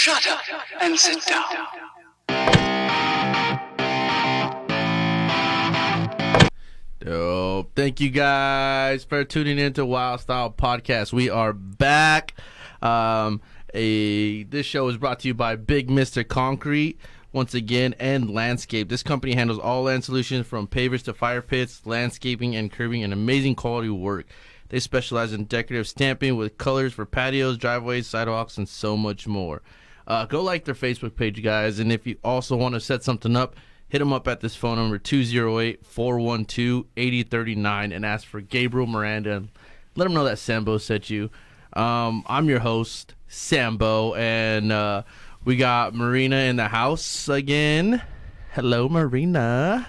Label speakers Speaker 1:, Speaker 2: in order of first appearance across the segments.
Speaker 1: Shut up and sit down.
Speaker 2: Dope. Thank you guys for tuning in to Wild Style Podcast. We are back. This show is brought to you by Big Mr. Concrete once again, and Landscape. This company handles all land solutions from pavers to fire pits, landscaping and curbing, and amazing quality work. They specialize in decorative stamping with colors for patios, driveways, sidewalks, and so much more. Go like their Facebook page, guys, and if you also want to set something up, hit them up at this phone number, 208-412-8039, and ask for Gabriel Miranda. Let them know that Sambo sent you. I'm your host, Sambo, and we got Marina in the house again. Hello, Marina.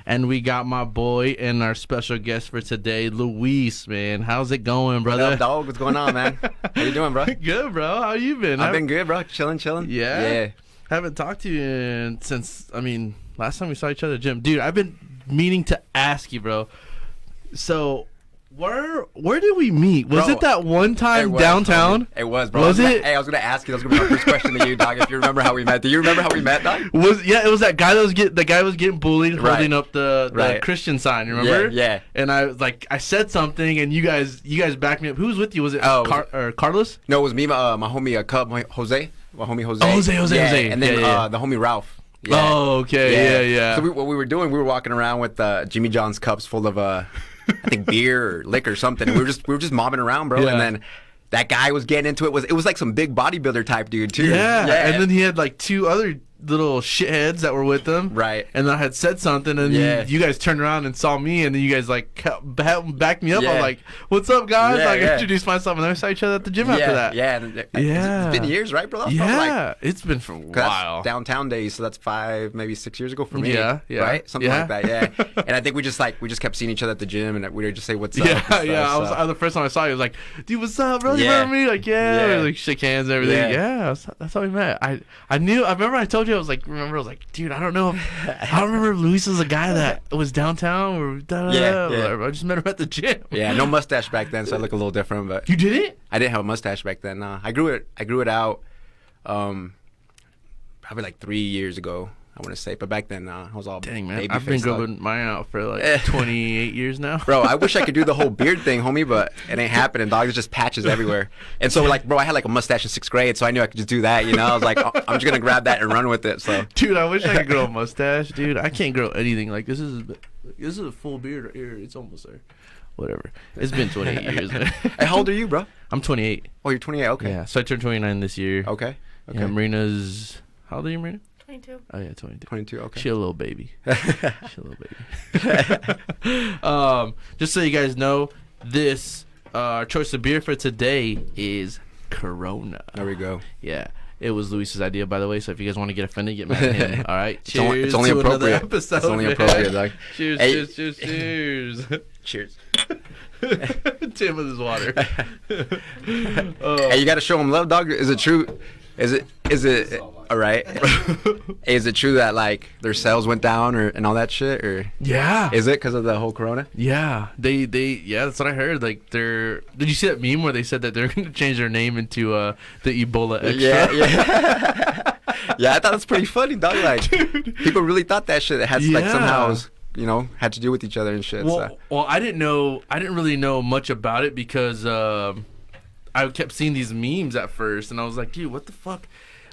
Speaker 2: And we got my boy and our special guest for today, Luis, man. How's it going, brother?
Speaker 3: What up, dog? What's going on, man? How you doing, bro?
Speaker 2: Good, bro. How you been?
Speaker 3: I've been good, bro. Chilling.
Speaker 2: Yeah? Haven't talked to you since, last time we saw each other at the gym. Dude, I've been meaning to ask you, bro. So, where did we meet? Was it that one time downtown?
Speaker 3: Homie. It was, bro.
Speaker 2: Was it?
Speaker 3: Hey, I was going to ask you. That was going to be my first question to you, dog, if you remember how we met. Do you remember how we met, dog?
Speaker 2: It was that guy that was getting bullied holding up the Christian sign, remember?
Speaker 3: Yeah.
Speaker 2: And I was like, I said something, and you guys backed me up. Who was with you? Was it Carlos?
Speaker 3: No, it was me, my homie, Cub, Jose. My homie, Jose.
Speaker 2: Jose.
Speaker 3: And then the homie, Ralph.
Speaker 2: Yeah. Oh, okay. Yeah.
Speaker 3: So what we were doing, we were walking around with Jimmy John's cups full of, I think beer or liquor or something. And we were just mobbing around, bro. Yeah. And then that guy was getting into it. It was like some big bodybuilder type dude, too.
Speaker 2: Yeah. And then he had like two other little shitheads that were with them.
Speaker 3: Right.
Speaker 2: And I had said something, and you guys turned around and saw me, and then you guys like backed me up.
Speaker 3: Yeah.
Speaker 2: I'm like, "What's up, guys?" I introduced myself, and then I saw each other at the gym after that.
Speaker 3: Yeah. It's been years, right, bro?
Speaker 2: It's been for a while.
Speaker 3: That's downtown days, so that's 5, maybe 6 years ago for me.
Speaker 2: Yeah.
Speaker 3: Right, something like that. Yeah. And I think we just kept seeing each other at the gym, and we would just say what's up.
Speaker 2: Yeah. The first time I saw you, I was like, "Dude, what's up, bro? You remember me?" Like, We like shake hands and everything. Yeah. That's how we met. I remember I told you I was like, dude, I don't know. I don't remember if Luis was a guy that was downtown or I just met him at the gym.
Speaker 3: Yeah, no mustache back then, so I look a little different. But
Speaker 2: you didn't?
Speaker 3: I didn't have a mustache back then. No, I grew it out, probably like 3 years ago. I want to say, but back then, I was all
Speaker 2: dang, man.
Speaker 3: Baby
Speaker 2: I've been growing mine out for like 28 years now.
Speaker 3: Bro, I wish I could do the whole beard thing, homie, but it ain't happening, dog. There's just patches everywhere. And so, like, bro, I had like a mustache in 6th grade, so I knew I could just do that, you know? I was like, I'm just going to grab that and run with it, so.
Speaker 2: Dude, I wish I could grow a mustache, dude. I can't grow anything. Like, this is a full beard right here. It's almost there. Whatever. It's been 28 years, man.
Speaker 3: Hey, how old are you, bro?
Speaker 2: I'm 28.
Speaker 3: Oh, you're 28, okay.
Speaker 2: Yeah, so I turned 29 this year.
Speaker 3: Okay.
Speaker 2: Yeah, Marina's, how old are you, Marina?
Speaker 4: 22.
Speaker 2: Oh, yeah, 22.
Speaker 3: 22, okay.
Speaker 2: She a little baby. Just so you guys know, this our choice of beer for today is Corona.
Speaker 3: There we go.
Speaker 2: Yeah. It was Luis's idea, by the way, so if you guys want to get offended, get mad at him. All right? Cheers.
Speaker 3: It's only
Speaker 2: to
Speaker 3: appropriate.
Speaker 2: Another episode,
Speaker 3: it's only appropriate, dog.
Speaker 2: Cheers,
Speaker 3: hey.
Speaker 2: cheers.
Speaker 3: Cheers.
Speaker 2: Tim with his water.
Speaker 3: Hey, you got to show him love, dog. Is it true? Is it all right? Is it true that like their sales went down and all that shit, or is it because of the whole Corona?
Speaker 2: Yeah, they that's what I heard. Like did you see that meme where they said that they're going to change their name into the Ebola Extra?
Speaker 3: Yeah, I thought that's pretty funny, dog. Like people really thought that shit had like somehow was, had to do with each other and shit.
Speaker 2: Well, I didn't really know much about it because I kept seeing these memes at first, and I was like, dude, what the fuck?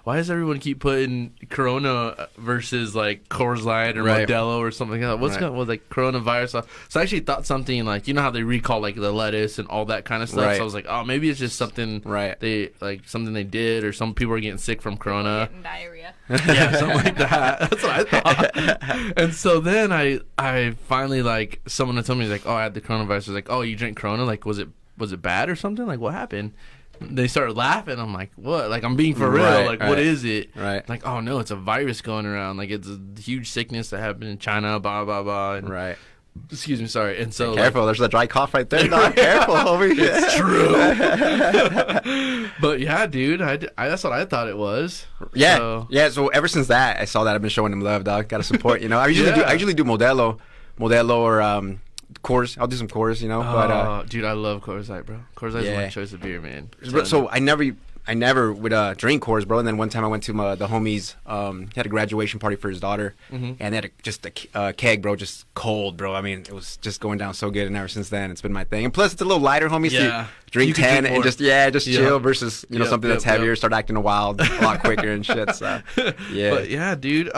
Speaker 2: Why does everyone keep putting Corona versus like Coors Light or Modelo or something like that? What's going on with like coronavirus? So I actually thought something like, you know how they recall like the lettuce and all that kind of stuff. So I was like, oh, maybe it's just something something they did, or some people are getting sick from Corona.
Speaker 4: Getting diarrhea.
Speaker 2: Yeah, something like that. That's what I thought. And so then I finally like someone told me like, oh, I had the coronavirus. I was like, oh, you drink Corona? Like, was it bad or something? Like, what happened? They started laughing. I'm like, what? Like, I'm being for real. Like, what is it?
Speaker 3: Right.
Speaker 2: Like, oh, no, it's a virus going around. Like, it's a huge sickness that happened in China, blah, blah, blah. And, excuse me, sorry. And so,
Speaker 3: careful, there's a dry cough right there. Not careful, homie.
Speaker 2: It's true. But, yeah, dude, that's what I thought it was.
Speaker 3: Yeah. So ever since that, I saw that. I've been showing them love, dog. Got to support, I usually do Modelo or Coors. I'll do some Coors, but
Speaker 2: dude, I love Coors Light, bro. Coors Light is my choice of beer, man.
Speaker 3: So I never I never would drink Coors, bro. And then one time I went to the homies. He had a graduation party for his daughter, and they had just a keg, bro, just cold, bro. I mean, it was just going down so good, and ever since then, it's been my thing. And plus, it's a little lighter, homies.
Speaker 2: Yeah.
Speaker 3: So drink 10 and just chill versus something that's heavier, start acting wild a lot quicker and shit. So yeah,
Speaker 2: but yeah, dude.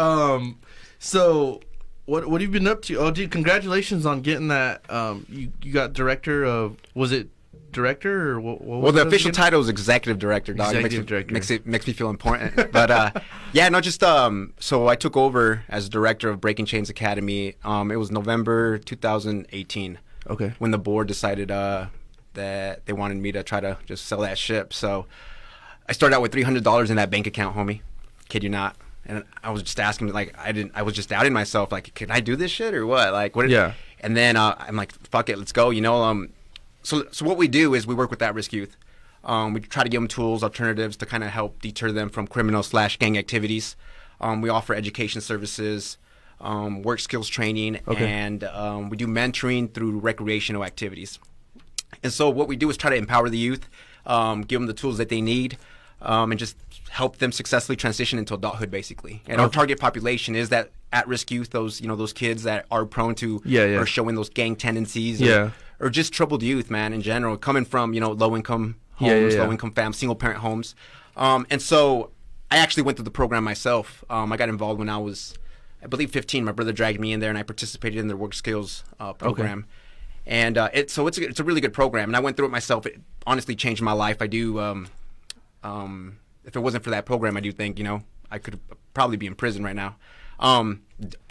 Speaker 2: So what have you been up to? Oh, dude, congratulations on getting that. You got director of, was it director or what was
Speaker 3: well, the
Speaker 2: it
Speaker 3: official
Speaker 2: again?
Speaker 3: title is executive director, dog.
Speaker 2: Executive director.
Speaker 3: Makes me feel important. But yeah, no, just so I took over as director of Breaking Chains Academy. It was November 2018.
Speaker 2: Okay.
Speaker 3: When the board decided that they wanted me to try to just sell that ship. So I started out with $300 in that bank account, homie. Kid you not. And I was just asking, like, I was just doubting myself, like, can I do this shit or what? Like, what?
Speaker 2: Yeah.
Speaker 3: And then I'm like, fuck it, let's go. So what we do is we work with at-risk youth. We try to give them tools, alternatives to kind of help deter them from criminal/gang activities. We offer education services, work skills training, and we do mentoring through recreational activities. And so what we do is try to empower the youth, give them the tools that they need, and just help them successfully transition into adulthood, basically. And our target population is that at-risk youth, those kids that are prone to or showing those gang tendencies, or just troubled youth, man, in general, coming from low-income homes, low-income families, single-parent homes. And so I actually went through the program myself. I got involved when I was, I believe, 15. My brother dragged me in there, and I participated in their work skills program. And it's a really good program, and I went through it myself. It honestly changed my life. I do. If it wasn't for that program, I do think I could probably be in prison right now.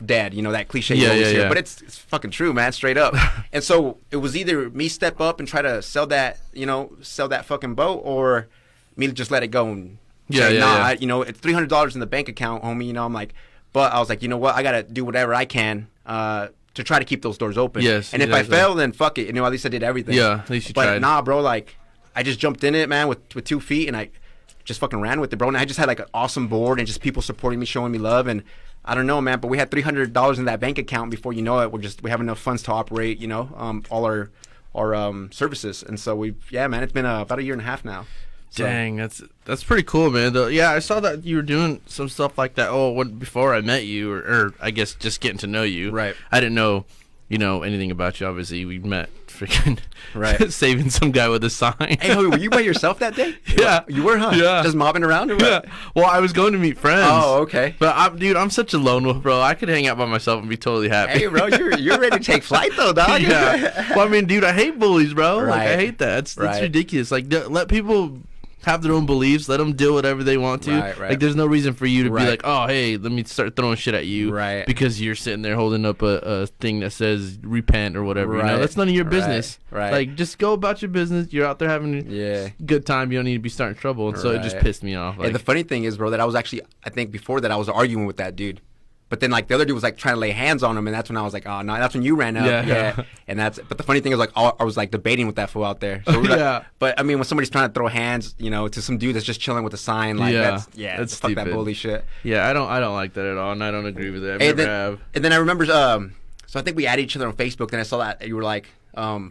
Speaker 3: Dead, that cliche you always hear, but it's fucking true, man, straight up. And so it was either me step up and try to sell that fucking boat, or me to just let it go and say, it's $300 in the bank account, homie. I'm like, but I was like, you know what, I gotta do whatever I can to try to keep those doors open.
Speaker 2: Yes,
Speaker 3: and if I fail, then fuck it. At least I did everything.
Speaker 2: Yeah, at least you
Speaker 3: but
Speaker 2: tried.
Speaker 3: Nah, bro, like I just jumped in it, man, with 2 feet, and I just fucking ran with it, bro. And I just had like an awesome board and just people supporting me, showing me love, and I don't know, man, but we had $300 in that bank account. Before you know it, we have enough funds to operate, all our services. And so man, it's been about a year and a half now. So.
Speaker 2: Dang, that's pretty cool, man. Yeah, I saw that you were doing some stuff like that. Before I met you, or I guess just getting to know you.
Speaker 3: Right.
Speaker 2: I didn't know, anything about you. Obviously, we met freaking saving some guy with a sign.
Speaker 3: Hey, homie, were you by yourself that day?
Speaker 2: Yeah.
Speaker 3: You were, huh?
Speaker 2: Yeah.
Speaker 3: Just mobbing around or what?
Speaker 2: Yeah. Well, I was going to meet friends.
Speaker 3: Oh, okay.
Speaker 2: But I'm such a lone wolf, bro. I could hang out by myself and be totally happy.
Speaker 3: Hey, bro, you're ready to take flight though, dog.
Speaker 2: Yeah. Well, I mean, dude, I hate bullies, bro.
Speaker 3: Right.
Speaker 2: Like, I hate that. It's ridiculous. Like, let people have their own beliefs. Let them do whatever they want to.
Speaker 3: Right.
Speaker 2: Like, there's no reason for you to be like, oh, hey, let me start throwing shit at you.
Speaker 3: Right.
Speaker 2: Because you're sitting there holding up a thing that says repent or whatever. Right. That's none of your business.
Speaker 3: Right.
Speaker 2: Like, just go about your business. You're out there having a good time. You don't need to be starting trouble. And so it just pissed me off. Like,
Speaker 3: and the funny thing is, bro, that I was actually, I think before that I was arguing with that dude. But then, like, the other dude was, like, trying to lay hands on him, and that's when I was like, oh, no, that's when you ran up. Yeah. And but the funny thing is, like, I was, like, debating with that fool out there. So but, I mean, when somebody's trying to throw hands, to some dude that's just chilling with a sign, like, that's fuck
Speaker 2: stupid.
Speaker 3: that bully shit.
Speaker 2: Yeah, I don't like that at all, and I don't agree with it. I never have.
Speaker 3: And then I remember, so I think we added each other on Facebook, and I saw that you were, like,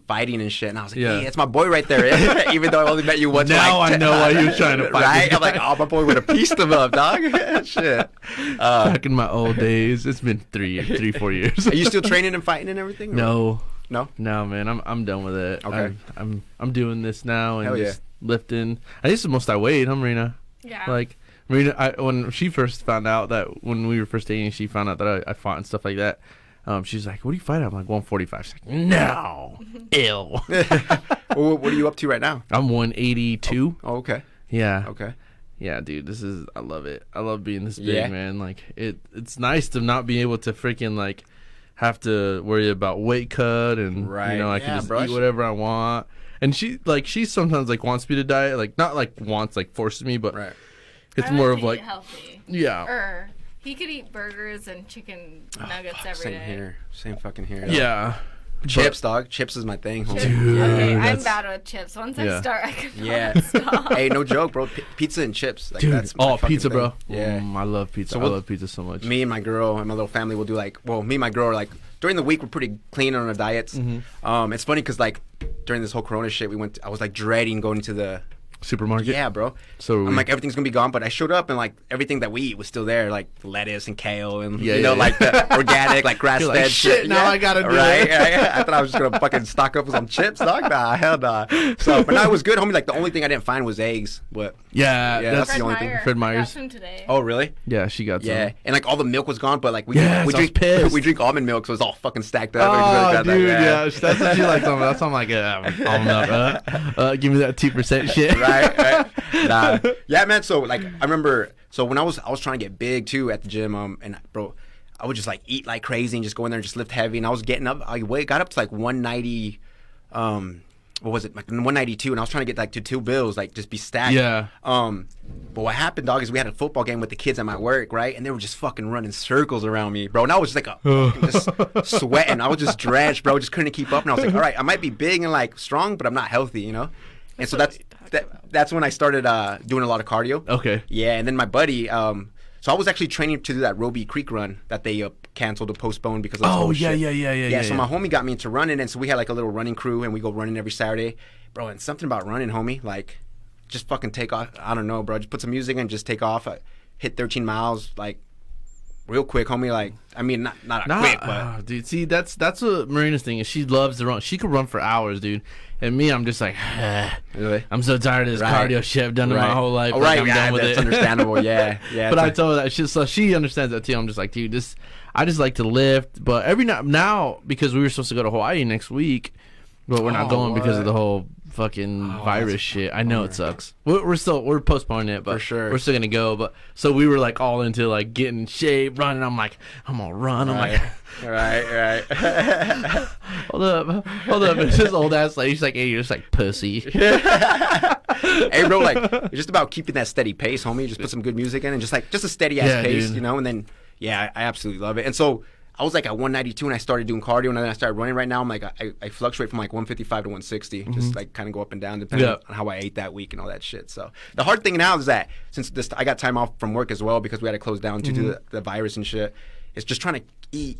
Speaker 3: fighting and shit, and I was like, hey, that's my boy right there. Even though I only met you once.
Speaker 2: Now I know why you were trying to fight.
Speaker 3: Right? I'm like, oh, my boy would have pieced him up, dog. Shit.
Speaker 2: Back in my old days, it's been 4 years.
Speaker 3: Are you still training and fighting and everything?
Speaker 2: Or?
Speaker 3: No,
Speaker 2: man. I'm done with it.
Speaker 3: Okay.
Speaker 2: I'm doing this now and
Speaker 3: Hell
Speaker 2: just lifting. I think it's the most I weighed, huh, Marina?
Speaker 4: Yeah.
Speaker 2: Like, Marina, when she first found out that when we were first dating, she found out that I fought and stuff like that. She's like, what do you fight at? I'm like, 145. She's like, no. Ill.
Speaker 3: Well, what are you up to right now?
Speaker 2: I'm 182.
Speaker 3: Oh, okay.
Speaker 2: Yeah.
Speaker 3: Okay.
Speaker 2: Yeah, dude, I love it. I love being this big, man. Like, it's nice to not be able to freaking, like, have to worry about weight cut and, I can just eat whatever I want. And she sometimes, like, wants me to diet. Like, not, like, wants, like, forces me, but it's more of, like,
Speaker 4: healthy.
Speaker 2: Yeah.
Speaker 4: Or he could eat burgers and chicken nuggets every day.
Speaker 3: Same here. Same fucking here.
Speaker 2: Yeah.
Speaker 3: Chips, dog. Chips is my thing.
Speaker 4: Dude,
Speaker 2: Yeah,
Speaker 4: okay, I'm bad with chips. Once I start, I can stop.
Speaker 3: Hey, no joke, bro. Pizza and chips. Like,
Speaker 2: Dude,
Speaker 3: that's my
Speaker 2: pizza,
Speaker 3: thing.
Speaker 2: bro.
Speaker 3: Yeah.
Speaker 2: I love pizza. I love pizza so much.
Speaker 3: Me and my girl and my little family will do, like, me and my girl are, like, during the week, we're pretty clean on our diets. It's funny because, like, during this whole Corona shit, I was, like, dreading going to the
Speaker 2: supermarket.
Speaker 3: Yeah, bro.
Speaker 2: So
Speaker 3: I'm like, everything's gonna be gone, but I showed up and like everything that we eat was still there, like lettuce and kale and like the organic, like grass fed
Speaker 2: like, shit. Now I gotta do
Speaker 3: right.
Speaker 2: it.
Speaker 3: I thought I was just gonna fucking stock up with some chips, dog. Nah, hell nah. So, but no, it was good, homie. Like the only thing I didn't find was eggs. But
Speaker 2: yeah,
Speaker 3: that's
Speaker 4: Fred
Speaker 3: the only thing.
Speaker 4: Meyer
Speaker 2: Fred Meyer's.
Speaker 4: got some today.
Speaker 3: Oh, really?
Speaker 2: Yeah, she got some.
Speaker 3: Yeah, and like all the milk was gone, but like we
Speaker 2: Yes, I was pissed.
Speaker 3: we drink almond milk, so it's all fucking stacked up.
Speaker 2: Oh, dude, yeah. That's what she likes. That's what I'm like, almond milk. Give me that 2% shit.
Speaker 3: right. Nah. Yeah, man. So like, I remember. So when I was trying to get big too at the gym. And bro, I would just like eat like crazy and just go in there and just lift heavy. And I was getting up. Got up to like 190. What was it? Like 192. And I was trying to get like to 2 bills, like just be stacked.
Speaker 2: Yeah.
Speaker 3: But what happened, dog, is we had a football game with the kids at my work, right? And they were just fucking running circles around me, bro. And I was just like just sweating. I was just drenched, bro. Just couldn't keep up. And I was like, all right, I might be big and like strong, but I'm not healthy, you know? And so that's when I started doing a lot of cardio.
Speaker 2: Okay.
Speaker 3: Yeah, and then my buddy, so I was actually training to do that Roby Creek run that they canceled or postponed because of this whole shit. Yeah, so my homie got me into running, and so we had like a little running crew, and we go running every Saturday. Bro, and something about running, homie, like just fucking take off. I don't know, bro. Just put some music and just take off. Hit 13 miles, like real quick, homie. Like, I mean, not quick, but
Speaker 2: dude, see, that's what Marina's thing is. She loves to run. She could run for hours, dude. And me, I'm just like,
Speaker 3: really?
Speaker 2: I'm so tired of this cardio shit I've done in my whole life.
Speaker 3: Oh,
Speaker 2: like,
Speaker 3: right,
Speaker 2: I'm
Speaker 3: yeah,
Speaker 2: done with
Speaker 3: that's
Speaker 2: it.
Speaker 3: understandable. Yeah.
Speaker 2: But I told her that so she understands that too. I'm just like, dude, I just like to lift. But every now because we were supposed to go to Hawaii next week, but we're not going because of the whole fucking virus shit. I know it sucks. We're postponing it, but
Speaker 3: for sure
Speaker 2: we're still gonna go. But so we were like all into like getting in shape, running. I'm like, I'm gonna run. I'm like,
Speaker 3: right.
Speaker 2: hold up. It's this old ass lady. She's like, hey, you're just like pussy.
Speaker 3: Hey, bro, like it's just about keeping that steady pace, homie. Just put some good music in and just a steady ass pace,
Speaker 2: dude.
Speaker 3: you know. And then I absolutely love it. And so I was like at 192 and I started doing cardio, and then I started running. Right now I'm like I fluctuate from like 155 to 160, just like kind of go up and down depending on how I ate that week and all that shit. So the hard thing now is that since I got time off from work as well because we had to close down due to the virus and shit, it's just trying to eat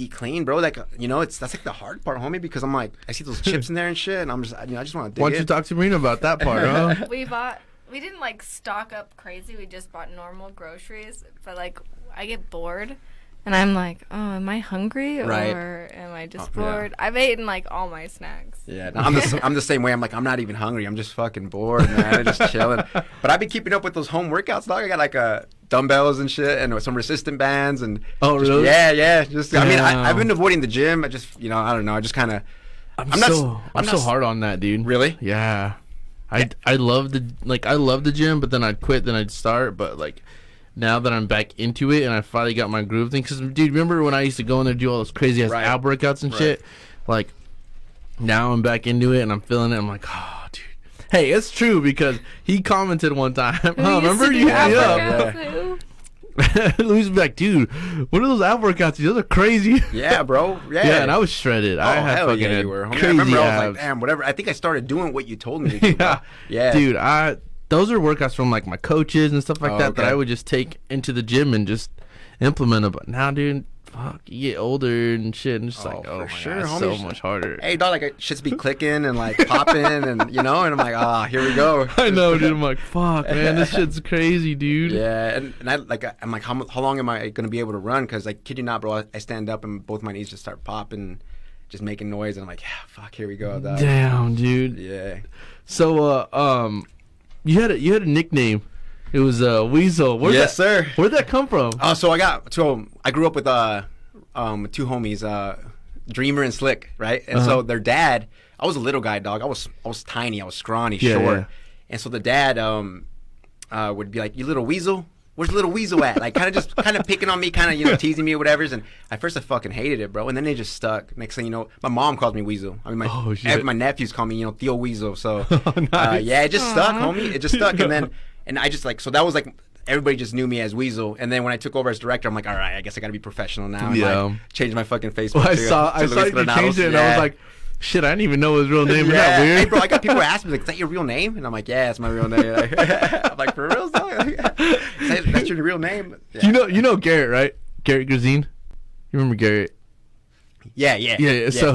Speaker 3: clean, bro. Like, you know, that's like the hard part, homie, because I'm like, I see those chips in there and shit, and I'm just, I just want to dig
Speaker 2: Why don't you talk to Marina about that part, huh?
Speaker 4: We didn't like stock up crazy. We just bought normal groceries. But like, I get bored, and I'm like, oh, am I hungry or am I just bored? I've eaten like all my snacks.
Speaker 3: Yeah, no, I'm the same way. I'm like, I'm not even hungry. I'm just fucking bored, man. I'm just chilling. But I've been keeping up with those home workouts, dog. I got like dumbbells and shit, and some resistant bands, and
Speaker 2: really?
Speaker 3: Yeah. Just I mean, I've been avoiding the gym. I just, you know, I don't know. I just kind of.
Speaker 2: I'm so hard on that, dude.
Speaker 3: Really?
Speaker 2: Yeah. I love the gym, but then I'd quit, then I'd start. But like now that I'm back into it and I finally got my groove thing, because dude, remember when I used to go in there and do all those crazy ass ab workouts and shit? Like now I'm back into it and I'm feeling it. I'm like, oh, dude. Hey, it's true because he commented one time. Remember you hit me up? Louis would be like, dude, what are those ab workouts? Those are crazy.
Speaker 3: Yeah, bro.
Speaker 2: Yeah, and I was shredded. I had
Speaker 3: hell
Speaker 2: fucking
Speaker 3: you were.
Speaker 2: crazy
Speaker 3: I remember
Speaker 2: abs.
Speaker 3: I was like, damn, whatever. I think I started doing what you told me to do. Yeah.
Speaker 2: Dude, those are workouts from like my coaches and stuff like that
Speaker 3: okay.
Speaker 2: that I would just take into the gym and just implement them. But now, dude, fuck, you get older and shit, and it's just like, oh my
Speaker 3: sure,
Speaker 2: God, it's so much harder.
Speaker 3: Hey, dog, like shit's be clicking and like popping, and you know, and I'm like, here we go.
Speaker 2: I know, dude. I'm like, fuck, man, this shit's crazy, dude.
Speaker 3: Yeah, and I'm like, how long am I gonna be able to run? Because like, kid you not, bro, I stand up and both my knees just start popping, just making noise, and I'm like, yeah, fuck, here we go, dog.
Speaker 2: Damn, dude.
Speaker 3: Yeah.
Speaker 2: So, you had a nickname. It was Weasel.
Speaker 3: Yes, sir.
Speaker 2: Where'd that come from?
Speaker 3: So I grew up with two homies, Dreamer and Slick, right? And so their dad, I was a little guy, dog. I was tiny, I was scrawny, short.
Speaker 2: Yeah.
Speaker 3: And so the dad would be like, "You little weasel, where's little weasel at?" Like kind of picking on me, kind of teasing me or whatever. And at first I fucking hated it, bro. And then they just stuck. Next thing you know, my mom calls me Weasel. I mean, my nephews call me, Theo Weasel. So
Speaker 2: Nice.
Speaker 3: yeah, it just stuck, homie. It just stuck. And I just like, so that was like, everybody just knew me as Weasel. And then when I took over as director, I'm like, all right, I guess I got to be professional now. And like, change my fucking Facebook.
Speaker 2: Well, I saw you changed it, and I was like, shit, I didn't even know his real name. Isn't that weird?
Speaker 3: Hey, bro, I got people asking me, like, is that your real name? And I'm like, yeah, it's my real name. I'm like, for real? That's your real name? Yeah.
Speaker 2: You know Garrett, right? Garrett Grazine? You remember Garrett?
Speaker 3: Yeah.
Speaker 2: So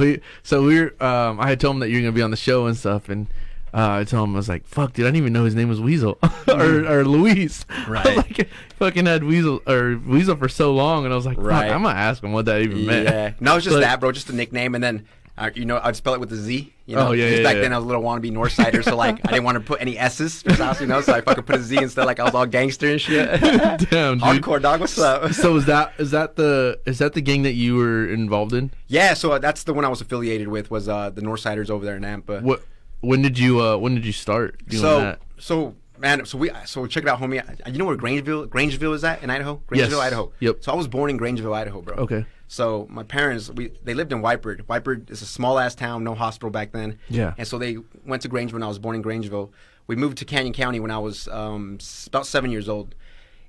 Speaker 2: we were, I had told him that you were going to be on the show and stuff, and I told him, I was like, fuck, dude, I didn't even know his name was Weasel or Luis.
Speaker 3: Right.
Speaker 2: I was like, fucking had Weasel for so long, and I was like, fuck,
Speaker 3: Right.
Speaker 2: I'm gonna ask him what that even meant.
Speaker 3: Yeah. No, it's just
Speaker 2: But-
Speaker 3: that, bro. Just a nickname, and then I'd spell it with a Z. You know,
Speaker 2: Oh, yeah,
Speaker 3: 'Cause
Speaker 2: yeah,
Speaker 3: back
Speaker 2: yeah.
Speaker 3: then I was a little wannabe Northsider, so like I didn't want to put any S's, so I fucking put a Z instead. Like I was all gangster and shit.
Speaker 2: Damn, dude.
Speaker 3: Hardcore dog. What's up?
Speaker 2: So is that the gang that you were involved in?
Speaker 3: Yeah, so that's the one I was affiliated with was the Northsiders over there in Nampa.
Speaker 2: What? When did you start doing that?
Speaker 3: So check it out, homie. You know where Grangeville is at in Idaho? Grangeville,
Speaker 2: Yes.
Speaker 3: Idaho.
Speaker 2: Yep.
Speaker 3: So I was born in Grangeville, Idaho, bro.
Speaker 2: Okay.
Speaker 3: So my parents, they lived in Wyperd. Wyperd is a small ass town, no hospital back then.
Speaker 2: Yeah.
Speaker 3: And so they went to Grangeville when I was born in Grangeville. We moved to Canyon County when I was about 7 years old.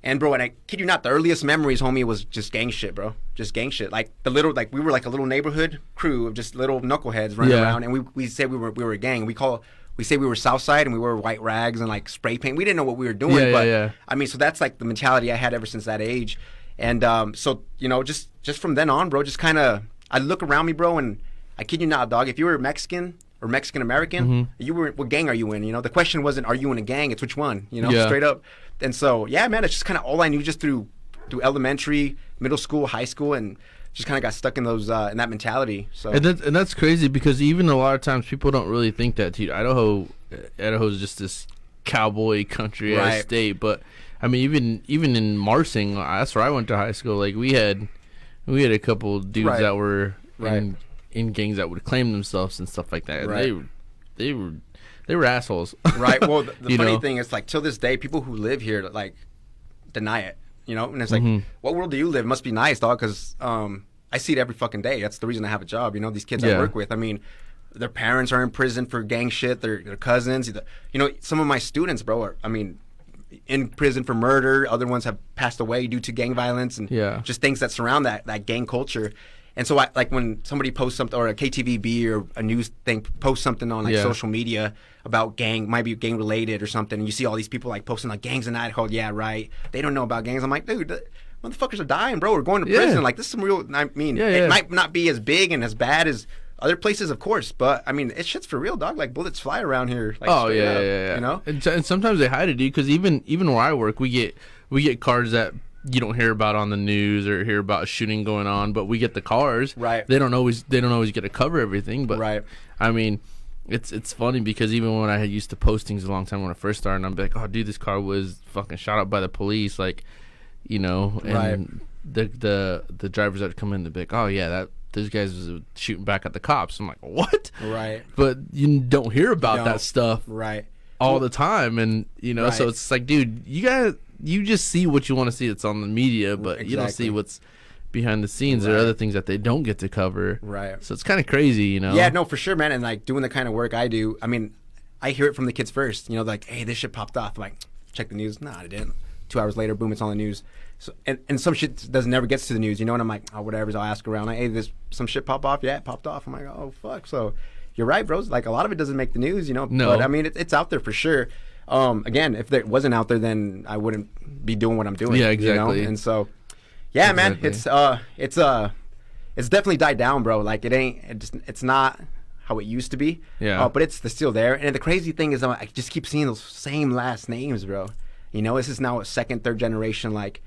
Speaker 3: And bro, and I kid you not, the earliest memories, homie, was just gang shit, bro. Just gang shit. Like we were like a little neighborhood crew of just little knuckleheads running
Speaker 2: Yeah.
Speaker 3: around, and we said we were a gang. We say we were Southside, and we wore white rags and like spray paint. We didn't know what we were doing,
Speaker 2: Yeah,
Speaker 3: but
Speaker 2: yeah.
Speaker 3: I mean, so that's like the mentality I had ever since that age. And so just from then on, bro, just kind of I look around me, bro, and I kid you not, dog. If you were Mexican or Mexican American, you were what gang are you in? You know, the question wasn't are you in a gang? It's which one? You know,
Speaker 2: Yeah.
Speaker 3: straight up. And so yeah, man, it's just kind of all I knew just through elementary, middle school, high school, and just kind of got stuck in those in that mentality. So
Speaker 2: And that's crazy because even a lot of times people don't really think that, dude. Idaho is just this cowboy country ass
Speaker 3: Right.
Speaker 2: state, but I mean even in Marsing, that's where I went to high school. Like we had a couple dudes
Speaker 3: Right.
Speaker 2: that were
Speaker 3: Right.
Speaker 2: in gangs that would claim themselves and stuff like that. And
Speaker 3: Right.
Speaker 2: they were assholes.
Speaker 3: right. Well, the
Speaker 2: You
Speaker 3: funny
Speaker 2: know?
Speaker 3: thing is, like, till this day, people who live here like deny it. You know, and it's like,
Speaker 2: Mhm.
Speaker 3: what world do you live? It must be nice, dog, because I see it every fucking day. That's the reason I have a job. You know, these kids I
Speaker 2: Yeah.
Speaker 3: work with. I mean, their parents are in prison for gang shit. Their cousins. You know, some of my students, bro, are, I mean, in prison for murder. Other ones have passed away due to gang violence and
Speaker 2: Yeah.
Speaker 3: just things that surround that gang culture. And so, I like when somebody posts something, or a KTVB or a news thing posts something on like
Speaker 2: Yeah.
Speaker 3: social media about might be gang related or something, and you see all these people like posting like gangs in Idaho. Yeah, right. They don't know about gangs. I'm like, dude, the motherfuckers are dying, bro. We're going to
Speaker 2: Yeah.
Speaker 3: prison. Like, this is some real. I mean,
Speaker 2: Yeah,
Speaker 3: it
Speaker 2: yeah.
Speaker 3: might not be as big and as bad as other places, of course, but I mean, it shit's for real, dog. Like, bullets fly around here. Like,
Speaker 2: Oh
Speaker 3: straight
Speaker 2: yeah,
Speaker 3: up,
Speaker 2: yeah.
Speaker 3: You know.
Speaker 2: And sometimes they hide it, dude. Because even where I work, we get cars that you don't hear about on the news or hear about a shooting going on, but we get the cars.
Speaker 3: Right.
Speaker 2: They don't always get to cover everything, but
Speaker 3: Right.
Speaker 2: I mean, it's funny because even when I had used to post things a long time when I first started, I'm like, oh, dude, this car was fucking shot up by the police, like, you know, and the drivers that come in, they'd be like, oh yeah, those guys was shooting back at the cops. I'm like, what?
Speaker 3: Right.
Speaker 2: But you don't hear about
Speaker 3: No.
Speaker 2: that stuff
Speaker 3: Right.
Speaker 2: all the time, and you know, so
Speaker 3: Right.
Speaker 2: it's like, dude, you just see what you want to see that's on the media, but you don't
Speaker 3: Exactly.
Speaker 2: see what's behind the scenes. There are
Speaker 3: Right.
Speaker 2: other things that they don't get to cover.
Speaker 3: Right.
Speaker 2: So it's kind of crazy, you know.
Speaker 3: Yeah, no, for sure, man. And like doing the kind of work I do, I mean, I hear it from the kids first. You know, like, hey, this shit popped off. I'm like, check the news. Nah, it didn't. 2 hours later, boom, it's on the news. So, and some shit never gets to the news, you know. And I'm like, oh, whatever. I'll ask around. Like, hey, some shit pop off. Yeah, it popped off. I'm like, oh fuck. So you're right, bros. Like a lot of it doesn't make the news, you know.
Speaker 2: No.
Speaker 3: But I mean, it's out there for sure. Again, if it wasn't out there, then I wouldn't be doing what I'm doing.
Speaker 2: Yeah,
Speaker 3: You know?
Speaker 2: exactly.
Speaker 3: And so, yeah, man,
Speaker 2: Exactly.
Speaker 3: it's definitely died down, bro. Like it's not how it used to be.
Speaker 2: Yeah.
Speaker 3: But it's still there. And the crazy thing is, I just keep seeing those same last names, bro. You know, this is now a second, third generation like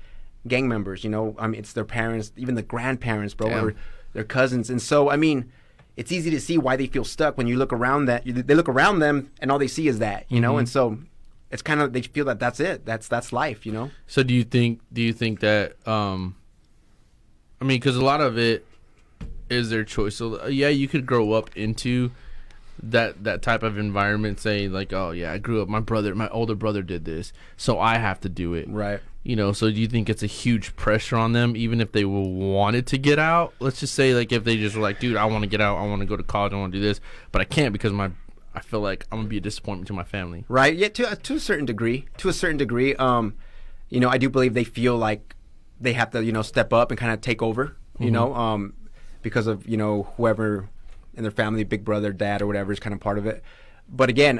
Speaker 3: gang members. You know, I mean, it's their parents, even the grandparents, bro,
Speaker 2: Damn.
Speaker 3: or their cousins. And so, I mean, it's easy to see why they feel stuck when you look around they look around them and all they see is that, you know. And so, it's kind of they feel that that's it. That's life, you know.
Speaker 2: So do you think that I mean, because a lot of it is their choice. So yeah, you could grow up into that type of environment, saying like, oh yeah, I grew up, my older brother did this, so I have to do it.
Speaker 3: Right.
Speaker 2: You know, so do you think it's a huge pressure on them, even if they wanted to get out? Let's just say, like, if they just were like, dude, I want to get out, I want to go to college, I want to do this, but I can't because I feel like I'm gonna be a disappointment to my family.
Speaker 3: Right. Yeah. To a certain degree. You know, I do believe they feel like they have to, you know, step up and kind of take over. You know, because of, you know, whoever in their family, big brother, dad, or whatever is kind of part of it. But again,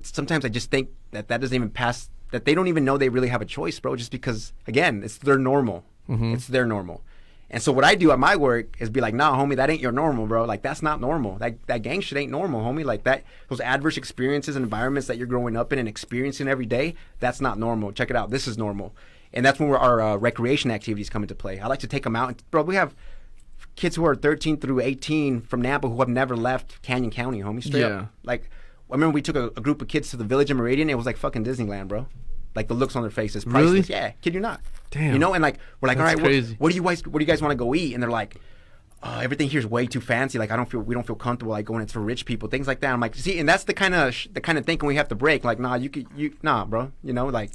Speaker 3: sometimes I just think that doesn't even pass. That they don't even know they really have a choice, bro. Just because, again, it's their normal. It's their normal. And so what I do at my work is be like, nah, homie, that ain't your normal, bro. Like, that's not normal. That gang shit ain't normal, homie. Like, those adverse experiences and environments that you're growing up in and experiencing every day, that's not normal. Check it out. This is normal. And that's when our recreation activities come into play. I like to take them out. And, bro, we have kids who are 13 through 18 from Nampa who have never left Canyon County, homie. Straight up. Like, I remember we took a group of kids to the Village in Meridian. It was like fucking Disneyland, bro. Like, the looks on their faces, priceless.
Speaker 2: Really?
Speaker 3: Yeah, kid you not.
Speaker 2: Damn.
Speaker 3: You know, and like we're like,
Speaker 2: That's
Speaker 3: all right,
Speaker 2: crazy.
Speaker 3: what do you guys want to go eat? And they're like, everything here's way too fancy. Like, we don't feel comfortable like going. It's for rich people, things like that. I'm like, see, and that's the kind of thinking we have to break. Like, nah, nah, bro. You know, like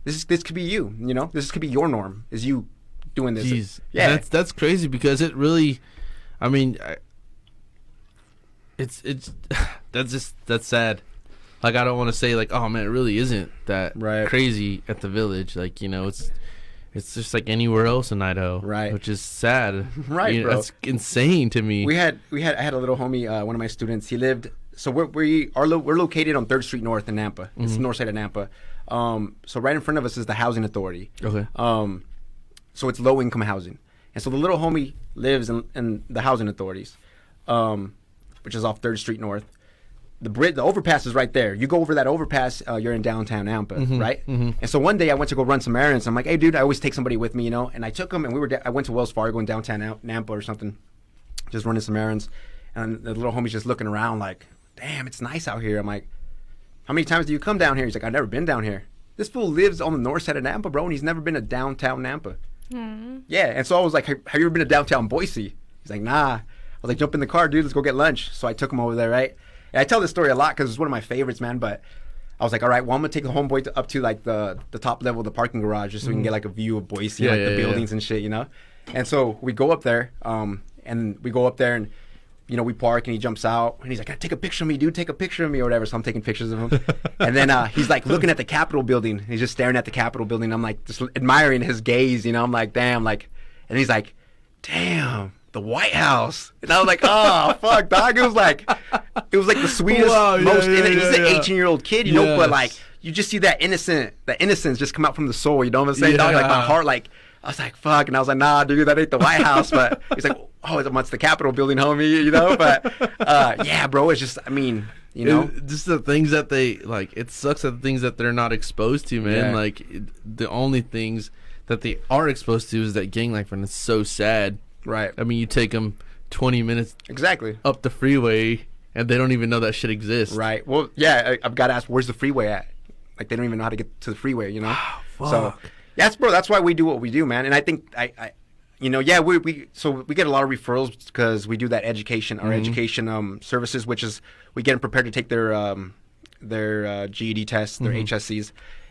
Speaker 3: this could be you. You know, this could be your norm. Is you doing this?
Speaker 2: Jeez.
Speaker 3: Yeah,
Speaker 2: that's crazy because it really, I mean, it's that's sad. Like, I don't want to say like, oh man, it really isn't that crazy at the Village. Like, you know, it's just like anywhere else in Idaho,
Speaker 3: right?
Speaker 2: Which is sad,
Speaker 3: right, bro?
Speaker 2: That's insane to me.
Speaker 3: I had a little homie, one of my students. He lived. So we're located on 3rd Street North in Nampa. It's the north side of Nampa. So right in front of us is the housing authority.
Speaker 2: Okay.
Speaker 3: So it's low income housing, and so the little homie lives in the housing authorities, which is off 3rd Street North. The overpass is right there. You go over that overpass, you're in downtown Nampa, right? Mm-hmm. And so one day I went to go run some errands. I'm like, hey, dude, I always take somebody with me, you know? And I took him, and I went to Wells Fargo in downtown Nampa or something, just running some errands. And the little homie's just looking around like, damn, it's nice out here. I'm like, how many times do you come down here? He's like, I've never been down here. This fool lives on the north side of Nampa, bro, and he's never been to downtown Nampa. Mm-hmm. Yeah, and so I was like, have you ever been to downtown Boise? He's like, nah. I was like, jump in the car, dude, let's go get lunch. So I took him over there, right? And I tell this story a lot because it's one of my favorites, man. But I was like, all right, well, I'm going to take the homeboy up to like the top level of the parking garage just so we can get like a view of Boise, the buildings and shit, you know? And so we go up there and you know, we park and he jumps out and he's like, take a picture of me, dude, take a picture of me or whatever. So I'm taking pictures of him. And then he's like looking at the Capitol building. He's just staring at the Capitol building. I'm like just admiring his gaze, you know? I'm like, damn, like, and he's like, damn. The White House. And I was like, oh, fuck, dog. It was like the sweetest, most innocent. He's an 18-year-old kid, you know, but like, you just see that innocence just come out from the soul, you know what I'm saying, dog? Like, my heart, like, I was like, fuck. And I was like, nah, dude, that ain't the White House. But he's like, oh, it's the Capitol building, homie, you know? But, yeah, bro, it's just, I mean, you know?
Speaker 2: Just the things that they, like, it sucks at the things that they're not exposed to, man.
Speaker 3: Yeah.
Speaker 2: Like, the only things that they are exposed to is that gang life, and it's so sad.
Speaker 3: Right.
Speaker 2: I mean, you take them 20 minutes
Speaker 3: exactly
Speaker 2: up the freeway, and they don't even know that shit exists.
Speaker 3: Right. Well, yeah, I've got to ask, where's the freeway at? Like, they don't even know how to get to the freeway, you know?
Speaker 2: Fuck.
Speaker 3: So, yes, bro, that's why we do what we do, man. And I think, you know, yeah, we get a lot of referrals because we do that education, our education services, which is we get them prepared to take their GED tests, their HSCs.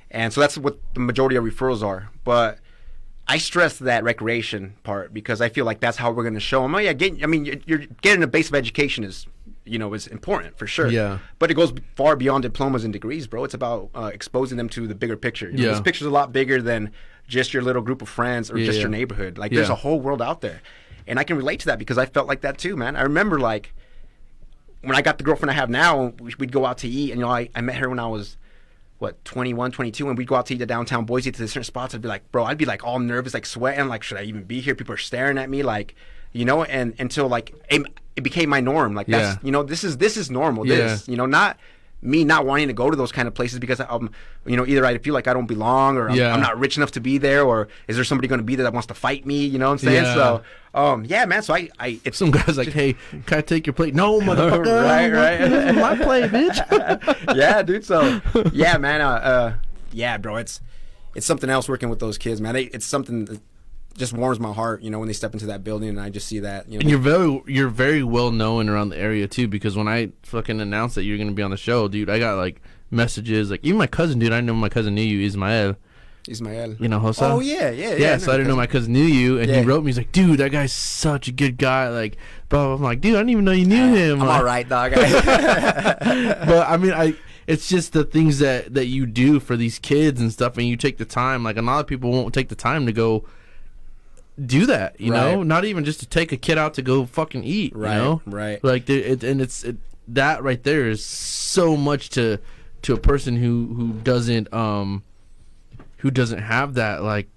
Speaker 3: And so that's what the majority of referrals are. But I stress that recreation part because I feel like that's how we're going to show them. Oh yeah, you're getting a base of education is important for sure.
Speaker 2: Yeah.
Speaker 3: But it goes far beyond diplomas and degrees, bro. It's about exposing them to the bigger picture. You know, this picture's a lot bigger than just your little group of friends or just your neighborhood. Like there's a whole world out there, and I can relate to that because I felt like that too, man. I remember like when I got the girlfriend I have now, we'd go out to eat, and you know, I met her when I was 21, 22, and we'd go out to eat at downtown Boise to certain spots. I'd be like, bro, I'd be like all nervous, like sweating, like, should I even be here? People are staring at me, like, you know, and until like it became my norm. Like that's, you know, this is normal. This, you know, not me not wanting to go to those kind of places because you know, either I feel like I don't belong or I'm not rich enough to be there, or is there somebody going to be there that wants to fight me? You know what I'm saying? So, yeah, man. So it's
Speaker 2: some guys like, hey, can I take your plate? No, motherfucker.
Speaker 3: right.
Speaker 2: My plate, bitch.
Speaker 3: Yeah, dude. So, yeah, man. Yeah, bro. It's something else working with those kids, man. It's something that just warms my heart, you know, when they step into that building and I just see that, you know.
Speaker 2: And you're very well known around the area too, because when I fucking announced that you're gonna be on the show, dude, I got like messages, like even my cousin, dude, I know my cousin knew you, Ismael. You know Hosa?
Speaker 3: Oh yeah.
Speaker 2: So I didn't know my cousin knew you, and he wrote me, he's like, dude, that guy's such a good guy, like, bro. I'm like, dude, I didn't even know you knew him.
Speaker 3: I'm all right, dog.
Speaker 2: But I mean, it's just the things that you do for these kids and stuff, and you take the time. Like a lot of people won't take the time to go do that, you know, not even just to take a kid out to go fucking eat, you know, like that right there is so much to a person who doesn't have that, like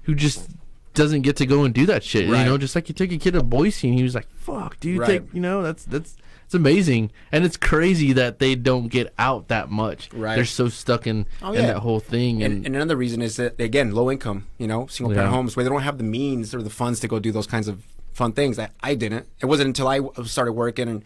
Speaker 2: who just doesn't get to go and do that shit.
Speaker 3: Right.
Speaker 2: You know, just like you took a kid to Boise and he was like, fuck, dude,
Speaker 3: Right.
Speaker 2: that's it's amazing. And it's crazy that they don't get out that much.
Speaker 3: Right.
Speaker 2: They're so stuck in that whole thing.
Speaker 3: And another reason is that, again, low income, single parent homes where they don't have the means or the funds to go do those kinds of fun things. I didn't. It wasn't until I started working and,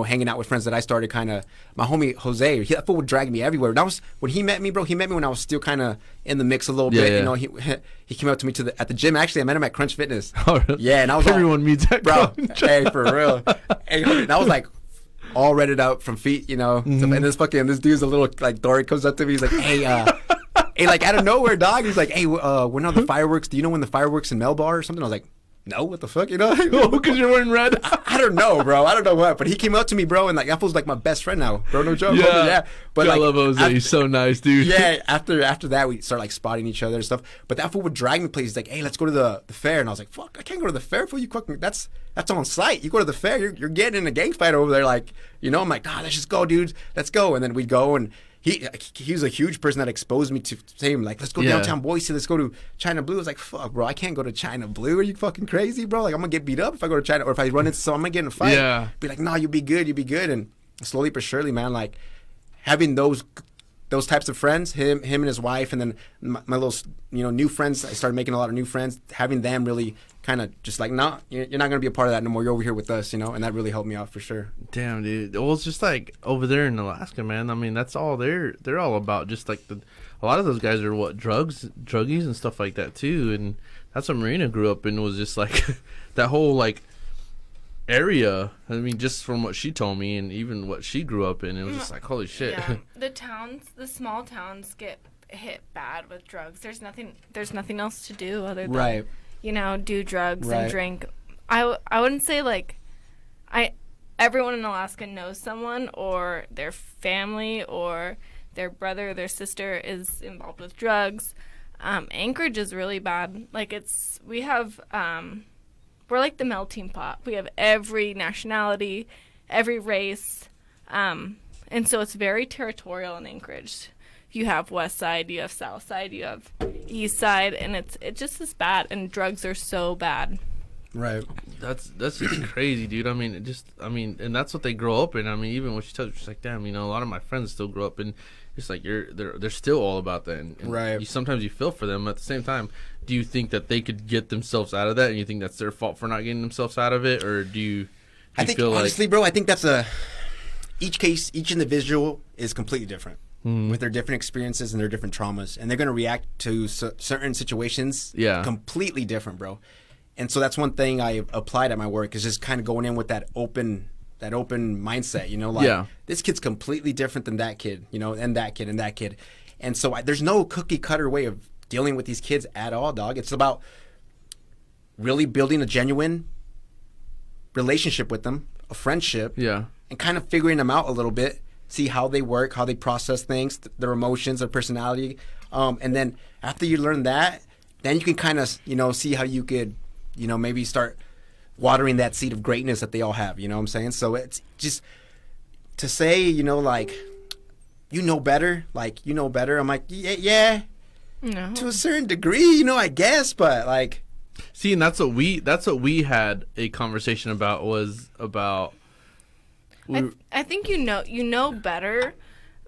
Speaker 3: hanging out with friends that I started kind of, my homie Jose, that fool would drag me everywhere. That was, when he met me, bro, when I was still kind of in the mix a little bit.
Speaker 2: Yeah.
Speaker 3: He came up to me at the gym. Actually, I met him at Crunch Fitness.
Speaker 2: Oh, really?
Speaker 3: Yeah, and I was
Speaker 2: everyone meets at
Speaker 3: bro,
Speaker 2: Crunch.
Speaker 3: hey, for real. Hey, and I was like, all redded out from feet,
Speaker 2: Mm-hmm.
Speaker 3: And this dude's a little like dork comes up to me. He's like, hey, like out of nowhere, dog. He's like, hey, when are the fireworks? Do you know when the fireworks in Melbar or something? I was like, no, what the fuck,
Speaker 2: Oh, because you're wearing red.
Speaker 3: I don't know, bro. I don't know what, but he came up to me, bro, and like that was like my best friend now, bro. No joke.
Speaker 2: Yeah.
Speaker 3: But
Speaker 2: I
Speaker 3: like,
Speaker 2: love Jose. He's so nice, dude.
Speaker 3: Yeah. After that, we started like spotting each other and stuff. But that fool would drag me places. Like, hey, let's go to the fair, and I was like, fuck, I can't go to the fair. Fool, you fucking that's on site. You go to the fair, you're getting in a gang fight over there. Like, I'm like, let's just go, dude. Let's go. And then we'd go and. He was a huge person that exposed me to saying like, let's go downtown Boise, let's go to China Blue. I was like, fuck, bro, I can't go to China Blue. Are you fucking crazy, bro? Like, I'm gonna get beat up if I go to China, or if I run into someone, I'm gonna get in a fight.
Speaker 2: Yeah.
Speaker 3: Be like, no, you'll be good. And slowly but surely, man, like having those types of friends, him and his wife, and then my little new friends. I started making a lot of new friends. Having them really kind of just like, nah, you're not gonna be a part of that no more. You're over here with us, and that really helped me out for sure.
Speaker 2: Damn, dude. Well, it's just like over there in Alaska, man. I mean, that's all they're all about. Just like a lot of those guys are druggies and stuff like that too. And that's what Marina grew up in, was just like that whole like area. I mean, just from what she told me and even what she grew up in, it was just like, holy shit.
Speaker 4: Yeah, the small towns get hit bad with drugs. There's nothing else to do other than do drugs and drink. I wouldn't say like everyone in Alaska knows someone or their family or their brother or their sister is involved with drugs. Anchorage is really bad. Like we're like the melting pot. We have every nationality, every race, and so it's very territorial in Anchorage. You have West Side, you have South Side, you have East Side, and it just is bad. And drugs are so bad. Right.
Speaker 2: That's just crazy, dude. I mean, and that's what they grow up in. I mean, even when she tells me, she's like, damn, a lot of my friends still grow up in. It's like they're still all about that, and
Speaker 3: right.
Speaker 2: Sometimes you feel for them. At the same time, do you think that they could get themselves out of that, and you think that's their fault for not getting themselves out of it, or do you feel
Speaker 3: honestly,
Speaker 2: like,
Speaker 3: bro, I think that's each individual is completely different with their different experiences and their different traumas, and they're gonna react to certain situations completely different, bro. And so that's one thing I applied at my work, is just kind of going in with that open mindset, this kid's completely different than that kid, and that kid and that kid. And so there's no cookie cutter way of dealing with these kids at all, dog. It's about really building a genuine relationship with them, a friendship, and kind of figuring them out a little bit, see how they work, how they process things, their emotions, their personality. And then after you learn that, then you can kind of, see how you could, maybe start watering that seed of greatness that they all have, you know what I'm saying? So it's just to say, like, better, I'm like, yeah, no. To a certain degree, I guess, but like,
Speaker 2: see, and that's what we had a conversation about, was about,
Speaker 4: I think you know better,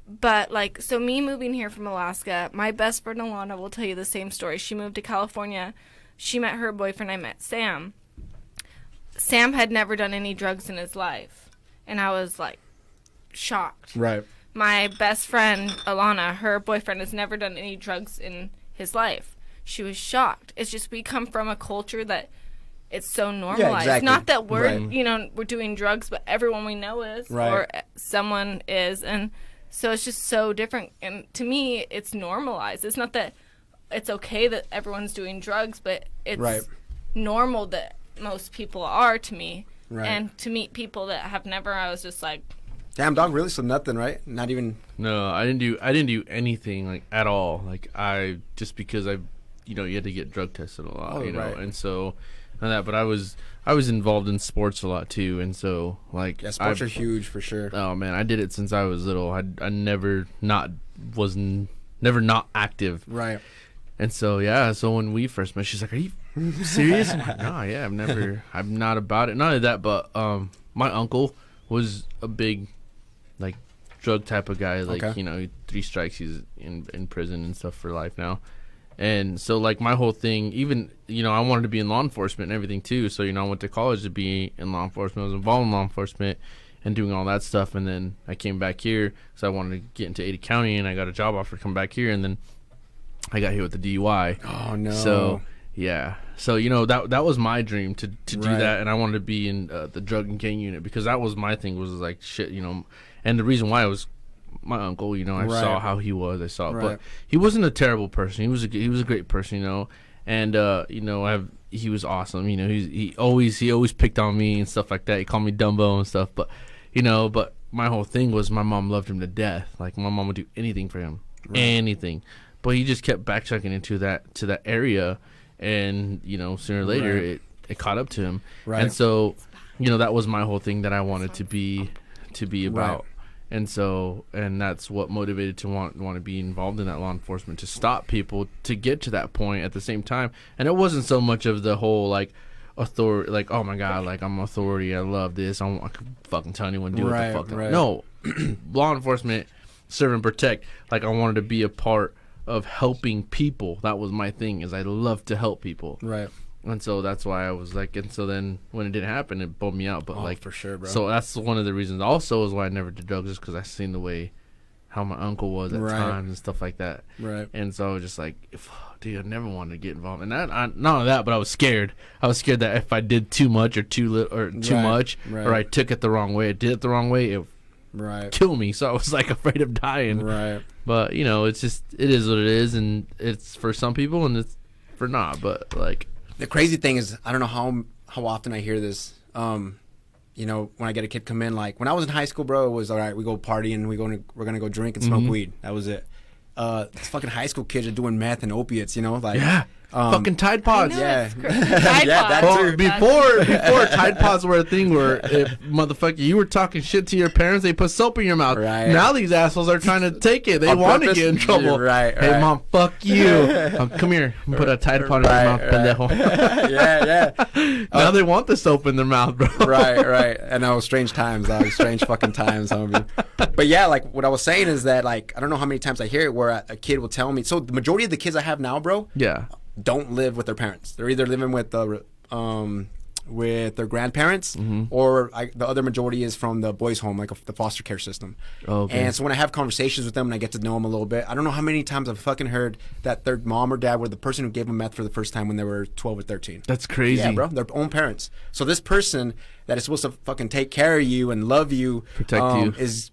Speaker 4: but like, so me moving here from Alaska, my best friend Alana will tell you the same story. She moved to California. She met her boyfriend. I met Sam. Sam had never done any drugs in his life, and I was like shocked.
Speaker 3: Right.
Speaker 4: My best friend Alana, her boyfriend has never done any drugs in his life. She was shocked. It's just we come from a culture that it's so normalized.
Speaker 3: Yeah, exactly.
Speaker 4: Not that we're we're doing drugs, but everyone we know is, or someone is, and so it's just so different. And to me, it's normalized. It's not that it's okay that everyone's doing drugs, but it's normal that most people are, to me. Right. And to meet people that have never, I was just like,
Speaker 3: damn, dog, really? So nothing, right? Not even.
Speaker 2: No, I didn't do anything like at all. Like just because you had to get drug tested a lot, and so that. But I was involved in sports a lot too, and so like
Speaker 3: sports are huge for sure.
Speaker 2: Oh man, I did it since I was little. I never not active.
Speaker 3: Right.
Speaker 2: And so so when we first met, she's like, "Are you serious?" I'm like, "No, yeah, I'm not about it." Not only that, but my uncle was a big like drug type of guy. Like,
Speaker 3: Okay.
Speaker 2: you know, 3 strikes, he's in prison and stuff for life now. And so like my whole thing, even, you know, I wanted to be in law enforcement and everything too. So, you know, I went to college to be in law enforcement. I was involved in law enforcement and doing all that stuff. And then I came back here because I wanted to get into Ada County, and I got a job offer to come back here. And then I got hit with the DUI.
Speaker 3: Oh no.
Speaker 2: So yeah. So, you know, that was my dream to do
Speaker 3: Right.
Speaker 2: that. And I wanted to be in the drug and gang unit, because that was my thing, was like, shit, you know. And the reason why was my uncle, you know, I
Speaker 3: Right.
Speaker 2: saw how he was. I saw,
Speaker 3: Right.
Speaker 2: but he wasn't a terrible person. He was a great person, you know. And you know, he was awesome. You know, he always picked on me and stuff like that. He called me Dumbo and stuff. But you know, but my whole thing was my mom loved him to death. Like, my mom would do anything for him, anything. But he just kept backtracking into that area, and you know, sooner or later
Speaker 3: Right.
Speaker 2: it caught up to him.
Speaker 3: Right.
Speaker 2: And so, you know, that was my whole thing that I wanted to be about.
Speaker 3: Right.
Speaker 2: And so, and that's what motivated to want to be involved in that law enforcement, to stop people to get to that point at the same time. And it wasn't so much of the whole like authority, like, oh my god, like, I'm authority, I love this, I can fucking tell anyone do
Speaker 3: Right,
Speaker 2: what the fuck.
Speaker 3: right.
Speaker 2: No, law enforcement, serve and protect. Like, I wanted to be a part of helping people. That was my thing, is I love to help people.
Speaker 3: Right.
Speaker 2: And so that's why I was like, and so then when it didn't happen, it bummed me out. But like,
Speaker 3: for sure, bro.
Speaker 2: So that's one of the reasons also is why I never did drugs, is because I seen the way how my uncle was at
Speaker 3: Right.
Speaker 2: times and stuff like that.
Speaker 3: Right.
Speaker 2: And so I was just like, dude, I never wanted to get involved. And not only that, but I was scared. I was scared that if I did too much or too little or too
Speaker 3: Right,
Speaker 2: much,
Speaker 3: right.
Speaker 2: or I took it the wrong way, I did it the wrong way, it would
Speaker 3: Right.
Speaker 2: kill me. So I was like afraid of dying.
Speaker 3: Right.
Speaker 2: But you know, it is what it is, and it's for some people and it's for not. But like,
Speaker 3: The crazy thing is, I don't know how often I hear this. You know, when I get a kid come in, like when I was in high school, bro, it was all right. We go partying, we're gonna go drink and smoke weed. That was it. These fucking high school kids are doing meth and opiates. You know, like
Speaker 2: yeah, fucking Tide Pods.
Speaker 3: yeah.
Speaker 4: Tide
Speaker 3: Yeah,
Speaker 4: Pods.
Speaker 3: that
Speaker 2: Well,
Speaker 3: too.
Speaker 2: before Tide Pods were a thing, where if motherfucker you were talking shit to your parents, they put soap in your mouth.
Speaker 3: Right.
Speaker 2: Now these assholes are trying to take it. They
Speaker 3: On
Speaker 2: want to
Speaker 3: purpose?
Speaker 2: get in trouble.
Speaker 3: Yeah, right,
Speaker 2: Hey
Speaker 3: right.
Speaker 2: mom, fuck you. Come here. Put a Tide Pod in your mouth, pendejo.
Speaker 3: yeah.
Speaker 2: Now they want the soap in their mouth, bro.
Speaker 3: Right. I know, strange times, dog. Strange fucking times, homie. But yeah, like what I was saying is that, like, I don't know how many times I hear it where a kid will tell me. So the majority of the kids I have now, bro,
Speaker 2: Yeah.
Speaker 3: don't live with their parents. They're either living with their grandparents, or the other majority is from the boys' home, like the foster care system.
Speaker 2: Okay.
Speaker 3: And so when I have conversations with them and I get to know them a little bit, I don't know how many times I've fucking heard that their mom or dad were the person who gave them meth for the first time when they were 12 or 13.
Speaker 2: That's crazy.
Speaker 3: Yeah, bro, their own parents. So this person that is supposed to fucking take care of you and love you,
Speaker 2: Protect you.
Speaker 3: is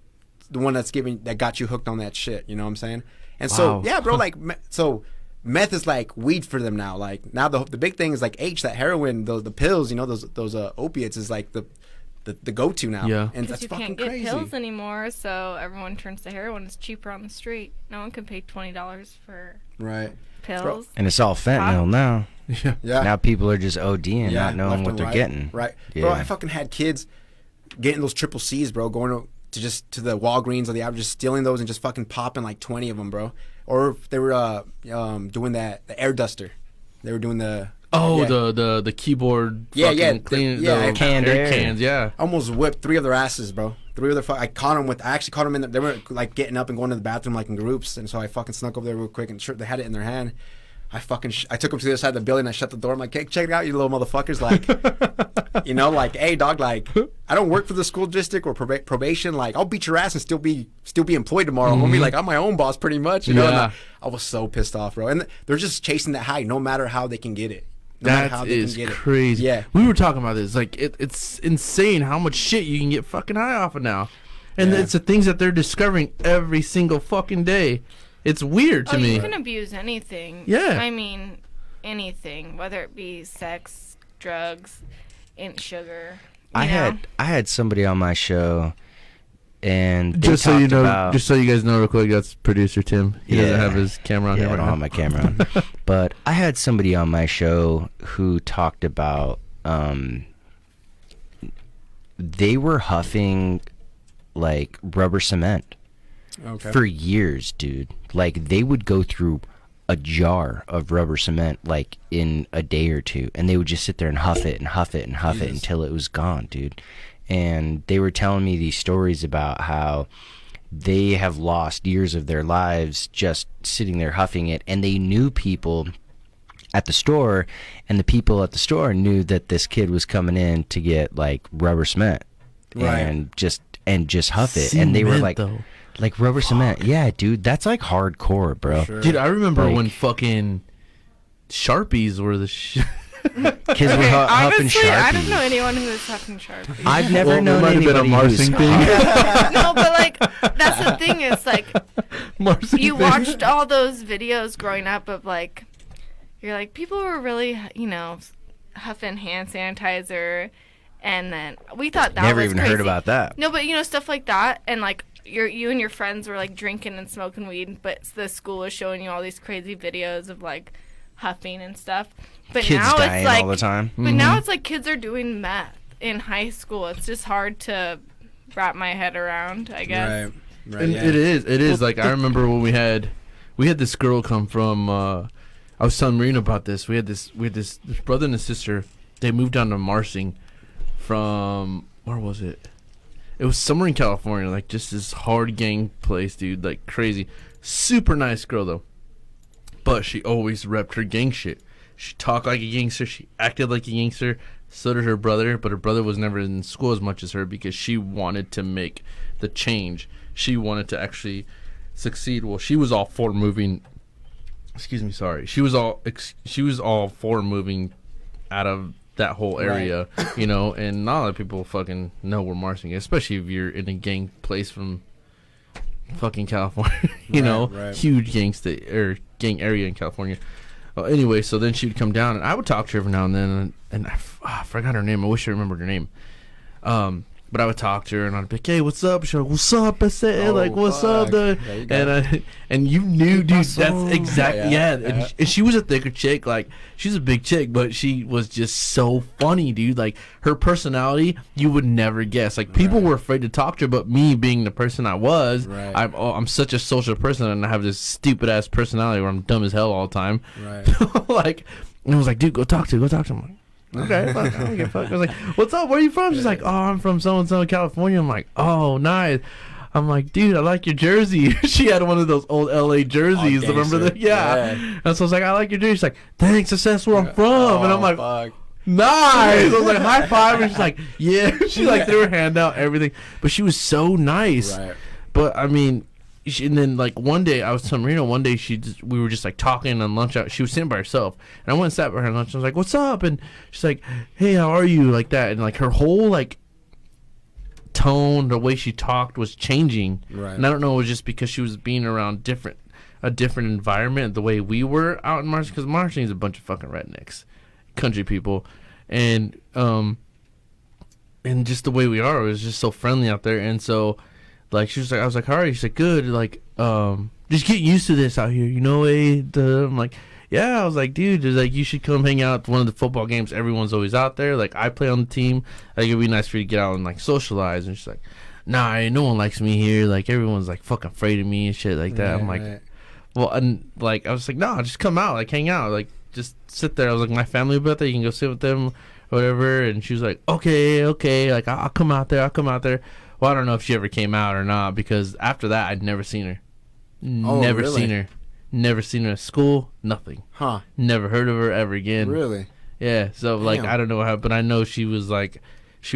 Speaker 3: the one that got you hooked on that shit. You know what I'm saying? And so
Speaker 2: Wow.
Speaker 3: yeah, bro, like so. Meth is like weed for them now. Like now, the big thing is like that heroin, the pills, you know, those opiates is like the go to now.
Speaker 2: Yeah.
Speaker 3: and
Speaker 4: Because
Speaker 3: that's
Speaker 4: you
Speaker 3: fucking
Speaker 4: can't get
Speaker 3: crazy.
Speaker 4: pills anymore, so everyone turns to heroin. It's cheaper on the street. No one can pay $20 for
Speaker 3: Right.
Speaker 4: pills.
Speaker 5: And it's all fentanyl now.
Speaker 2: Yeah.
Speaker 3: Yeah.
Speaker 5: Now people are just ODing,
Speaker 3: Yeah,
Speaker 5: not knowing
Speaker 3: left
Speaker 5: what
Speaker 3: and
Speaker 5: they're
Speaker 3: right.
Speaker 5: getting.
Speaker 3: Right.
Speaker 5: Yeah.
Speaker 3: Bro, I fucking had kids getting those triple C's, bro, going to the Walgreens or the average, just stealing those and just fucking popping like 20 of them, bro. Or they were doing the air duster. They were doing the
Speaker 2: The keyboard.
Speaker 3: Yeah,
Speaker 2: fucking
Speaker 3: yeah,
Speaker 2: Clean,
Speaker 3: yeah,
Speaker 2: the
Speaker 5: canned air.
Speaker 2: cans. Yeah.
Speaker 3: I almost whipped 3 of their asses, bro. 3 of their I actually caught them they were like getting up and going to the bathroom like in groups, and so I fucking snuck over there real quick and they had it in their hand. I took them to the other side of the building. I shut the door. I'm like, hey, check it out, you little motherfuckers. Like, you know, like, hey, dog, like, I don't work for the school district or probation. Like, I'll beat your ass and still be employed tomorrow. I'm gonna be like, I'm my own boss, pretty much. You know, and
Speaker 2: Yeah.
Speaker 3: I was so pissed off, bro. And they're just chasing that high, no matter how they can get it. No matter how
Speaker 2: That
Speaker 3: they
Speaker 2: is
Speaker 3: can get
Speaker 2: crazy.
Speaker 3: it. Yeah.
Speaker 2: We were talking about this. Like, it's insane how much shit you can get fucking high off of now. And
Speaker 3: Yeah.
Speaker 2: it's the things that they're discovering every single fucking day. It's weird to
Speaker 4: Oh,
Speaker 2: me.
Speaker 4: you can abuse anything.
Speaker 2: Yeah.
Speaker 4: I mean, anything, whether it be sex, drugs, and sugar.
Speaker 5: I had somebody on my show, and they
Speaker 2: Just so you
Speaker 5: talked
Speaker 2: know,
Speaker 5: about,
Speaker 2: just so you guys know real quick, that's producer Tim. He doesn't
Speaker 5: Yeah.
Speaker 2: have his camera on
Speaker 5: yeah,
Speaker 2: here
Speaker 5: I
Speaker 2: right
Speaker 5: don't
Speaker 2: now.
Speaker 5: have my camera on. But I had somebody on my show who talked about they were huffing like rubber cement
Speaker 3: Okay.
Speaker 5: for years, dude. Like they would go through a jar of rubber cement like in a day or two, and they would just sit there and huff it and huff it and huff it until it was gone, dude. And they were telling me these stories about how they have lost years of their lives just sitting there huffing it, and they knew people at the store, and the people at the store knew that this kid was coming in to get like rubber cement and just huff it. And they were like,
Speaker 2: though.
Speaker 5: like rubber cement. Yeah, dude, that's like hardcore, bro.
Speaker 3: Sure.
Speaker 2: Dude, I remember
Speaker 5: Like-
Speaker 2: when fucking Sharpies were the
Speaker 5: Kids were huffing
Speaker 4: honestly, I don't know
Speaker 5: Sharpies.
Speaker 4: anyone who is huffing Sharpies.
Speaker 5: I've never
Speaker 2: Well, it
Speaker 5: known
Speaker 2: might have been a
Speaker 5: anybody who's
Speaker 2: Marsing thing.
Speaker 4: No, but like that's the thing is like
Speaker 2: Marcy
Speaker 4: you
Speaker 2: thing.
Speaker 4: watched all those videos growing up of like you're like people were really huffing hand sanitizer, and then we thought that
Speaker 5: Never
Speaker 4: was
Speaker 5: even
Speaker 4: crazy.
Speaker 5: heard about that.
Speaker 4: No, but stuff like that, and like you and your friends were like drinking and smoking weed, but the school was showing you all these crazy videos of like huffing and stuff. But
Speaker 5: Kids
Speaker 4: now
Speaker 5: dying
Speaker 4: it's like
Speaker 5: all the time.
Speaker 4: But now it's like kids are doing meth in high school. It's just hard to wrap my head around, I guess.
Speaker 3: Right.
Speaker 2: And it is like I remember when we had this girl come from I was telling Marina about this. We had this brother and a sister. They moved down to Marsing from, where was it? It was somewhere in California, like just this hard gang place, dude, like crazy. Super nice girl though, but she always repped her gang shit. She talked like a gangster. She acted like a gangster. So did her brother, but her brother was never in school as much as her because she wanted to make the change. She wanted to actually succeed. Well, she was all for moving. Excuse me, sorry. She was all for moving out of that whole area, and not a lot of people fucking know where Marsing is, especially if you're in a gang place from fucking California, huge gang state or gang area in California. Anyway, so then she'd come down, and I would talk to her every now and then, and I forgot her name. I wish I remembered her name. But I would talk to her, and I'd be like, "Hey, what's up?" She's like, "What's up?" I said, "What's up?"
Speaker 3: There you go.
Speaker 2: And you knew, dude. That's exactly
Speaker 3: Yeah.
Speaker 2: And she was a thicker chick. Like she's a big chick, but she was just so funny, dude. Like her personality, you would never guess. Like people were afraid to talk to her, but me being the person I was, I'm such a social person, and I have this stupid ass personality where I'm dumb as hell all the time.
Speaker 3: Right.
Speaker 2: Like, and I was like, dude, go talk to him. I'm like, okay, fuck, I don't give a fuck. I was like, what's up? Where are you from? She's like, oh, I'm from so-and-so in California. I'm like, oh, nice. I'm like, dude, I like your jersey. She had one of those old LA jerseys.
Speaker 3: Oh,
Speaker 2: Remember that? Yeah. And so I was like, I like your jersey. She's like, thanks, that's where I'm from. And I'm like,
Speaker 3: fuck.
Speaker 2: nice. I was like, high five. And she's like, yeah. She like threw her hand out, everything. But she was so nice.
Speaker 3: Right.
Speaker 2: But I mean, and then like one day I was telling Marina, one day we were just like talking on lunch out. She was sitting by herself, and I went and sat by her at lunch. I was like, "What's up?" And she's like, "Hey, how are you?" Like that, and like her whole like tone, the way she talked was changing.
Speaker 3: Right.
Speaker 2: And I don't know, it was just because she was being around a different environment, the way we were out in Marsing, because Marsing is a bunch of fucking rednecks, country people, and just the way we are, it was just so friendly out there, and so. Like she was like, I was like, how are you? She's like, good. Like, just get used to this out here, I'm like, yeah. I was like, dude, it's like you should come hang out at one of the football games. Everyone's always out there. Like, I play on the team. Like, it'd be nice for you to get out and like socialize. And she's like, nah, no one likes me here. Like, everyone's like fucking afraid of me and shit like that. I'm like, well, and like I was like, no, just come out, like hang out, like just sit there. I was like, my family will be out there. You can go sit with them, or whatever. And she was like, okay, like I'll come out there. Well, I don't know if she ever came out or not, because after that, I'd never seen her. Never
Speaker 3: really?
Speaker 2: seen her. Never seen her at school. Nothing.
Speaker 3: Huh.
Speaker 2: Never heard of her ever again.
Speaker 3: Really?
Speaker 2: Yeah. So, like,
Speaker 3: Damn.
Speaker 2: I don't know how, but I know she was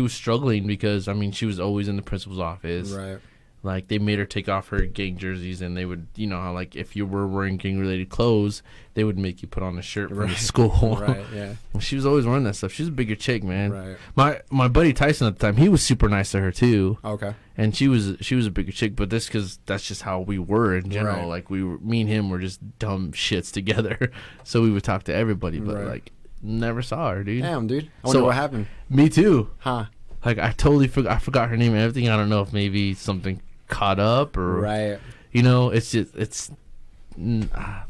Speaker 2: struggling because, I mean, she was always in the principal's office.
Speaker 3: Right.
Speaker 2: Like, they made her take off her gang jerseys, and they would, how, like, if you were wearing gang-related clothes, they would make you put on a shirt from the school.
Speaker 3: Right, yeah.
Speaker 2: She was always wearing that stuff. She's a bigger chick, man.
Speaker 3: Right.
Speaker 2: My buddy Tyson at the time, he was super nice to her, too.
Speaker 3: Okay.
Speaker 2: And she was a bigger chick, but because that's just how we were in general.
Speaker 3: Right.
Speaker 2: Like, me and him were just dumb shits together. So we would talk to everybody, but, like, never saw her, dude.
Speaker 3: Damn, dude. I wonder what happened.
Speaker 2: Me, too.
Speaker 3: Huh.
Speaker 2: Like, I totally forgot her name and everything. I don't know if maybe something caught up or
Speaker 3: Right.
Speaker 2: it's just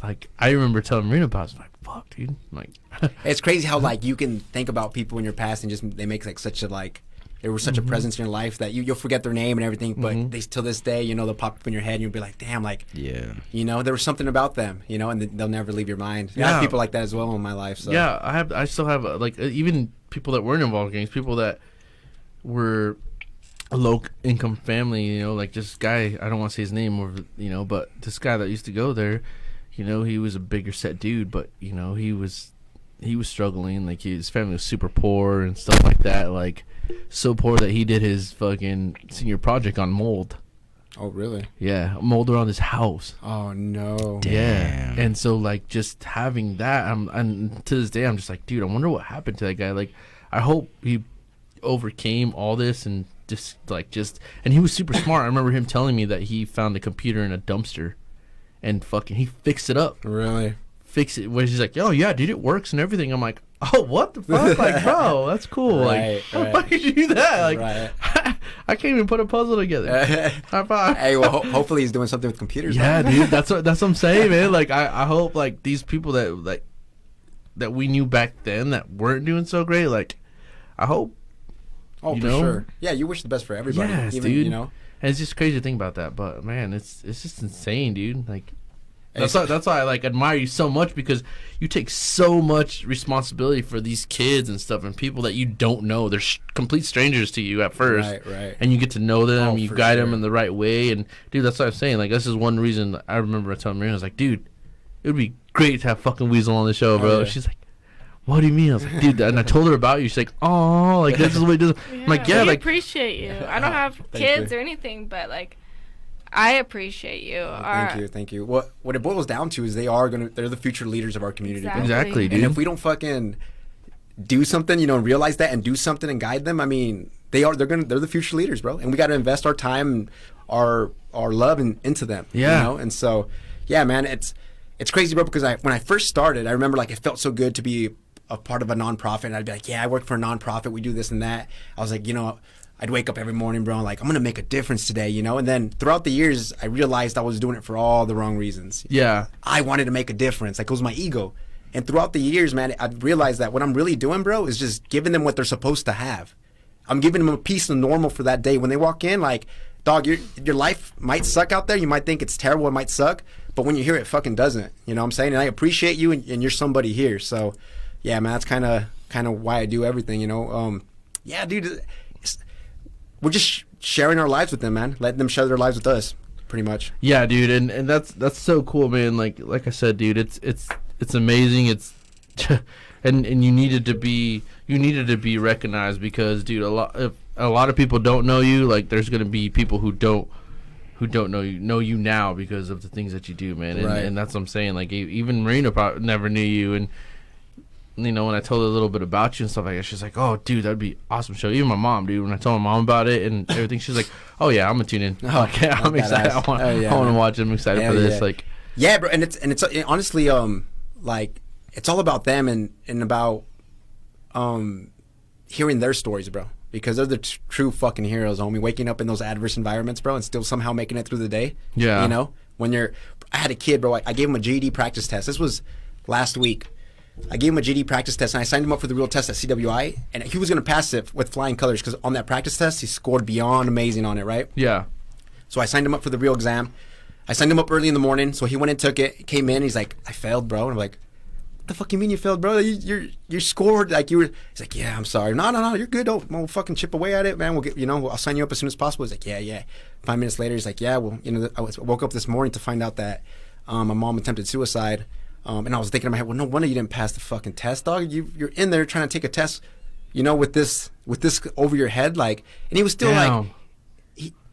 Speaker 2: like I remember telling Marina about it. I was like, fuck, dude. Like
Speaker 3: It's crazy how like you can think about people in your past and just they make like such a like they were such a presence in your life that you'll forget their name and everything, but they till this day, you know, they'll pop up in your head and you'll be like, damn, like, you know, there was something about them, you know, and they'll never leave your mind. I have people like that as well in my life. So.
Speaker 2: Yeah, I still have like even people that weren't involved in gangs, people that were a low income family, you know, like this guy, I don't want to say his name, or you know, but this guy that used to go there, you know, he was a bigger set dude, but you know, he was struggling, like his family was super poor and stuff like that, like so poor that he did his fucking senior project on mold.
Speaker 3: Oh really?
Speaker 2: Yeah, mold around his house.
Speaker 3: Oh no.
Speaker 5: Damn.
Speaker 2: Yeah, and so like just having that, and to this day I'm just like, dude, I wonder what happened to that guy. Like, I hope he overcame all this and and he was super smart. I remember him telling me that he found a computer in a dumpster and fucking he fixed it up.
Speaker 3: Really?
Speaker 2: Fix it. Where he's like, oh yeah, dude, it works and everything. I'm like, oh, what the fuck? Like, bro, that's cool. Like, how the fuck did you do that? Like, I can't even put a puzzle together. High five.
Speaker 3: Hey, well, hopefully he's doing something with computers.
Speaker 2: Yeah, dude, that's what I'm saying, man. Like, I hope like these people that we knew back then that weren't doing so great, like, I hope.
Speaker 3: Oh, for sure. Yeah, you wish the best for everybody.
Speaker 2: Yes,
Speaker 3: even,
Speaker 2: dude.
Speaker 3: You know,
Speaker 2: and it's just crazy to think about that, but man, it's just insane, dude. Like, that's why I like admire you so much, because you take so much responsibility for these kids and stuff and people that you don't know. They're complete strangers to you at first,
Speaker 3: right.
Speaker 2: And you get to know them, you guide them
Speaker 3: sure.
Speaker 2: in the right way, and dude, that's what I'm saying. Like, this is one reason I remember telling Marina, I was like, dude, it would be great to have fucking Weasel on the show, bro.
Speaker 3: Yeah.
Speaker 2: She's like, what do you mean? I was like, dude, and I told her about you. She's like, oh, like this is what he does. I'm like, yeah,
Speaker 4: we
Speaker 2: like,
Speaker 4: appreciate you. I don't have kids or anything, but like, I appreciate you.
Speaker 3: Thank you. What it boils down to is they're the future leaders of our community.
Speaker 2: Exactly, dude.
Speaker 3: And if we don't fucking do something, you know, and realize that and do something and guide them, I mean, they're the future leaders, bro. And we got to invest our time, our love into them.
Speaker 2: Yeah.
Speaker 3: You know? And so, yeah, man, it's crazy, bro, because when I first started, I remember like it felt so good to be a part of a nonprofit, and I'd be like, yeah, I work for a nonprofit, we do this and that. I was like, you know, I'd wake up every morning, bro, like, I'm gonna make a difference today, you know. And then throughout the years, I realized I was doing it for all the wrong reasons.
Speaker 2: Yeah,
Speaker 3: I wanted to make a difference. Like, it was my ego. And throughout the years, man, I realized that what I'm really doing, bro, is just giving them what they're supposed to have. I'm giving them a piece of normal for that day. When they walk in, like, dog, your life might suck out there. You might think it's terrible. It might suck. But when you hear it, fucking doesn't. You know what I'm saying? And I appreciate you, and you're somebody here. So, yeah, man, that's kind of why I do everything, you know. Yeah, dude, we're just sharing our lives with them, man. Letting them share their lives with us, pretty much.
Speaker 2: Yeah, dude, and that's so cool, man. Like I said, dude, it's amazing. It's and you needed to be recognized, because, dude, if a lot of people don't know you, like, there's gonna be people who don't know you now because of the things that you do, man. And that's what I'm saying. Like, even Marina probably never knew you, and you know, when I told her a little bit about you and stuff like that, she's like, oh, dude, that'd be awesome show. Even my mom, dude, when I told my mom about it and everything, she's like, oh yeah, I'm gonna tune in. Like, yeah, I'm excited. I want to watch it. I'm excited for this. Like,
Speaker 3: yeah, bro. And it's honestly, like, it's all about them and about hearing their stories, bro. Because they're the true fucking heroes, homie. Waking up in those adverse environments, bro, and still somehow making it through the day.
Speaker 2: Yeah.
Speaker 3: You know, I had a kid, bro. I gave him a GED practice test. This was last week. I gave him a GED practice test, and I signed him up for the real test at CWI, and he was going to pass it with flying colors, because on that practice test, he scored beyond amazing on it, right?
Speaker 2: Yeah. So
Speaker 3: I signed him up for the real exam. I signed him up early in the morning, so he went and took it, came in, he's like, I failed, bro. And I'm like, what the fuck you mean you failed, bro? You scored, like, you were. He's like, yeah, I'm sorry. No, you're good. Oh, we'll fucking chip away at it, man. We'll get, you know, I'll sign you up as soon as possible. He's like, yeah. 5 minutes later, he's like, yeah, well, you know, I woke up this morning to find out that my mom attempted suicide. And I was thinking in my head, well, no wonder you didn't pass the fucking test, dog. You're in there trying to take a test, you know, with this over your head, like. And he was still like,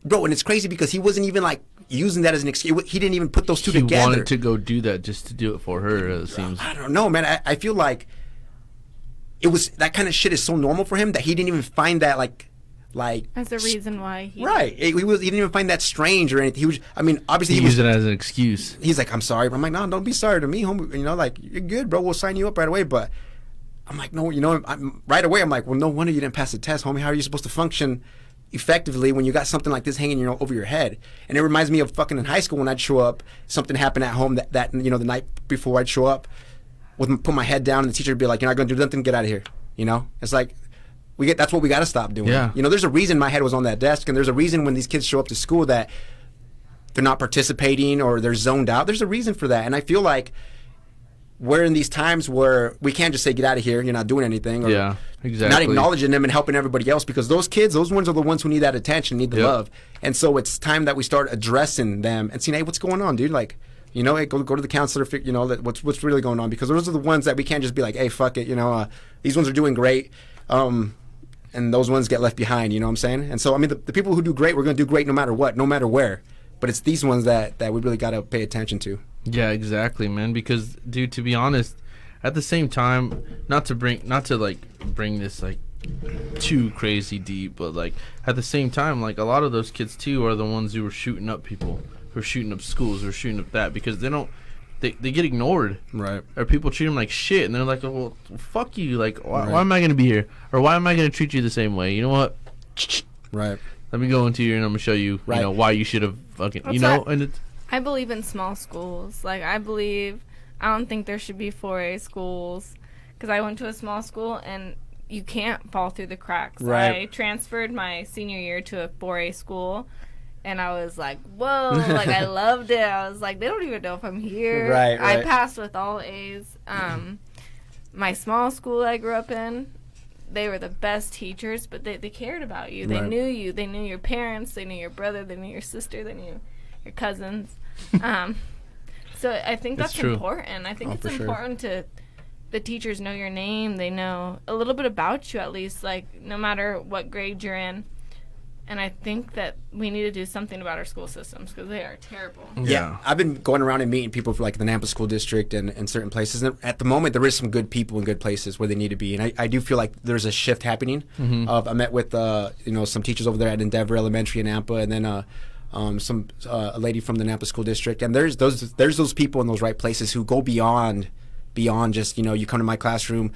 Speaker 3: bro. And it's crazy because he wasn't even like using that as an excuse. He didn't even put those two together.
Speaker 2: He wanted to go do that just to do it for her. It seems.
Speaker 3: I don't know, man. I feel like it was that kind of shit is so normal for him that he didn't even find that like
Speaker 4: as a reason why he
Speaker 3: he didn't even find that strange or anything. He was, I mean, obviously
Speaker 2: he used it as an excuse.
Speaker 3: He's like, I'm sorry. I'm like, no, don't be sorry to me, homie. You know, like, you're good, bro. We'll sign you up right away. But I'm like, no, you know, right away. I'm like, well, no wonder you didn't pass the test, homie. How are you supposed to function effectively when you got something like this hanging, you know, over your head? And it reminds me of fucking in high school when I'd show up, something happened at home that you know, the night before I'd show up, put my head down, and the teacher would be like, you're not gonna do nothing, get out of here. You know, it's like, that's what we got to stop doing.
Speaker 2: Yeah.
Speaker 3: You know, there's a reason my head was on that desk, and there's a reason when these kids show up to school that they're not participating or they're zoned out. There's a reason for that, and I feel like we're in these times where we can't just say, get out of here, you're not doing anything, or
Speaker 2: Yeah, exactly.
Speaker 3: not acknowledging them and helping everybody else, because those kids, those ones are the ones who need that attention, need the love. And so it's time that we start addressing them and saying, hey, what's going on, dude? Like, you know, hey, go to the counselor, you know, what's really going on, because those are the ones that we can't just be like, hey, fuck it, you know, these ones are doing great, and those ones get left behind, you know what I'm saying? And so, I mean, the people who do great, we're going to do great no matter what, no matter where. But it's these ones that we really got to pay attention to.
Speaker 2: Yeah, exactly, man. Because, dude, to be honest, at the same time, not to bring this like too crazy deep, but like at the same time, like a lot of those kids too are the ones who are shooting up people, who are shooting up schools, who are shooting up that, because they get ignored,
Speaker 3: right?
Speaker 2: Or people treat them like shit, and they're like, oh, well, fuck you, like why am I gonna be here, or why am I gonna treat you the same way? You know what?
Speaker 3: Right.
Speaker 2: Let me go into here and I'm gonna show you, you know, why you should have fucking, you know, and it's.
Speaker 4: I believe in small schools. Like, I don't think there should be 4A schools, because I went to a small school and you can't fall through the cracks.
Speaker 3: Right.
Speaker 4: I transferred my senior year to a 4A school, and I was like, whoa, like, I loved it. I was like, they don't even know if I'm here.
Speaker 3: Right.
Speaker 4: I passed with all A's. My small school I grew up in, they were the best teachers, but they cared about you. They knew you. They knew your parents. They knew your brother. They knew your sister. They knew your cousins. So I think that's important. I think it's important to the teachers know your name. They know a little bit about you, at least, like, no matter what grade you're in. And I think that we need to do something about our school systems, because they are terrible.
Speaker 3: Yeah. I've been going around and meeting people for like the Nampa School District and certain places. And at the moment, there is some good people in good places where they need to be. And I do feel like there's a shift happening. I met with some teachers over there at Endeavor Elementary in Nampa, and then a lady from the Nampa School District. And there's those people in those right places who go beyond just, you know, you come to my classroom,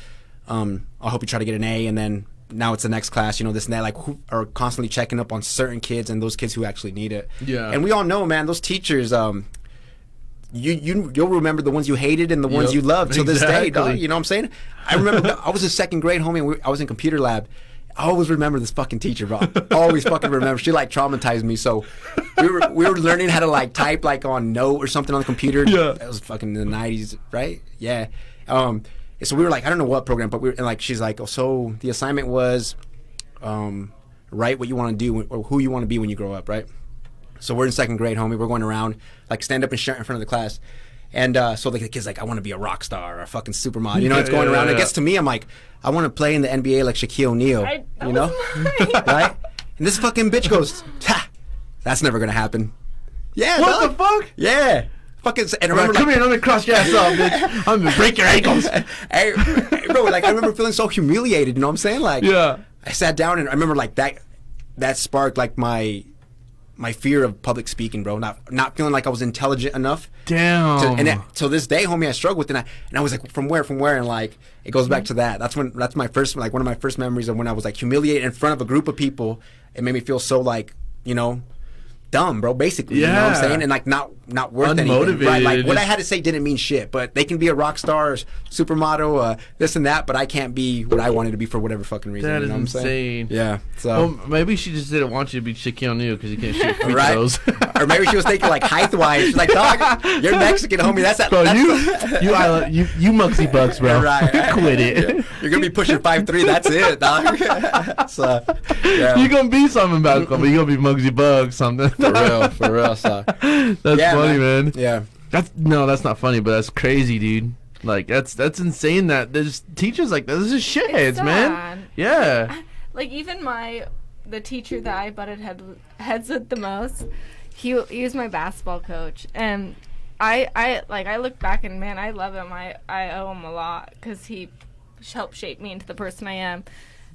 Speaker 3: I hope you try to get an A, and then now it's the next class, you know, this and that, like, who are constantly checking up on certain kids and those kids who actually need it. Yeah. And we all know, man, those teachers, you'll remember the ones you hated and the ones you loved till this day, dog. You know what I'm saying? I remember I was in second grade, homie, and I was in computer lab. I always remember this fucking teacher, bro. Always fucking remember. She like traumatized me. So we were learning how to like type like on Note or something on the computer. Yeah. That was fucking in the 90s, right? Yeah. So we were like, I don't know what program, but she's like, oh, so the assignment was write what you want to do or who you want to be when you grow up, right? So we're in second grade, homie. We're going around, like, stand up and shout in front of the class. And so like the kid's like, I want to be a rock star or a fucking supermodel. You know, it's going around. It gets to me, I'm like, I want to play in the NBA like Shaquille O'Neal. You know? Right? And this fucking bitch goes, that's never going to happen. Yeah,
Speaker 2: what the fuck?
Speaker 3: Yeah. Fucking, and remember,
Speaker 2: come here, let me cross your ass off, bitch. I'm gonna break your ankles.
Speaker 3: hey, bro, like, I remember feeling so humiliated, you know what I'm saying? Like, yeah. I sat down and I remember like that sparked like my fear of public speaking, bro. Not feeling like I was intelligent enough.
Speaker 2: Damn.
Speaker 3: To this day, homie, I struggled with it. And I was like, from where? And like, it goes back to that. That's my first, like, one of my first memories of when I was like humiliated in front of a group of people. It made me feel so like, you know, dumb, bro, basically. Yeah. You know what I'm saying? And like not worth anything. Right? Like, what I had to say didn't mean shit, but they can be a rock star, supermodel, this and that, but I can't be what I wanted to be for whatever fucking reason.
Speaker 2: That
Speaker 3: is
Speaker 2: insane.
Speaker 3: Yeah. So
Speaker 2: well, maybe she just didn't want you to be Shaquille O'Neal because you can't shoot free throws.
Speaker 3: Or maybe she was thinking like height-wise. She's like, dog, you're Mexican, homie. That's that.
Speaker 2: Bro, you Muxy Bucks, bro.
Speaker 3: Right.
Speaker 2: Quit it.
Speaker 3: Yeah. You're gonna be pushing 5'3". That's it, dog. So, yeah.
Speaker 2: You're gonna be something basketball, but you're gonna be Mugsy Bugs something.
Speaker 3: For real. So
Speaker 2: that's funny, man.
Speaker 3: Yeah.
Speaker 2: That's not funny, but that's crazy, dude. Like, that's insane that there's teachers like this is shitheads, man. Yeah.
Speaker 4: Like, even the teacher that I butted heads with the most, he was my basketball coach, and I look back and, man, I love him. I owe him a lot because he helped shape me into the person I am.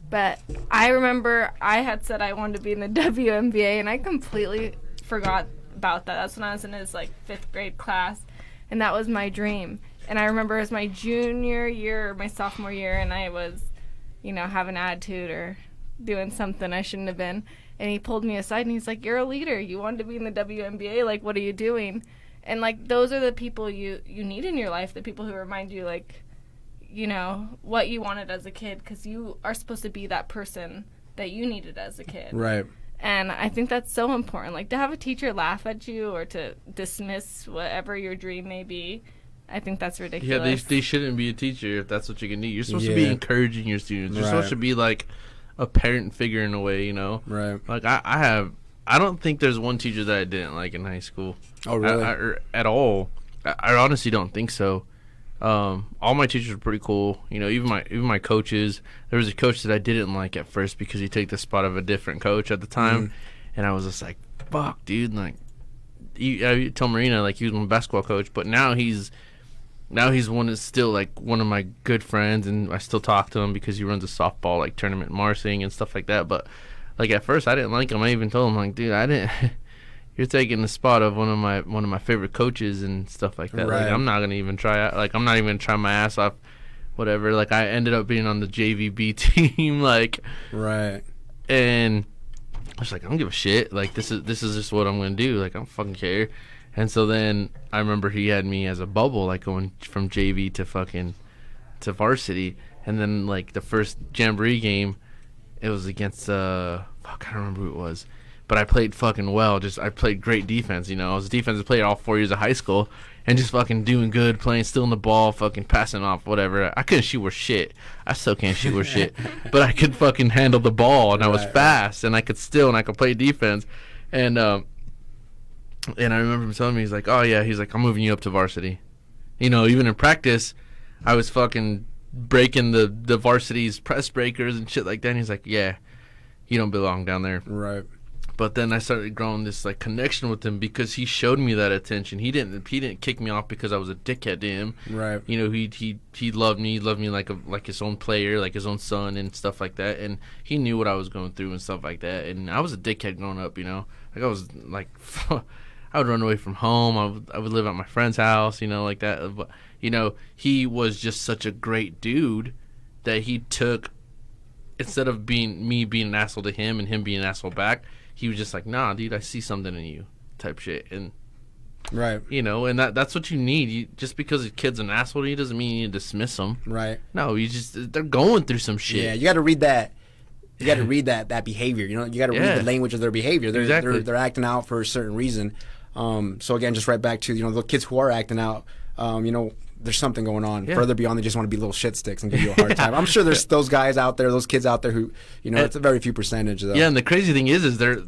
Speaker 4: But I remember I had said I wanted to be in the WNBA, and I completely forgot about that. That's when I was in his like 5th grade class, and that was my dream. And I remember it was my junior year or my sophomore year, and I was, you know, having attitude or doing something I shouldn't have been. And he pulled me aside and he's like, "You're a leader. You wanted to be in the WNBA. Like, what are you doing?" And like, those are the people you need in your life, the people who remind you, like, you know, what you wanted as a kid, because you are supposed to be that person that you needed as a kid.
Speaker 3: Right.
Speaker 4: And I think that's so important. Like, to have a teacher laugh at you or to dismiss whatever your dream may be, I think that's ridiculous.
Speaker 2: Yeah, they shouldn't be a teacher if that's what you can do. You're supposed to
Speaker 3: Yeah.
Speaker 2: be encouraging your students. You're
Speaker 3: Right.
Speaker 2: supposed to be like a parent figure in a way, you know?
Speaker 3: Right.
Speaker 2: Like, I don't think there's one teacher that I didn't like in high school.
Speaker 3: Oh, really?
Speaker 2: Or at all. I honestly don't think so. All my teachers were pretty cool. You know, even my coaches. There was a coach that I didn't like at first because he took the spot of a different coach at the time, and I was just like, "Fuck, dude!" Like, I tell Marina like he was my basketball coach, but now he's one that's still like one of my good friends, and I still talk to him because he runs a softball like tournament in Marsing and stuff like that. But like at first, I didn't like him. I even told him like, "Dude, I didn't." You're taking the spot of one of my favorite coaches and stuff like that.
Speaker 3: Right.
Speaker 2: Like, I'm not gonna even try. Like, I'm not even gonna try my ass off. Whatever. Like, I ended up being on the JVB team. Like,
Speaker 3: Right.
Speaker 2: and I was like, I don't give a shit. Like, this is just what I'm gonna do. Like, I don't fucking care. And so then I remember he had me as a bubble, like going from JV to varsity. And then like the first jamboree game, it was against I don't remember who it was. But I played fucking well. I played great defense, you know. I was a defensive player all 4 years of high school and just fucking doing good, playing, stealing the ball, fucking passing off, whatever. I couldn't shoot worth shit. I still can't shoot worth shit. But I could fucking handle the ball, and I was fast, and I could play defense. And I remember him telling me, he's like, oh, yeah, he's like, I'm moving you up to varsity. You know, even in practice, I was fucking breaking the varsity's press breakers and shit like that. And he's like, yeah, you don't belong down there.
Speaker 3: Right.
Speaker 2: But then I started growing this like connection with him because he showed me that attention. He didn't kick me off because I was a dickhead to him.
Speaker 3: Right.
Speaker 2: You know, he loved me. He loved me like his own player, like his own son and stuff like that. And he knew what I was going through and stuff like that. And I was a dickhead growing up, you know. Like I was like I would run away from home. I would live at my friend's house, you know, like that. But you know, he was just such a great dude that he took, instead of me being an asshole to him and him being an asshole back, he was just like, nah, dude, I see something in you type shit. And,
Speaker 3: right,
Speaker 2: you know, and that's what you need. Just because a kid's an asshole to you doesn't mean you need to dismiss them.
Speaker 3: right.
Speaker 2: No, they're going through some shit.
Speaker 3: Yeah, you got to read that. You got to read that behavior. You know, you got to read the language of their behavior. They're acting out for a certain reason. So again, just right back to, you know, the kids who are acting out, you know, there's something going on further beyond they just want to be little shit sticks and give you a hard time. I'm sure there's those guys out there, those kids out there who, you know, it's a very few percentage though.
Speaker 2: Yeah, and the crazy thing is they're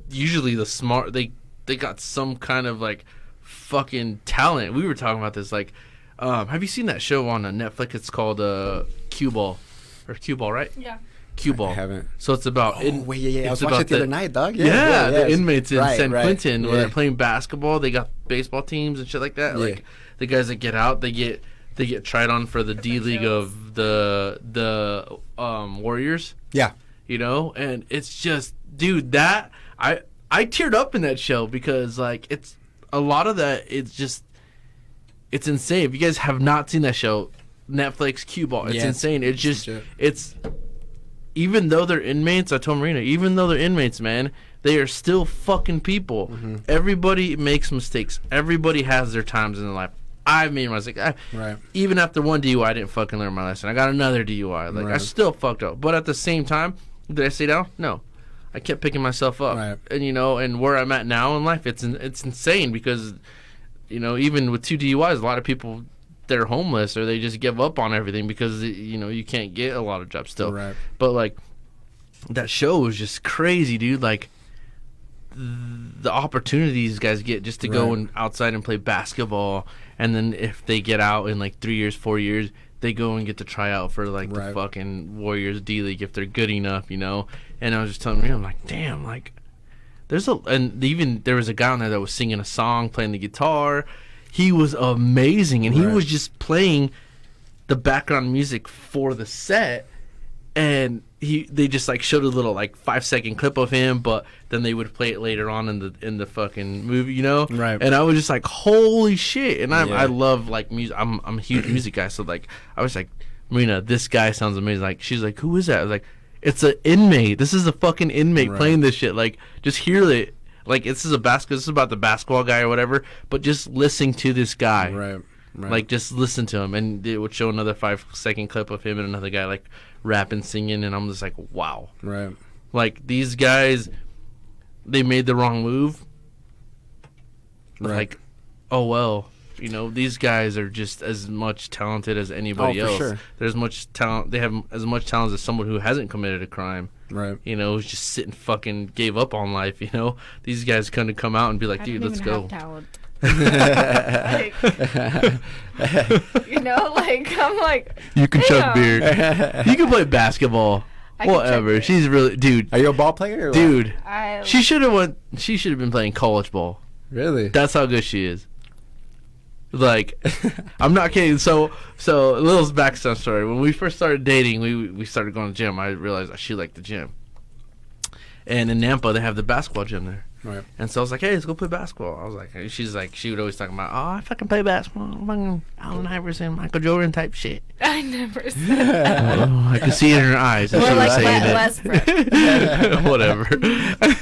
Speaker 2: usually the smart. They got some kind of like fucking talent. We were talking about this. Like, have you seen that show on Netflix? It's called Cue Ball, right?
Speaker 4: Yeah.
Speaker 2: Cue Ball.
Speaker 3: I haven't.
Speaker 2: So it's about.
Speaker 3: Wait, yeah. I was
Speaker 2: it's
Speaker 3: watching
Speaker 2: about
Speaker 3: it the other night, dog.
Speaker 2: Yeah, the inmates in San Quentin
Speaker 3: Yeah.
Speaker 2: where they're playing basketball. They got baseball teams and shit like that.
Speaker 3: Yeah.
Speaker 2: Like the guys that get out, they get tried on for the D League of the Warriors.
Speaker 3: Yeah.
Speaker 2: You know, and it's just, dude, that I teared up in that show because like it's a lot of that. It's insane. If you guys have not seen that show, Netflix Cue Ball, it's insane. It's even though they're inmates, I told Marina, even though they're inmates, man, they are still fucking people. Mm-hmm. Everybody makes mistakes. Everybody has their times in their life. I made my mistake.
Speaker 3: Right.
Speaker 2: Even after one DUI, I didn't fucking learn my lesson. I got another DUI. Like I still fucked up. But at the same time, did I stay down? No. I kept picking myself up.
Speaker 3: Right.
Speaker 2: And you know, and where I'm at now in life, it's insane because, you know, even with 2 DUIs, a lot of people, they're homeless or they just give up on everything because, you know, you can't get a lot of jobs still.
Speaker 3: Right.
Speaker 2: But like that show was just crazy, dude. Like the opportunities guys get just to go and outside and play basketball, and then if they get out in like 3 years, 4 years, they go and get to try out for like the fucking Warriors D League if they're good enough, you know. And I was just telling me, I'm like, damn, like there was a guy on there that was singing a song, playing the guitar. He was amazing, and he was just playing the background music for the set, and they just like showed a little like 5-second clip of him, but then they would play it later on in the fucking movie, you know.
Speaker 3: Right.
Speaker 2: And I was just like, holy shit! And I love like music. I'm a huge music guy, so like I was like, Marina, this guy sounds amazing. Like she's like, who is that? I was like, it's an inmate. This is a fucking inmate playing this shit. Like just hear it. Like this is about the basketball guy or whatever, but just listening to this guy.
Speaker 3: Right. Right.
Speaker 2: Like, just listen to him, and it would show another 5-second clip of him and another guy like rapping, singing, and I'm just like, wow.
Speaker 3: Right.
Speaker 2: Like, these guys, they made the wrong move.
Speaker 3: Right.
Speaker 2: Like, oh well, you know, these guys are just as much talented as anybody else.
Speaker 3: Sure.
Speaker 2: There's much talent. They have as much talent as someone who hasn't committed a crime.
Speaker 3: Right.
Speaker 2: You know, who's just sitting fucking gave up on life. You know, these guys couldn't come out and be like,
Speaker 4: I
Speaker 2: dude,
Speaker 4: don't
Speaker 2: let's
Speaker 4: even
Speaker 2: go.
Speaker 4: have talent. Like, you know, like, I'm like,
Speaker 2: You can chug
Speaker 4: damn.
Speaker 2: beer. You can play basketball.
Speaker 4: I can chug
Speaker 2: Whatever.
Speaker 4: beer.
Speaker 2: She's really, dude.
Speaker 3: Are you a ball player? Or
Speaker 2: Dude,
Speaker 4: I
Speaker 2: she should have won. She should have been playing college ball.
Speaker 3: what? Really?
Speaker 2: That's how good she is. Like, I'm not kidding. So a little backstory story. When we first started dating, we started going to the gym. I realized she liked the gym. And in Nampa, they have the basketball gym there.
Speaker 3: Right.
Speaker 2: And so I was like, hey, let's go play basketball. I was like, she's like, she would always talk about, oh, I fucking play basketball. Fucking Allen Iverson, Michael Jordan type shit.
Speaker 4: I never said that.
Speaker 2: Oh, I could see it in her eyes. That
Speaker 4: More
Speaker 2: she was
Speaker 4: like
Speaker 2: saying
Speaker 4: Westbrook.
Speaker 2: it. Whatever.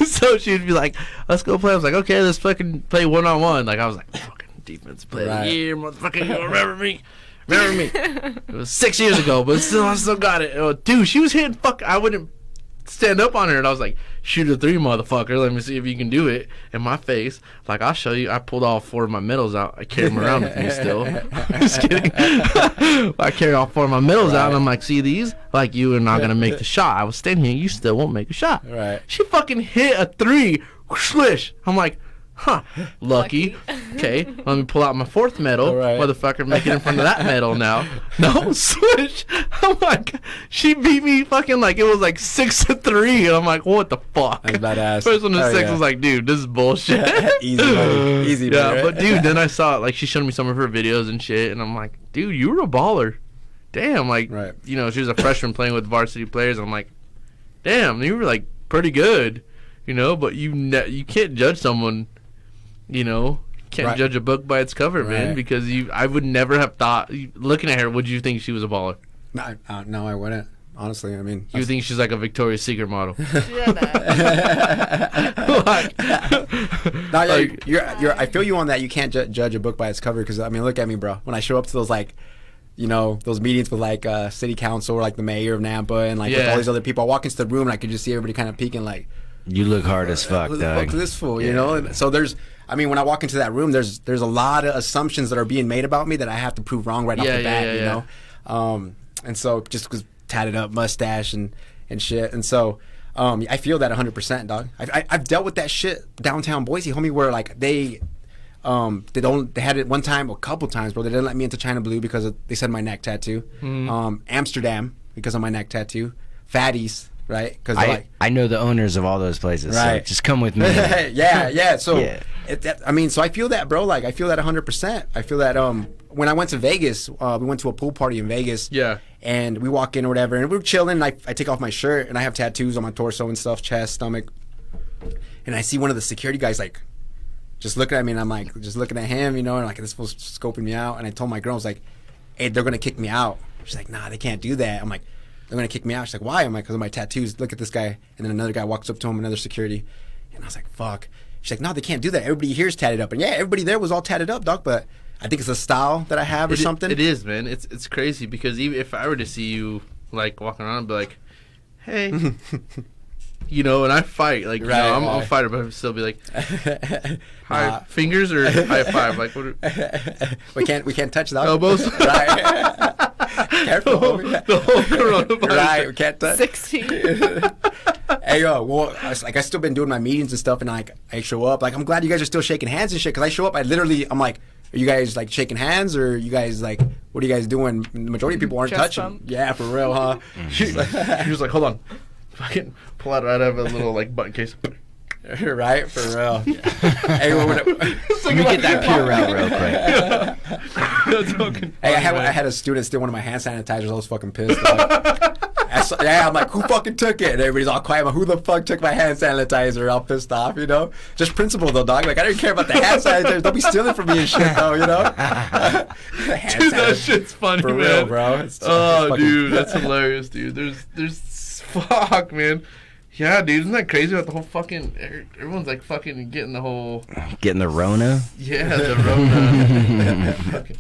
Speaker 2: So she'd be like, let's go play. I was like, okay, let's fucking play one-on-one. Like, I was like, fucking defense player of the year, motherfucker. You remember me? Remember me? It was 6 years ago, but I still got it. Oh, dude, she was hitting I wouldn't stand up on her, and I was like, shoot a 3, motherfucker. Let me see if you can do it. In my face. Like, I'll show you. I pulled all 4 of my medals out. I carry them around with me still. I'm just kidding. I carry all 4 of my medals out, and I'm like, see these? Like, you are not going to make the shot. I was standing here. You still won't make a shot.
Speaker 3: Right.
Speaker 2: She fucking hit a 3. Swish. I'm like, huh, lucky. Okay, let me pull out my 4th medal.
Speaker 3: Right.
Speaker 2: Motherfucker, make it in front of that medal now. No, swish. I'm like, she beat me fucking like it was like 6-3. And I'm like, what the fuck?
Speaker 3: That's badass.
Speaker 2: First one to
Speaker 3: Oh,
Speaker 2: 6
Speaker 3: yeah.
Speaker 2: was like, dude, this is bullshit.
Speaker 3: Easy money. Easy money,
Speaker 2: Yeah,
Speaker 3: right?
Speaker 2: but dude, then I saw it. Like, she showed me some of her videos and shit. And I'm like, dude, you were a baller. Damn, like,
Speaker 3: Right.
Speaker 2: you know, she was a freshman playing with varsity players. And I'm like, damn, you were like pretty good. You know, but you can't judge someone. You know, can't
Speaker 3: Right.
Speaker 2: judge a book by its cover, man.
Speaker 3: Right.
Speaker 2: Because I would never have thought. Looking at her, would you think she was a baller?
Speaker 3: No, I wouldn't. Honestly, I mean,
Speaker 2: You think she's like a Victoria's Secret model?
Speaker 4: Shut up.
Speaker 2: Like,
Speaker 3: no, yeah, you're. I feel you on that. You can't judge a book by its cover because I mean, look at me, bro. When I show up to those like, you know, those meetings with like city council or like the mayor of Nampa and like with
Speaker 2: Yeah.
Speaker 3: all these other people, I walk into the room and I could just see everybody kind of peeking like,
Speaker 5: You look hard as fuck,
Speaker 3: who the fuck
Speaker 5: dog.
Speaker 3: is this fool? You know. And so I mean, when I walk into that room, there's a lot of assumptions that are being made about me that I have to prove wrong right off
Speaker 2: Yeah,
Speaker 3: the bat.
Speaker 2: yeah,
Speaker 3: you
Speaker 2: yeah.
Speaker 3: know. And so just because tatted up mustache and shit, and so. I feel that 100%, dog. I've dealt with that shit downtown Boise, homie, where like they had it one time, a couple times, bro. They didn't let me into China Blue because they said my neck tattoo. Amsterdam because of my neck tattoo. Fatties, right? Because
Speaker 5: I know the owners of all those places.
Speaker 3: Right.
Speaker 5: So just come with me.
Speaker 3: yeah. So
Speaker 5: Yeah.
Speaker 3: So I feel that, bro. Like I feel that 100%. I feel that when I went to Vegas, we went to a pool party in Vegas.
Speaker 2: Yeah.
Speaker 3: And we walk in or whatever, and we're chilling. And I take off my shirt, and I have tattoos on my torso and stuff, chest, stomach. And I see one of the security guys like just looking at me, and I'm like just looking at him, you know, and like this fool's scoping me out. And I told my girl, I was like, "Hey, they're gonna kick me out." She's like, "Nah, they can't do that." I'm like, "They're gonna kick me out." She's like, "Why?" I'm like, "Because of my tattoos. Look at this guy." And then another guy walks up to him, another security, and I was like, "Fuck." She's like, "No, they can't do that. Everybody here's tatted up." And yeah, everybody there was all tatted up, dog. But I think it's a style that I have or something.
Speaker 2: It is, man. It's crazy because even if I were to see you like walking around and be like, hey, you know, and I fight like, you know, I'm a fighter, but I'd still be like, high fingers or high five, like what?
Speaker 3: we can't touch that.
Speaker 2: Elbows.
Speaker 3: Right. Careful, homie.
Speaker 2: The whole coronavirus.
Speaker 3: Right, we can't touch.
Speaker 4: 16.
Speaker 3: Hey, well, I still been doing my meetings and stuff, and like I show up, like I'm glad you guys are still shaking hands and shit, because I show up, I'm like, are you guys like shaking hands, or are you guys like, what are you guys doing? The majority of people aren't
Speaker 4: Chest
Speaker 3: touching.
Speaker 4: bump.
Speaker 3: Yeah, for real, huh?
Speaker 2: She was like, hold on, fucking pull out right out of a little like button case.
Speaker 3: Right, for real. Hey,
Speaker 5: Let me get that Purell real quick.
Speaker 3: Hey, I had a student steal one of my hand sanitizers. I was fucking pissed. I'm like, who fucking took it? And everybody's all quiet. I'm like, who the fuck took my hand sanitizer? All pissed off, you know? Just principle though, dog. Like, I don't care about the hand sanitizers. Don't be stealing from me and shit, though, you know?
Speaker 2: Dude, that shit's funny,
Speaker 3: for
Speaker 2: man.
Speaker 3: real, bro. It's fucking-
Speaker 2: dude, that's hilarious, dude. There's fuck, man. Yeah, dude, isn't that crazy about the whole fucking? Everyone's like fucking getting the whole.
Speaker 5: Getting the Rona.
Speaker 2: Yeah, the Rona. Fucking,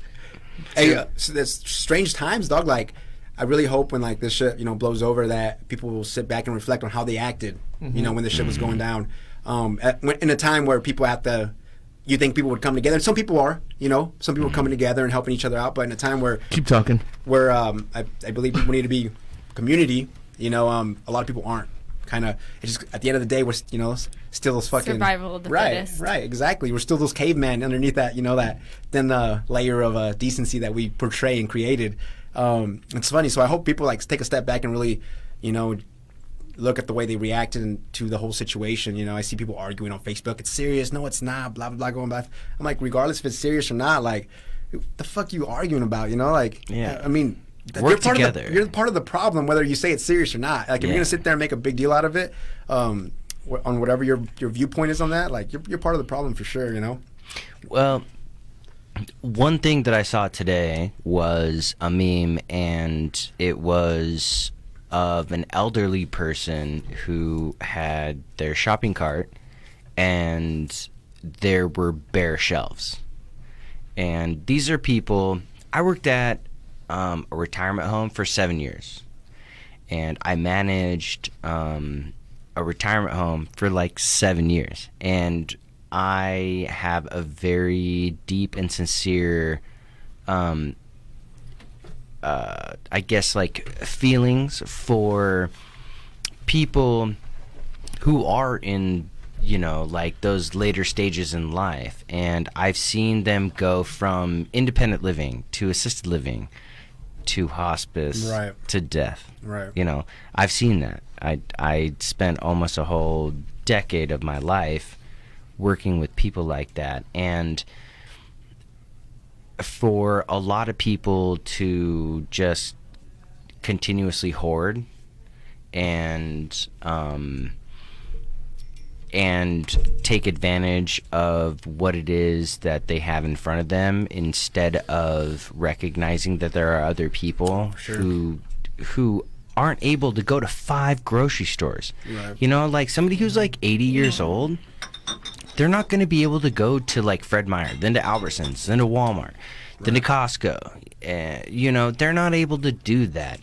Speaker 3: Hey, so there's strange times, dog. Like, I really hope when like this shit, blows over, that people will sit back and reflect on how they acted, when this shit was going down. In a time where people you think people would come together, and some people are, some people are coming together and helping each other out. But in a time where I believe people need to be community, a lot of people aren't. Kind of, it's just at the end of the day, we're still those fucking
Speaker 4: survival of the fittest.
Speaker 3: Right, exactly. We're still those cavemen underneath that, that thin layer of decency that we portray and created. It's funny. So I hope people like take a step back and really, look at the way they reacted to the whole situation. I see people arguing on Facebook. It's serious. No, it's not. Blah blah blah. Going back. I'm like, regardless if it's serious or not, like, what the fuck you arguing about?
Speaker 5: Yeah.
Speaker 3: I mean.
Speaker 5: Work together.
Speaker 3: You're part of the problem, whether you say it's serious or not. Like, if you're gonna sit there and make a big deal out of it, on whatever your viewpoint is on that, like, you're part of the problem for sure.
Speaker 5: Well, one thing that I saw today was a meme, and it was of an elderly person who had their shopping cart, and there were bare shelves. And these are people. I worked at a retirement home for 7 years, and I managed a retirement home for like 7 years, and I have a very deep and sincere I guess like feelings for people who are in like those later stages in life, and I've seen them go from independent living to assisted living to hospice,
Speaker 3: right,
Speaker 5: to death.
Speaker 3: Right.
Speaker 5: I've seen that. I spent almost a whole decade of my life working with people like that, and for a lot of people to just continuously hoard and take advantage of what it is that they have in front of them, instead of recognizing that there are other people who aren't able to go to 5 grocery stores.
Speaker 3: Right.
Speaker 5: Like somebody who's like 80 years old, they're not going to be able to go to like Fred Meyer, then to Albertsons, then to Walmart, then to Costco. They're not able to do that.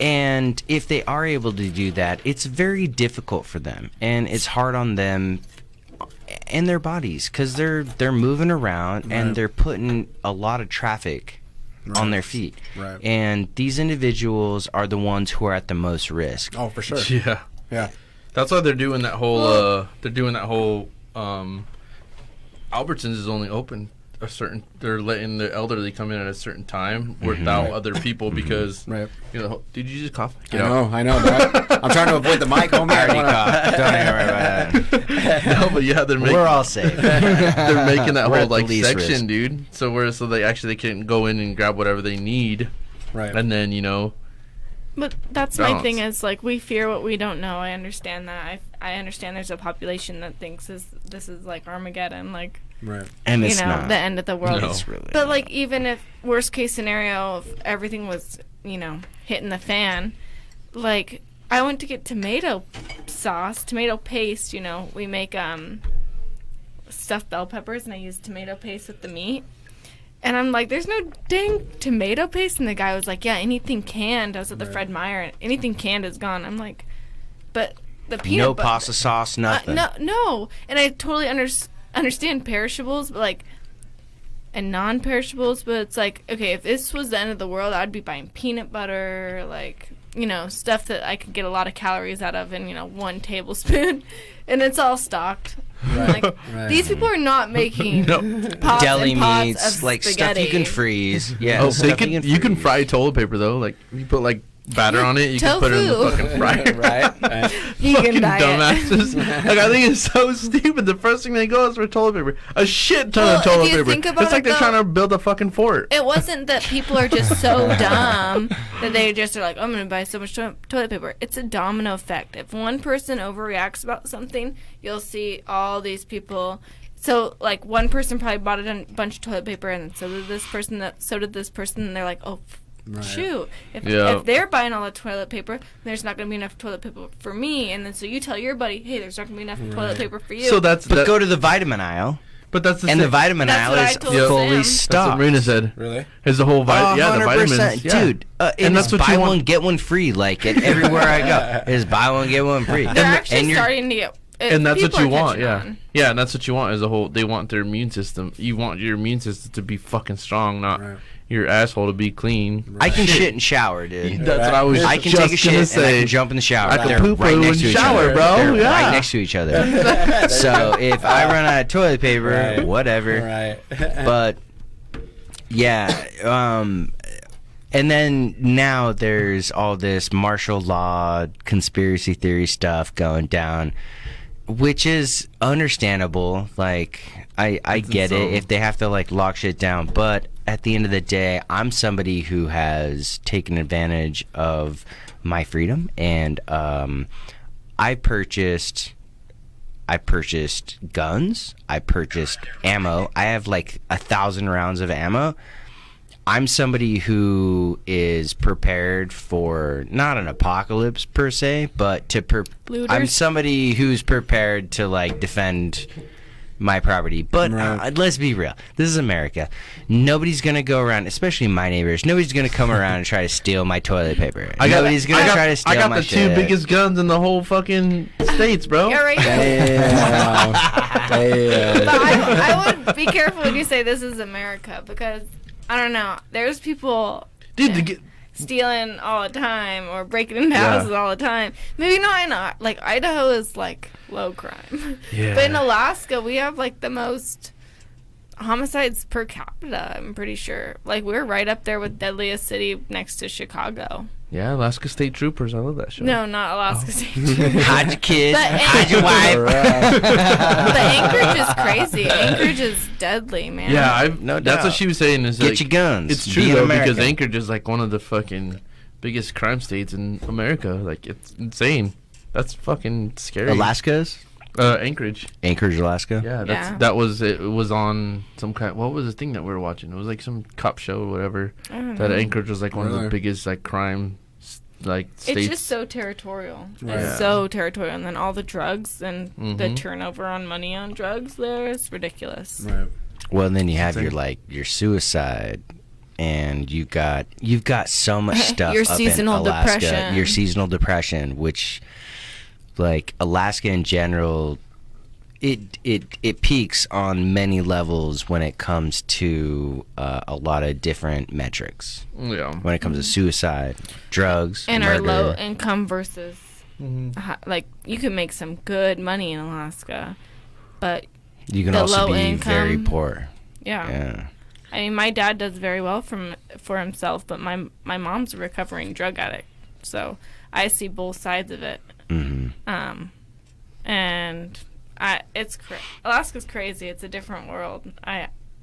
Speaker 5: And if they are able to do that, it's very difficult for them, and it's hard on them and their bodies, because they're moving around, right, and they're putting a lot of traffic, right, on their feet.
Speaker 3: Right.
Speaker 5: And these individuals are the ones who are at the most risk.
Speaker 3: Oh, for sure.
Speaker 2: Yeah. That's why they're doing that whole. Albertsons is only open they're letting the elderly come in at a certain time without
Speaker 3: right,
Speaker 2: other people, because
Speaker 3: right,
Speaker 2: did you just cough?
Speaker 3: I know. I'm trying to avoid the mic, homie.
Speaker 5: I already coughed. Don't even worry about that.
Speaker 2: No, but yeah,
Speaker 5: we're all safe.
Speaker 2: They're making that
Speaker 5: We're
Speaker 2: whole like section,
Speaker 5: risk,
Speaker 2: dude. So they can go in and grab whatever they need,
Speaker 3: right?
Speaker 2: And then
Speaker 4: But that's
Speaker 2: balance.
Speaker 4: my thing is, like, we fear what we don't know. I understand that. I understand there's a population that thinks this is like Armageddon, like,
Speaker 3: right,
Speaker 5: and it's not
Speaker 4: the end of the world.
Speaker 2: No.
Speaker 5: It's really
Speaker 4: But like, even if worst case scenario, if everything was hitting the fan, like, I went to get tomato paste. We make stuffed bell peppers, and I use tomato paste with the meat. And I'm like, there's no dang tomato paste. And the guy was like, yeah, anything canned. I was at the Fred Meyer, and anything canned is gone. I'm like, but the peanut butter.
Speaker 5: No pasta sauce, nothing.
Speaker 4: No. And I totally understand perishables, but like, and non-perishables. But it's like, okay, if this was the end of the world, I'd be buying peanut butter, like, stuff that I could get a lot of calories out of in, 1 tablespoon. And it's all stocked.
Speaker 3: Right.
Speaker 4: Like,
Speaker 3: Right.
Speaker 4: These people are not making pots
Speaker 5: Deli
Speaker 4: and pots
Speaker 5: meats,
Speaker 4: of
Speaker 5: like
Speaker 4: spaghetti.
Speaker 5: stuff you can freeze. Yeah.
Speaker 2: Oh, so
Speaker 5: stuff
Speaker 2: you can
Speaker 5: freeze.
Speaker 2: fry toilet paper though. Like, you put like batter on it, you can put it in the
Speaker 4: Tofu.
Speaker 2: fucking fryer.
Speaker 3: right.
Speaker 4: Vegan
Speaker 2: Fucking
Speaker 4: diet.
Speaker 2: dumbasses. Like, I think it's so stupid. The first thing they go is for toilet paper. A shit ton
Speaker 4: Well,
Speaker 2: of toilet
Speaker 4: if you
Speaker 2: paper.
Speaker 4: think about
Speaker 2: It's like
Speaker 4: it,
Speaker 2: they're
Speaker 4: though,
Speaker 2: trying to build a fucking fort.
Speaker 4: It wasn't that people are just so dumb that they just are like, I'm going to buy so much toilet paper. It's a domino effect. If one person overreacts about something, you'll see all these people. So, like, one person probably bought a bunch of toilet paper, and so did this person, and they're like, oh,
Speaker 3: Right.
Speaker 4: shoot.
Speaker 2: Yeah.
Speaker 4: If they're buying all the toilet paper, there's not going to be enough toilet paper for me. And then so you tell your buddy, hey, there's not going to be enough toilet paper for you.
Speaker 2: So that's
Speaker 5: But go to the vitamin aisle.
Speaker 2: But that's
Speaker 5: and the vitamin
Speaker 4: That's
Speaker 5: aisle
Speaker 4: what I
Speaker 5: is
Speaker 4: told
Speaker 5: fully
Speaker 4: Sam.
Speaker 2: That's what
Speaker 5: stocked.
Speaker 2: Marina said.
Speaker 6: Really?
Speaker 2: Is the whole yeah, the
Speaker 5: 100%,
Speaker 2: vitamins, yeah.
Speaker 5: dude.
Speaker 2: And that's what
Speaker 5: buy
Speaker 2: you
Speaker 5: one
Speaker 2: want.
Speaker 5: get one free. Like everywhere I go, is buy one get one free.
Speaker 4: They're actually
Speaker 5: and you're-
Speaker 4: starting to get.
Speaker 2: And that's what
Speaker 4: people
Speaker 2: you
Speaker 4: are
Speaker 2: want,
Speaker 4: catching
Speaker 2: yeah.
Speaker 4: on.
Speaker 2: Yeah, and that's what you want is a whole. They want their immune system. You want your immune system to be fucking strong, not
Speaker 6: Right.
Speaker 2: your asshole to be clean.
Speaker 5: I can shit and shower, dude.
Speaker 2: That's what I was.
Speaker 5: I can
Speaker 2: just
Speaker 5: take a shit
Speaker 2: gonna
Speaker 5: and I
Speaker 2: say.
Speaker 5: can jump in the shower.
Speaker 2: I can
Speaker 5: They're
Speaker 2: poop
Speaker 5: right
Speaker 2: in
Speaker 5: next
Speaker 2: the
Speaker 5: to each
Speaker 2: shower,
Speaker 5: other.
Speaker 2: bro.
Speaker 5: They're
Speaker 2: Yeah.
Speaker 5: right next to each other. So if I run out of toilet paper,
Speaker 6: Right.
Speaker 5: whatever.
Speaker 6: Right.
Speaker 5: But yeah, and then now there's all this martial law conspiracy theory stuff going down, which is understandable. Like I get it if they have to like lock shit down, but at the end of the day, I'm somebody who has taken advantage of my freedom, and I purchased guns. I purchased ammo. I have like 1,000 rounds of ammo. I'm somebody who is prepared for not an apocalypse per se, but
Speaker 4: Looters?
Speaker 5: I'm somebody who's prepared to like defend my property. But
Speaker 6: Right.
Speaker 5: let's be real. This is America. Nobody's gonna go around, especially my neighbors. Nobody's gonna come around and try to steal my toilet paper. Nobody's gonna try to steal
Speaker 2: I got
Speaker 5: my
Speaker 2: the
Speaker 5: shit.
Speaker 2: two biggest guns in the whole fucking states, bro.
Speaker 4: Yeah, right.
Speaker 6: Damn. Damn.
Speaker 4: But I would be careful when you say this is America, because I don't know. There's people
Speaker 2: Dude, to get,
Speaker 4: stealing all the time or breaking into
Speaker 2: Yeah.
Speaker 4: houses all the time. Maybe not. Like Idaho is like low crime,
Speaker 2: Yeah.
Speaker 4: but in Alaska we have like the most homicides per capita. I'm pretty sure. Like we're right up there with deadliest city next to Chicago.
Speaker 2: yeah, Alaska State Troopers. I love that show.
Speaker 4: No, not Alaska State.
Speaker 5: Hide your kids.
Speaker 4: The
Speaker 5: Hide your wife.
Speaker 4: The Anchorage is crazy. Anchorage is deadly, man.
Speaker 2: Yeah,
Speaker 5: No
Speaker 2: that's
Speaker 5: doubt.
Speaker 2: what she was saying. Is
Speaker 5: Get
Speaker 2: like,
Speaker 5: your guns.
Speaker 2: It's
Speaker 5: Be
Speaker 2: true
Speaker 5: in
Speaker 2: though,
Speaker 5: America.
Speaker 2: because Anchorage is like one of the fucking biggest crime states in America. Like it's insane. That's fucking scary.
Speaker 5: Alaska's
Speaker 2: Anchorage.
Speaker 5: Anchorage, Alaska.
Speaker 2: Yeah,
Speaker 4: Yeah.
Speaker 2: that was it. Was on some kind. What was the thing that we were watching? It was like some cop show or whatever.
Speaker 4: I don't
Speaker 2: That
Speaker 4: know.
Speaker 2: Anchorage was like one of the
Speaker 6: Really?
Speaker 2: biggest like crime like states.
Speaker 4: It's just so territorial.
Speaker 6: Right.
Speaker 4: It's so territorial, and then all the drugs and the
Speaker 2: Mhm.
Speaker 4: turnover on money on drugs there is ridiculous.
Speaker 6: Right.
Speaker 5: Well, and then you have
Speaker 2: Insane.
Speaker 5: your suicide, and you've got so much stuff.
Speaker 4: Your
Speaker 5: up
Speaker 4: seasonal
Speaker 5: in Alaska.
Speaker 4: depression.
Speaker 5: Your seasonal depression, which, like Alaska in general, it peaks on many levels when it comes to a lot of different metrics.
Speaker 2: Yeah.
Speaker 5: When it comes to suicide, drugs,
Speaker 4: And
Speaker 5: murder.
Speaker 4: our low income versus,
Speaker 2: Mm-hmm.
Speaker 4: like, you can make some good money in Alaska, but
Speaker 5: You can
Speaker 4: the
Speaker 5: also
Speaker 4: low
Speaker 5: be
Speaker 4: income-
Speaker 5: very poor.
Speaker 4: yeah.
Speaker 5: Yeah.
Speaker 4: I mean, my dad does very well for himself, but my mom's a recovering drug addict, so I see both sides of it.
Speaker 5: hmm
Speaker 4: And Alaska's crazy. It's a different world.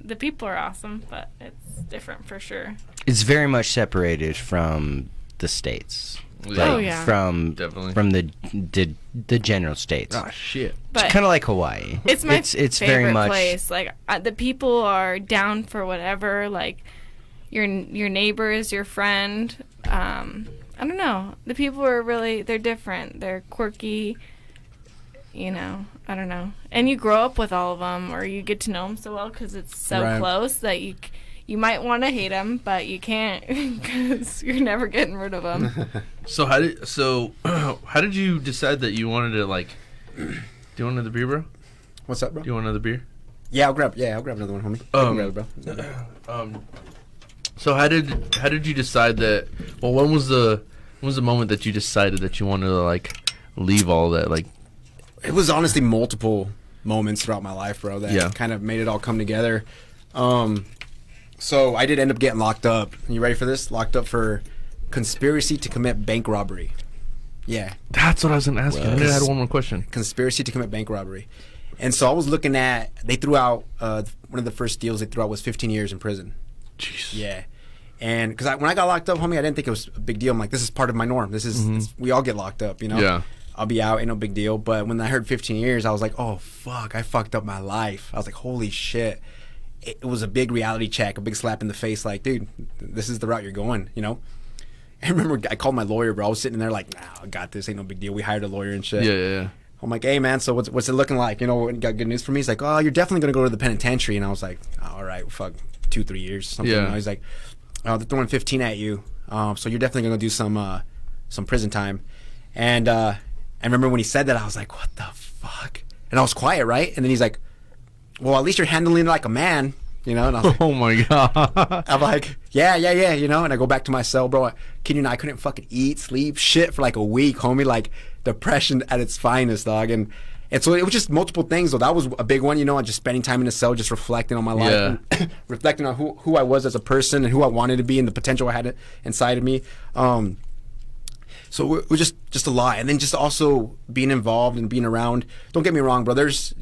Speaker 4: The people are awesome, but it's different for sure.
Speaker 5: It's very much separated from the states.
Speaker 2: Yeah.
Speaker 4: Oh, yeah.
Speaker 5: From
Speaker 2: Definitely.
Speaker 5: from the general states.
Speaker 2: Ah, shit.
Speaker 4: But
Speaker 5: It's kind of like Hawaii.
Speaker 4: it's my
Speaker 5: it's
Speaker 4: favorite
Speaker 5: very much
Speaker 4: place. Like the people are down for whatever. Like your neighbor is your friend. I don't know. The people are they're different. They're quirky. You know, I don't know. And you grow up with all of them, or you get to know them so well because it's so
Speaker 6: Right.
Speaker 4: close that you might want to hate them, but you can't because you're never getting rid of them.
Speaker 2: So how did you decide that you wanted to like? Do you want another beer, bro?
Speaker 6: What's up, bro?
Speaker 2: Do you want another beer?
Speaker 6: Yeah, I'll grab another one, homie. I can grab it, bro.
Speaker 2: So how did you decide that? Well, when was the moment that you decided that you wanted to like leave all that? Like,
Speaker 6: It was honestly multiple moments throughout my life, bro, that
Speaker 2: Yeah.
Speaker 6: kind of made it all come together. So I did end up getting locked up. You ready for this? Locked up for conspiracy to commit bank robbery. Yeah,
Speaker 2: that's what I was gonna ask you. I had one more question.
Speaker 6: conspiracy to commit bank robbery. And so I was looking at, they threw out, one of the first deals they threw out was 15 years in prison.
Speaker 2: Jeez.
Speaker 6: Yeah. And because when I got locked up, homie, I didn't think it was a big deal. I'm like, this is part of my norm. This is, we all get locked up, you know?
Speaker 2: Yeah.
Speaker 6: I'll be out, ain't no big deal. But when I heard 15 years, I was like, oh, fuck, I fucked up my life. I was like, holy shit. It was a big reality check, a big slap in the face. Like, dude, this is the route you're going, you know? I remember I called my lawyer, bro. I was sitting there like, nah, I got this. Ain't no big deal. We hired a lawyer and shit.
Speaker 2: Yeah.
Speaker 6: I'm like, hey man, so what's it looking like? You know, got good news for me? He's like, oh, you're definitely gonna go to the penitentiary. And I was like, oh, all right, well, fuck, 2-3 years, something.
Speaker 2: Yeah.
Speaker 6: You know? He's like, oh, they're throwing 15 at you, so you're definitely gonna do some prison time. And I remember when he said that, I was like, what the fuck? And I was quiet, right? And then he's like, well, at least you're handling it like a man. You know, and I was like,
Speaker 2: Oh my god.
Speaker 6: I'm like, yeah, you know, and I go back to my cell, bro. Kid you not, I couldn't fucking eat, sleep, shit for like a week, homie. Like depression at its finest, dog. And so it was just multiple things, though. That was a big one, you know, just spending time in the cell, just reflecting on my life, and reflecting on who I was as a person and who I wanted to be and the potential I had inside of me. So it was just a lot, and then just also being involved and being around. Don't get me wrong, bro. There's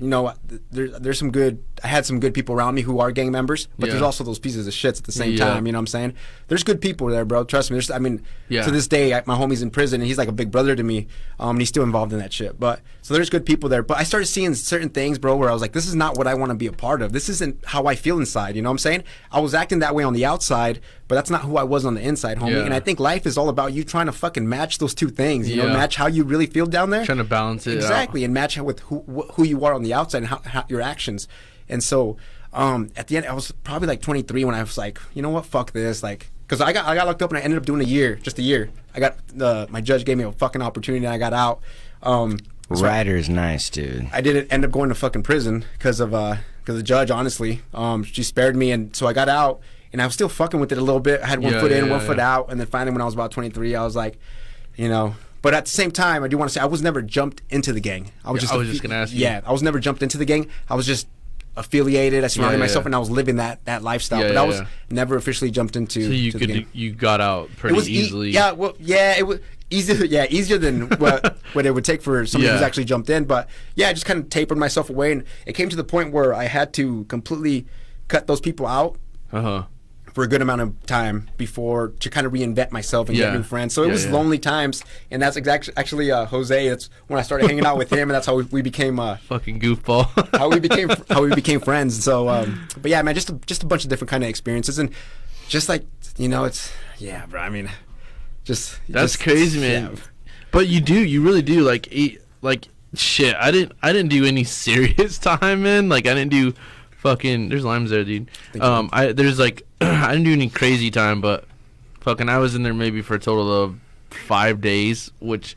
Speaker 6: there's some good. I had some good people around me who are gang members, but there's also those pieces of shits at the same time. You know what I'm saying? There's good people there, bro. Trust me. To this day, my homie's in prison, and he's like a big brother to me, and he's still involved in that shit. But so there's good people there. But I started seeing certain things, bro, where I was like, this is not what I want to be a part of. This isn't how I feel inside. You know what I'm saying? I was acting that way on the outside, but that's not who I was on the inside, homie. And I think life is all about you trying to fucking match those two things. You know, match how you really feel down there,
Speaker 2: trying to balance it
Speaker 6: exactly, and match with who you are on the outside and how your actions. And so at the end, I was probably like 23 when I was like, you know what, fuck this, like, because I got locked up and I ended up doing just a year. I got my judge gave me a fucking opportunity and I got out.
Speaker 5: Ryder's nice, dude.
Speaker 6: I didn't end up going to fucking prison because of the judge. Honestly, she spared me, and so I got out, and I was still fucking with it a little bit. I had one foot in, one foot out, and then finally when I was about 23, I was like, you know. But at the same time, I do want to say I was never jumped into the gang. I was just
Speaker 2: gonna ask you.
Speaker 6: Yeah, I was never jumped into the gang. I was just affiliated. I surrounded myself, and I was living that lifestyle. But I was never officially jumped into.
Speaker 2: So
Speaker 6: the gang.
Speaker 2: You got out pretty easily.
Speaker 6: It was easier. Yeah, easier than what it would take for somebody who's actually jumped in. But yeah, I just kind of tapered myself away, and it came to the point where I had to completely cut those people out. For a good amount of time before to kind of reinvent myself and get new friends. So it was lonely times, and that's actually Jose. That's when I started hanging out with him, and that's how we became
Speaker 2: fucking goofball.
Speaker 6: how we became friends. So, but yeah, man, just a bunch of different kind of experiences, and just like, you know, it's bro. I mean,
Speaker 2: that's crazy, man. Yeah. But you really do like shit. I didn't do any serious time, man. Like I didn't do. Fucking, there's limes there, dude. There's like, I didn't do any crazy time, but fucking, I was in there maybe for a total of 5 days, which,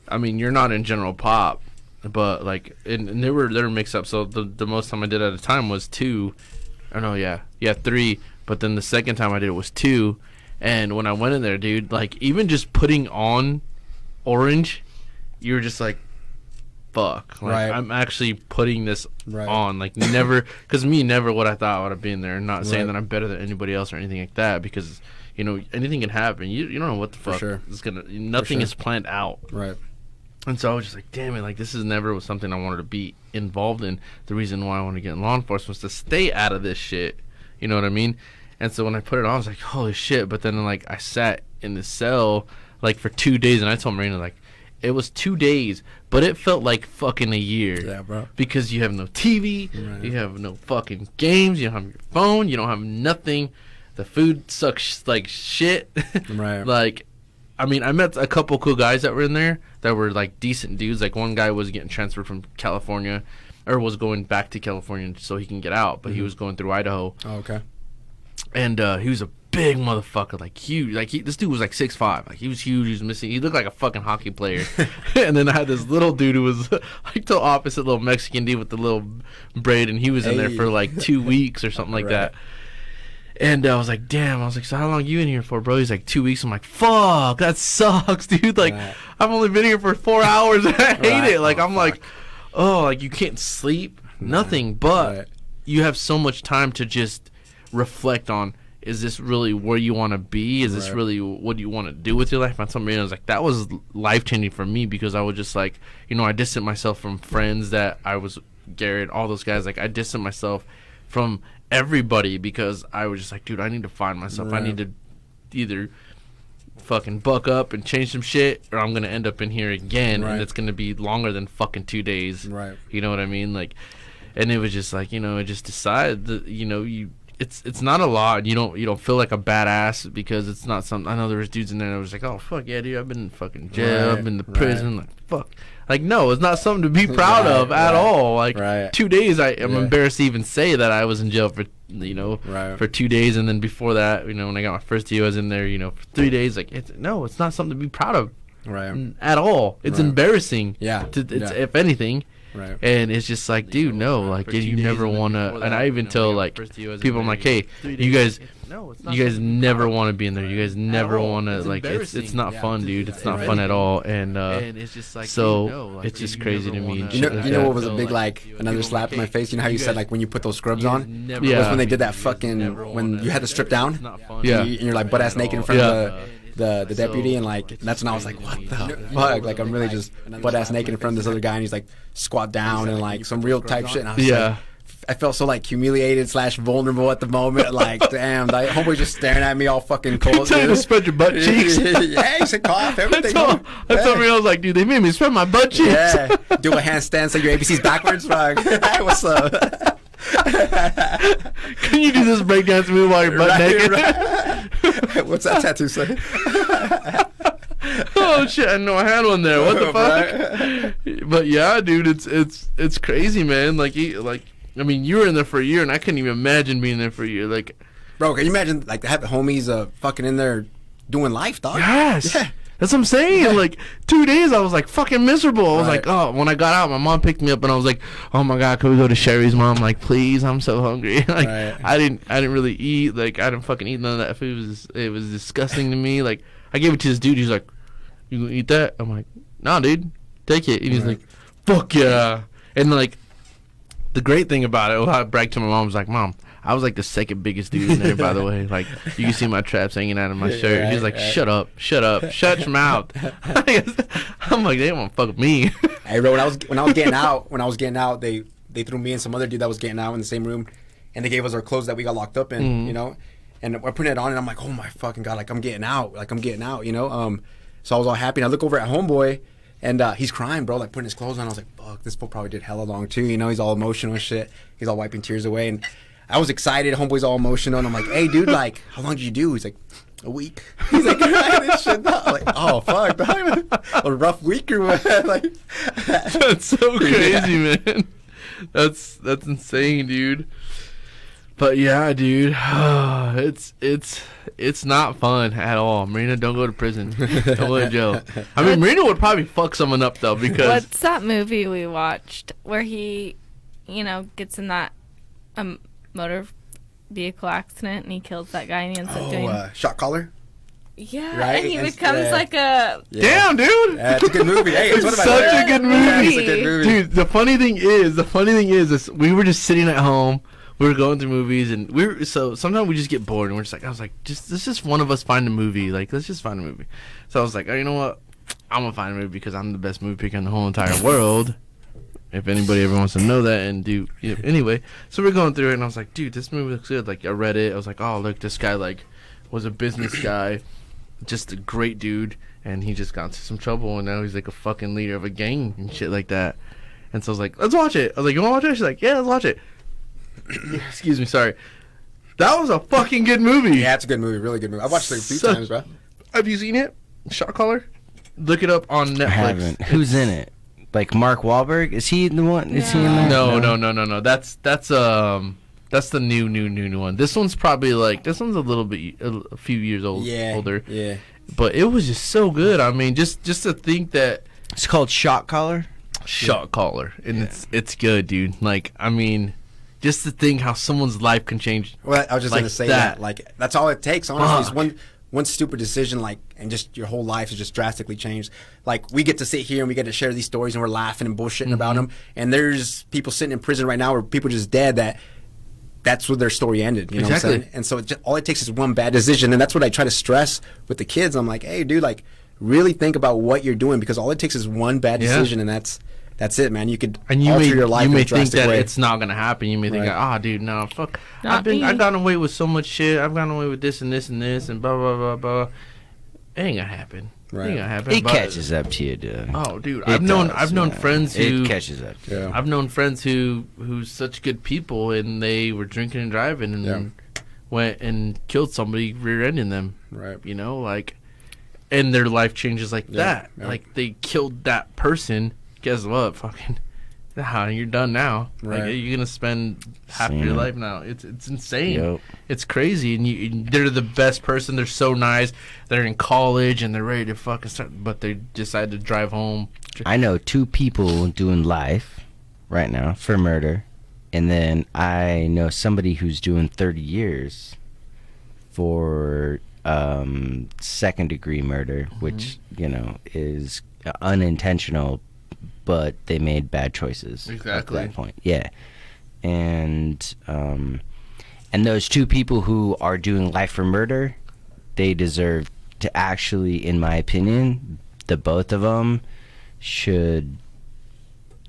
Speaker 2: I mean, you're not in general pop, but like, and they were mixed up. So the most time I did at a time was 2. Oh no, yeah, 3. But then the second time I did it was 2, and when I went in there, dude, like even just putting on orange, you were just like, fuck, like I'm actually putting this on, like never, because never what I thought I would have been there. Not saying that I'm better than anybody else or anything like that, because you know anything can happen. You don't know what the fuck is gonna. Nothing is planned out.
Speaker 6: Right.
Speaker 2: And so I was just like, damn it, like this is never was something I wanted to be involved in. The reason why I wanted to get in law enforcement was to stay out of this shit. You know what I mean? And so when I put it on, I was like, holy shit. But then like I sat in the cell like for 2 days, and I told Marina like. It was 2 days, but it felt like fucking a year.
Speaker 6: Yeah, bro.
Speaker 2: Because you have no TV, you have no fucking games, you don't have your phone, you don't have nothing. The food sucks like shit.
Speaker 6: Right.
Speaker 2: Like, I mean, I met a couple cool guys that were in there that were like decent dudes. Like one guy was getting transferred from California, or was going back to California so he can get out, but he was going through Idaho.
Speaker 6: Oh, okay.
Speaker 2: And he was a big motherfucker, like huge. Like this dude was like 6'5", like he was huge. He was missing. He looked like a fucking hockey player. And then I had this little dude who was like the opposite, little Mexican dude with the little braid, and he was in there for like 2 weeks or something like that. And I was like, damn. I was like, so how long you in here for, bro? He's like 2 weeks. I'm like, fuck, that sucks, dude. Like I've only been here for 4 hours. And I hate it. Like I'm like, oh, like you can't sleep, nothing, but you have so much time to just reflect on, is this really where you want to be? Is this really what you want to do with your life? And somebody was like, that was life-changing for me, because I was just like, you know, I distanced myself from friends that I was, Garrett, all those guys. Like I distanced myself from everybody because I was just like, dude, I need to find myself. I need to either fucking buck up and change some shit, or I'm going to end up in here again, and it's going to be longer than fucking 2 days.
Speaker 6: Right.
Speaker 2: You know what I mean? Like, and it was just like, you know, I just decided that, you know, you it's not a lot. You don't feel like a badass because it's not something. I know there was dudes in there that was like, oh fuck yeah, dude, I've been in fucking jail, I've been to prison, like fuck. Like no, it's not something to be proud of at all. Like 2 days, I'm embarrassed to even say that I was in jail for for 2 days, and then before that, when I got my first deal, I was in there, for 3 days. Like it's not something to be proud of, at all. It's embarrassing. If anything.
Speaker 6: Right.
Speaker 2: And it's just like, dude, no, like you never want to. And I even tell like people, I'm like, hey, you guys never want to be in there. You guys never want to, like, it's not fun, dude. It's not fun at all. And it's just like, so it's just crazy to me.
Speaker 6: You know what was a big, like, another slap in my face? You know how you said, like, when you put those scrubs on? Was when they did that fucking, when you had to strip down?
Speaker 2: Yeah.
Speaker 6: And you're like butt ass naked in front of the deputy, and like that's when I was like, what the fuck? Like I'm really just butt ass naked in front of this other guy, and he's like squat down and like some real type shit. And I was like, I felt so like humiliated / vulnerable at the moment. Like damn, like homeboy just staring at me all fucking cold.
Speaker 2: Tell you to spread your butt cheeks.
Speaker 6: Yeah, he said cough everything.
Speaker 2: I told me, I was like, dude, they made me spread my butt cheeks.
Speaker 6: Yeah, do a handstand so your ABC's backwards. Fuck. Hey, what's up?
Speaker 2: Can you do this breakdance move while you're butt naked?
Speaker 6: Right. What's that tattoo say?
Speaker 2: Oh shit! I know I had one there. What the fuck? But yeah, dude, it's crazy, man. Like I mean, you were in there for a year, and I couldn't even imagine being there for a year. Like,
Speaker 6: bro, can you imagine like having homies fucking in there doing life, dog?
Speaker 2: Yes.
Speaker 6: Yeah.
Speaker 2: That's what I'm saying. Yeah. Like 2 days, I was like fucking miserable. I was like, oh, when I got out, my mom picked me up, and I was like, oh my god, can we go to Sherry's? Mom, like, please, I'm so hungry. Like, I didn't really eat. Like, I didn't fucking eat none of that food. It was disgusting to me. Like, I gave it to this dude. He's like, you gonna eat that? I'm like, nah, dude, take it. And he's like, fuck yeah. And like, the great thing about it, I bragged to my mom, was like, Mom, I was like the second biggest dude in there, by the way. Like, you can see my traps hanging out of my shirt. He's like, shut up, shut your mouth. I'm like, they don't want to fuck with me.
Speaker 6: Hey, bro, when I was getting out, they threw me and some other dude that was getting out in the same room, and they gave us our clothes that we got locked up in, and we're putting it on, and I'm like, oh my fucking god, like I'm getting out, So I was all happy, and I look over at homeboy, and he's crying, bro, like putting his clothes on. I was like, fuck, this fool probably did hella long too, he's all emotional and shit. He's all wiping tears away, and I was excited. Homeboy's all emotional, and I'm like, hey, dude, like, how long did you do? He's like, a week. He's like, crying and shit. I'm like, oh, fuck, dog. A rough week or what? Like,
Speaker 2: that's so crazy, man. That's insane, dude. But yeah, dude, it's not fun at all. Marina, don't go to prison. Don't go to jail. I mean, Marina would probably fuck someone up though, because
Speaker 4: what's that movie we watched where he, gets in that motor vehicle accident and he kills that guy and he ends up doing
Speaker 6: Shot Caller?
Speaker 4: Yeah,
Speaker 6: right?
Speaker 4: And he becomes like a
Speaker 2: damn, dude.
Speaker 6: Yeah, it's a good movie. Hey, it's
Speaker 2: such a good movie.
Speaker 6: Yeah, it's a good movie.
Speaker 2: Dude, the funny thing is we were just sitting at home. We were going through movies, and so sometimes we just get bored, and I was like, let's just one of us find a movie. Like, let's just find a movie. So I was like, oh, you know what? I'm gonna find a movie because I'm the best movie picker in the whole entire world. If anybody ever wants to know that, and anyway. So we're going through it, and I was like, dude, this movie looks good. Like, I read it. I was like, oh, look, this guy like was a business guy, just a great dude, and he just got into some trouble, and now he's like a fucking leader of a gang and shit like that. And so I was like, let's watch it. I was like, you want to watch it? She's like, yeah, let's watch it. Excuse me, sorry. That was a fucking good movie.
Speaker 6: Yeah, it's a good movie, really good movie. I've watched it a few times, bro.
Speaker 2: Have you seen it? Shot Caller? Look it up on Netflix.
Speaker 5: I haven't. Who's in it? Like Mark Wahlberg? Is he the one? Is he in there?
Speaker 2: No. That's the new one. This one's probably a few years older.
Speaker 6: Yeah.
Speaker 2: But it was just so good. I mean, just to think that
Speaker 5: it's called Shot Caller.
Speaker 2: Shot Caller, and it's good, dude. Like, I mean, just to think how someone's life can change.
Speaker 6: Well, I was just gonna say that. Like, that's all it takes. Honestly, is one stupid decision, like, and just your whole life is just drastically changed. Like, we get to sit here and we get to share these stories, and we're laughing and bullshitting about them. And there's people sitting in prison right now, or people just dead that's where their story ended. You know what I'm saying? And so all it takes is one bad decision, and that's what I try to stress with the kids. I'm like, hey, dude, like, really think about what you're doing, because all it takes is one bad decision, and that's it, man. You could alter your life.
Speaker 2: You may
Speaker 6: in a
Speaker 2: think that
Speaker 6: way.
Speaker 2: It's not gonna happen. You may think, dude, no, fuck. I've gotten away with so much shit. I've gotten away with this and this and this and blah blah blah blah. It ain't gonna happen. Right. It ain't gonna happen.
Speaker 5: It catches up to you, dude.
Speaker 2: Oh, dude, I've known friends who
Speaker 5: it catches up.
Speaker 2: Yeah. I've known friends who's such good people, and they were drinking and driving, and went and killed somebody, rear-ending them.
Speaker 6: Right.
Speaker 2: You know, like, and their life changes like that.
Speaker 6: Yeah.
Speaker 2: Like, they killed that person. Guess what? Fucking, you're done now.
Speaker 6: Right.
Speaker 2: Like, you're gonna spend half
Speaker 5: Same.
Speaker 2: your life now. It's insane.
Speaker 5: Yep.
Speaker 2: It's crazy, and they're the best person. They're so nice. They're in college and they're ready to fucking start, but they decide to drive home.
Speaker 5: I know 2 people doing life right now for murder, and then I know somebody who's doing 30 years for second degree murder, which, you know, is unintentional, but they made bad choices
Speaker 2: Exactly.
Speaker 5: at that point. Yeah. And those 2 people who are doing life for murder, they deserve to actually, in my opinion, the both of them should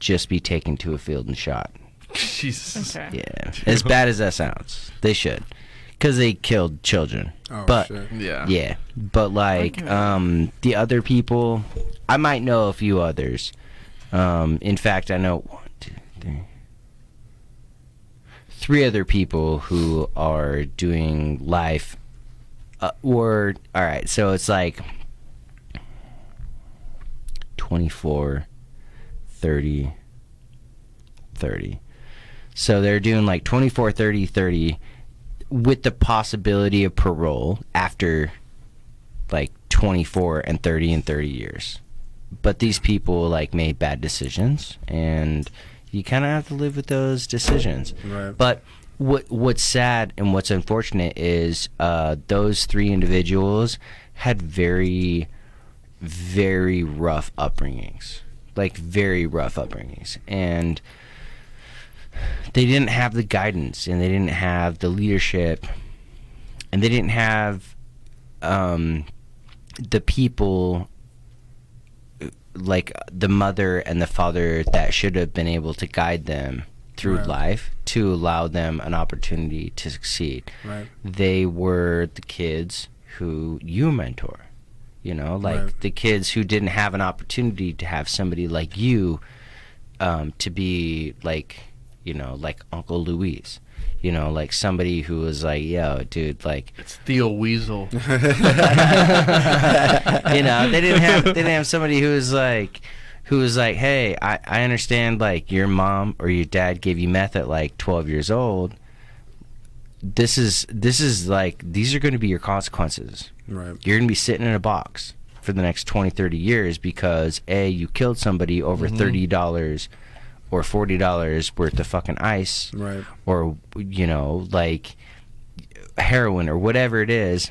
Speaker 5: just be taken to a field and shot.
Speaker 2: Jesus.
Speaker 4: Okay.
Speaker 5: Yeah. As bad as that sounds, they should. Because they killed children.
Speaker 6: Oh,
Speaker 5: but
Speaker 6: shit.
Speaker 2: Yeah.
Speaker 5: yeah, but like the other people, I might know a few others. In fact, I know 1, 2, 3, 3 other people who are doing life. All right, so it's like 24, 30, 30. So they're doing like 24, 30, 30 with the possibility of parole after like 24 and 30 and 30 years. But these people like made bad decisions, and you kind of have to live with those decisions.
Speaker 6: Right.
Speaker 5: But what's sad and what's unfortunate is those 3 individuals had very, very rough upbringings. Like very rough upbringings. And they didn't have the guidance, and they didn't have the leadership, and they didn't have the people like the mother and the father that should have been able to guide them through
Speaker 6: Right.
Speaker 5: life to allow them an opportunity to succeed.
Speaker 6: Right.
Speaker 5: They were the kids who you mentor, you know, like
Speaker 6: Right.
Speaker 5: the kids who didn't have an opportunity to have somebody like you to be like, you know, like Uncle Luis, you know, like somebody who was like, yo, dude, like,
Speaker 2: It's Theo Weasel.
Speaker 5: you know, they didn't have somebody who was like, hey, I understand, like, your mom or your dad gave you meth at like 12 years old. This is like, these are going to be your consequences.
Speaker 6: Right.
Speaker 5: You're going to be sitting in a box for the next 20, 30 years because A, you killed somebody over $30 or $40 worth of fucking ice,
Speaker 6: Right.
Speaker 5: or, you know, like heroin or whatever it is.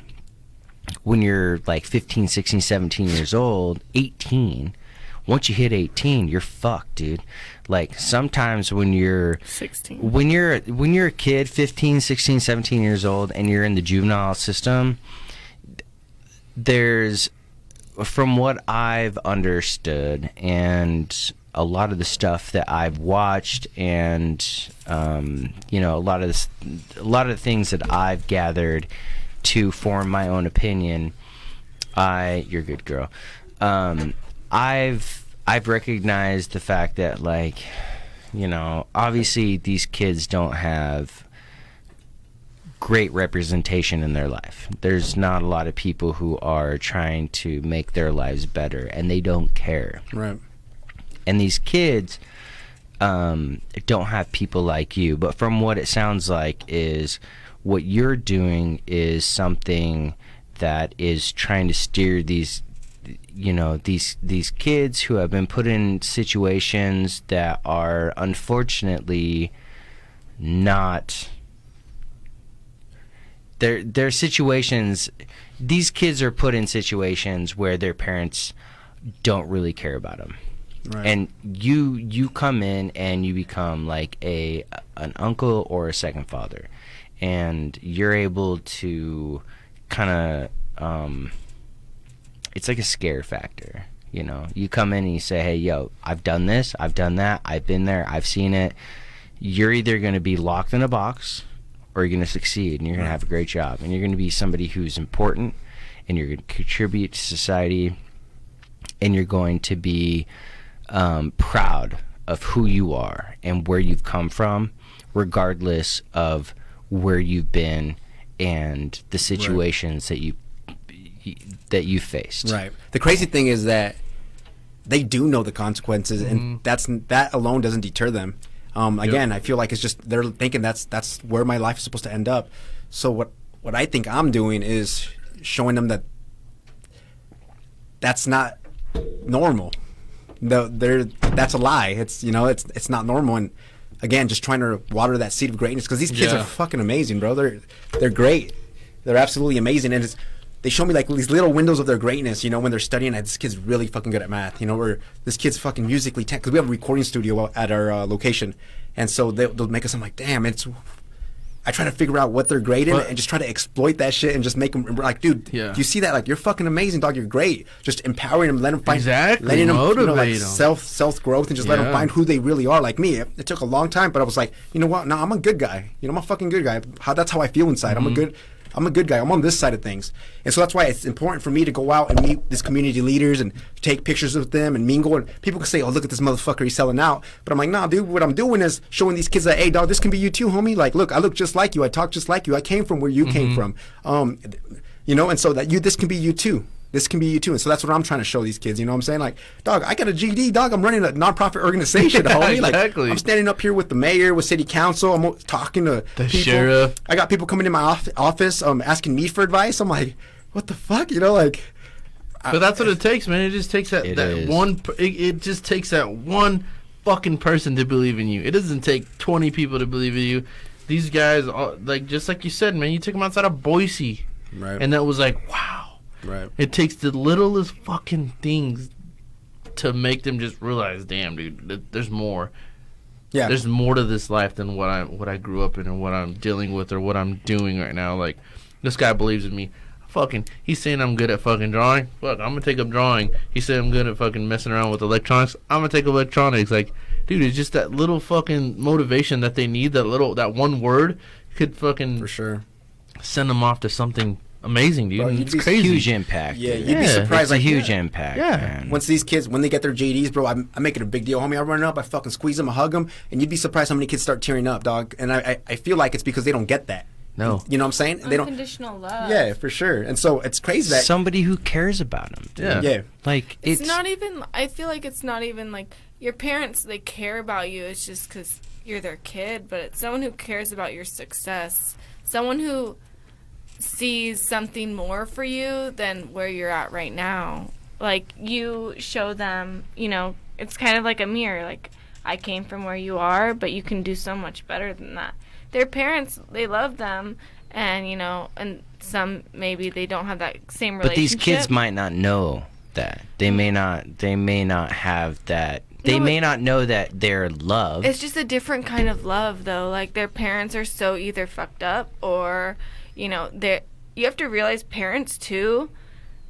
Speaker 5: When you're like 15, 16, 17 years old, 18, once you hit 18, you're fucked, dude. Like sometimes when you're
Speaker 4: 16.
Speaker 5: when you're a kid, 15, 16, 17 years old, and you're in the juvenile system, there's, from what I've understood and a lot of the stuff that I've watched, and you know, a lot of the things that I've gathered to form my own opinion, you're a good girl. I've recognized the fact that, like, you know, obviously these kids don't have great representation in their life. There's not a lot of people who are trying to make their lives better, and they don't care.
Speaker 6: Right.
Speaker 5: And these kids don't have people like you. But from what it sounds like is what you're doing is something that is trying to steer these, you know, these kids who have been put in situations that are unfortunately not, they're situations, these kids are put in situations where their parents don't really care about them.
Speaker 6: Right.
Speaker 5: And you come in and you become like an uncle or a second father, and you're able to kind of it's like a scare factor, you know. You come in and you say, hey, yo, I've done this, I've done that, I've been there, I've seen it. You're either going to be locked in a box or you're going to succeed, and you're going to have a great job, and you're going to be somebody who's important, and you're going to contribute to society, and you're going to be proud of who you are and where you've come from, regardless of where you've been and the situations that you faced.
Speaker 6: Right. The crazy thing is that they do know the consequences, and that alone doesn't deter them. Again, I feel like it's just they're thinking that's where my life is supposed to end up. So what I think I'm doing is showing them that that's not normal. That's a lie. It's it's not normal. And again, just trying to water that seed of greatness, because these kids are fucking amazing, bro. They're great. They're absolutely amazing, and they show me like these little windows of their greatness, when they're studying. This kid's really fucking good at math, or this kid's fucking musically because we have a recording studio at our location, and so they'll make us. I'm like, damn, I try to figure out what they're great in and just try to exploit that shit and just make them like, dude, do you see that? Like, you're fucking amazing, dog. You're great. Just empowering them, letting them find, letting them motivate them. Self growth, and just let them find who they really are. Like me, it took a long time, but I was like, you know what? No, I'm a good guy. I'm a fucking good guy. That's how I feel inside. I'm a good guy. I'm on this side of things. And so that's why it's important for me to go out and meet these community leaders and take pictures with them and mingle. And people can say, oh, look at this motherfucker, he's selling out. But I'm like, nah, dude, what I'm doing is showing these kids that, hey, dog, this can be you too, homie. Like, look, I look just like you. I talk just like you. I came from where you came from. And so that this can be you too. This can be you too. And so that's what I'm trying to show these kids. You know what I'm saying? Like, dog, I got a GD, dog. I'm running a nonprofit organization, homie. Like,
Speaker 2: Exactly.
Speaker 6: I'm standing up here with the mayor, with city council. I'm talking to
Speaker 2: The
Speaker 6: people.
Speaker 2: sheriff.
Speaker 6: I got people coming in my office asking me for advice. I'm like, what the fuck?
Speaker 2: But that's what it takes, man. It just takes that one. It just takes that one fucking person to believe in you. It doesn't take 20 people to believe in you. These guys, just like you said, man, you took them outside of Boise,
Speaker 6: Right.
Speaker 2: and that was like, wow.
Speaker 6: Right.
Speaker 2: It takes the littlest fucking things to make them just realize, damn, dude, there's more.
Speaker 6: Yeah.
Speaker 2: There's more to this life than what I grew up in and what I'm dealing with or what I'm doing right now. Like, this guy believes in me. He's saying I'm good at fucking drawing. Fuck, I'm gonna take up drawing. He said I'm good at fucking messing around with electronics. I'm gonna take up electronics. Like, dude, it's just that little fucking motivation that they need. That one word could fucking
Speaker 6: For sure.
Speaker 2: send them off to something amazing, dude.
Speaker 6: Bro,
Speaker 2: It's
Speaker 6: you'd be
Speaker 2: crazy.
Speaker 5: Huge impact.
Speaker 6: Yeah,
Speaker 5: dude.
Speaker 6: you'd be surprised.
Speaker 5: It's a
Speaker 6: like,
Speaker 5: huge impact.
Speaker 2: Yeah.
Speaker 5: Man.
Speaker 6: Once these kids, when they get their GEDs, bro, I make it a big deal, homie. I run up, I fucking squeeze them, I hug them, and you'd be surprised how many kids start tearing up, dog. And I feel like it's because they don't get that.
Speaker 2: No.
Speaker 6: You know what I'm saying? They don't.
Speaker 4: Unconditional love.
Speaker 6: Yeah, for sure. And so it's crazy that.
Speaker 5: Somebody who cares about them. Dude.
Speaker 2: Yeah.
Speaker 6: Yeah.
Speaker 5: Like
Speaker 4: It's not even. I feel like it's not even like your parents. They care about you. It's just because you're their kid. But it's someone who cares about your success. Someone who sees something more for you than where you're at right now. Like, you show them. It's kind of like a mirror. Like, I came from where you are, but you can do so much better than that. Their parents, they love them, and and some maybe they don't have that same relationship.
Speaker 5: But these kids might not know that. They may not have that. They may not know that they're loved.
Speaker 4: It's just a different kind of love, though. Like, their parents are so either fucked up or, you have to realize parents too,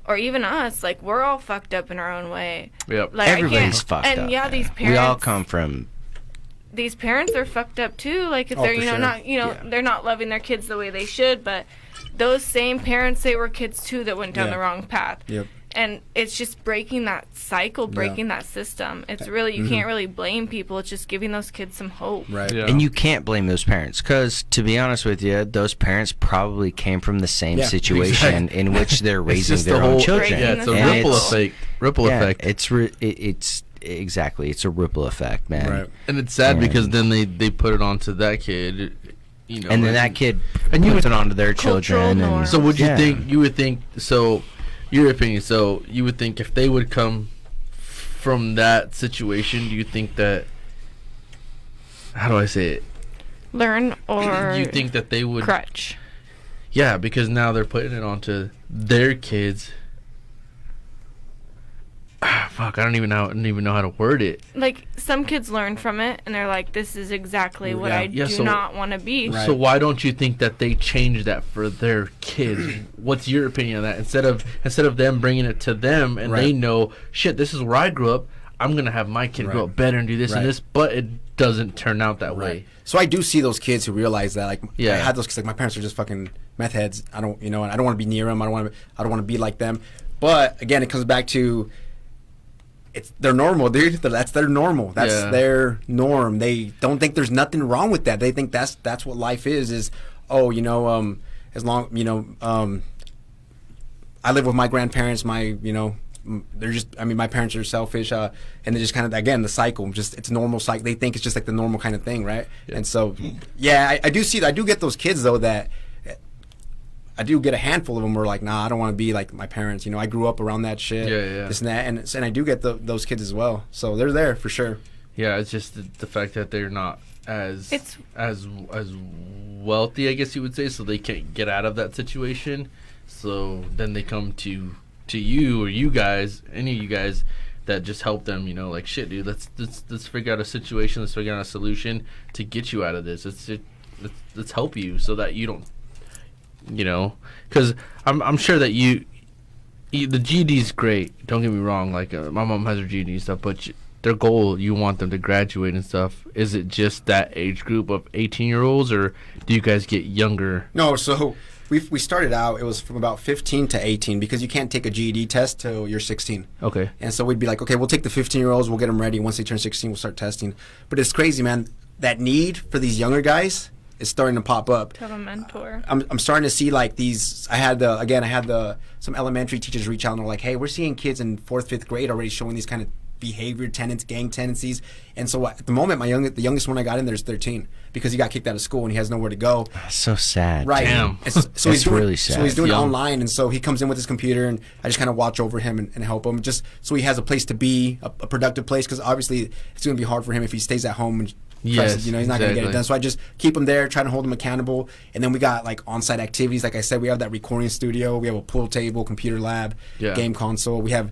Speaker 4: or even us, like, we're all fucked up in our own way.
Speaker 2: Yep.
Speaker 4: Like,
Speaker 5: Everybody's fucked up.
Speaker 4: And yeah, these parents.
Speaker 5: We all come from.
Speaker 4: These parents are fucked up too. Like, if they're
Speaker 6: for sure.
Speaker 4: not they're not loving their kids the way they should, but those same parents, they were kids too that went down the wrong path.
Speaker 6: Yep.
Speaker 4: And it's just breaking that cycle, breaking that system. It's really, you can't really blame people. It's just giving those kids some hope.
Speaker 6: Right.
Speaker 2: Yeah.
Speaker 5: And you can't blame those parents because, to be honest with you, those parents probably came from the same situation in which they're raising
Speaker 2: just
Speaker 5: their
Speaker 2: the
Speaker 5: own
Speaker 2: whole-
Speaker 5: children.
Speaker 2: Yeah, it's a
Speaker 5: And
Speaker 2: ripple effect. Effect.
Speaker 5: It's exactly. It's a ripple effect, man.
Speaker 6: Right.
Speaker 2: And it's sad
Speaker 5: And-
Speaker 2: because then they put it onto that kid,
Speaker 5: And then that kid
Speaker 2: and you
Speaker 5: puts
Speaker 2: would-
Speaker 5: it onto their
Speaker 4: Cultural
Speaker 5: children. And,
Speaker 4: norms.
Speaker 2: So would you
Speaker 5: yeah.
Speaker 2: think? You would think. So, your opinion. So you would think if they would come from that situation, do you think that? How do I say it?
Speaker 4: Learn or
Speaker 2: Do you think that they would?
Speaker 4: crutch.
Speaker 2: Yeah, because now they're putting it onto their kids. Fuck, I don't even know how to word it.
Speaker 4: Like, some kids learn from it, and they're like, this is exactly what I
Speaker 2: Yeah,
Speaker 4: do
Speaker 2: so-
Speaker 4: not want to be.
Speaker 6: Right.
Speaker 2: So why don't you think that they change that for their kids? What's your opinion on that? Instead of them bringing it to them and they
Speaker 6: Right.
Speaker 2: know, shit, this is where I grew up. I'm gonna have my kid grow
Speaker 6: Right.
Speaker 2: up better and do this
Speaker 6: Right.
Speaker 2: and this, but it doesn't turn out that way.
Speaker 6: So I do see those kids who realize that. Like,
Speaker 2: Yeah.
Speaker 6: I had those kids. Like, my parents are just fucking meth heads. I don't want to be near them. I don't want to be like them. But again, it comes back to. They're normal, dude. That's their normal. That's their norm. They don't think there's nothing wrong with that. They think that's what life is. as long, I live with my grandparents. They're just, my parents are selfish, and they just kind of, again, the cycle, it's a normal cycle. They think it's just like the normal kind of thing, right? Yeah. And so, I do get those kids though that I do get a handful of them who are like, nah, I don't want to be like my parents. I grew up around that shit, this and that, and I do get those kids as well. So they're there for sure.
Speaker 2: Yeah, it's just the fact that they're not as wealthy, I guess you would say, so they can't get out of that situation. So then they come to you or you guys, any of you guys, that just help them. Like, shit, dude, let's figure out a situation, let's figure out a solution to get you out of this. Let's help you so that you don't, because I'm sure that the GED's great. Don't get me wrong. Like, my mom has her GED and stuff, but their goal, you want them to graduate and stuff. Is it just that age group of 18-year-olds, or do you guys get younger?
Speaker 6: No, so we started out, it was from about 15 to 18, because you can't take a GED test till you're 16.
Speaker 2: Okay.
Speaker 6: And so we'd be like, okay, we'll take the 15-year-olds, we'll get them ready. Once they turn 16, we'll start testing. But it's crazy, man. That need for these younger guys is starting to pop up.
Speaker 4: To have a mentor.
Speaker 6: I'm starting to see like these. I had some elementary teachers reach out and they're like, hey, we're seeing kids in 4th, 5th grade already showing these kind of behavior gang tendencies. And so at the moment, the youngest one I got in there is 13, because he got kicked out of school and he has nowhere to go.
Speaker 5: That's so sad.
Speaker 6: Right.
Speaker 2: Damn.
Speaker 6: So he's doing,
Speaker 5: really sad.
Speaker 6: So he's doing it online, and so he comes in with his computer, and I just kind of watch over him and help him, just so he has a place to be, a productive place, because obviously it's going to be hard for him if he stays at home and
Speaker 2: yes,
Speaker 6: he's not going to get it done. So I just keep him there, trying to hold him accountable. And then we got like on-site activities. Like I said, we have that recording studio. We have a pool table, computer lab, game console. We have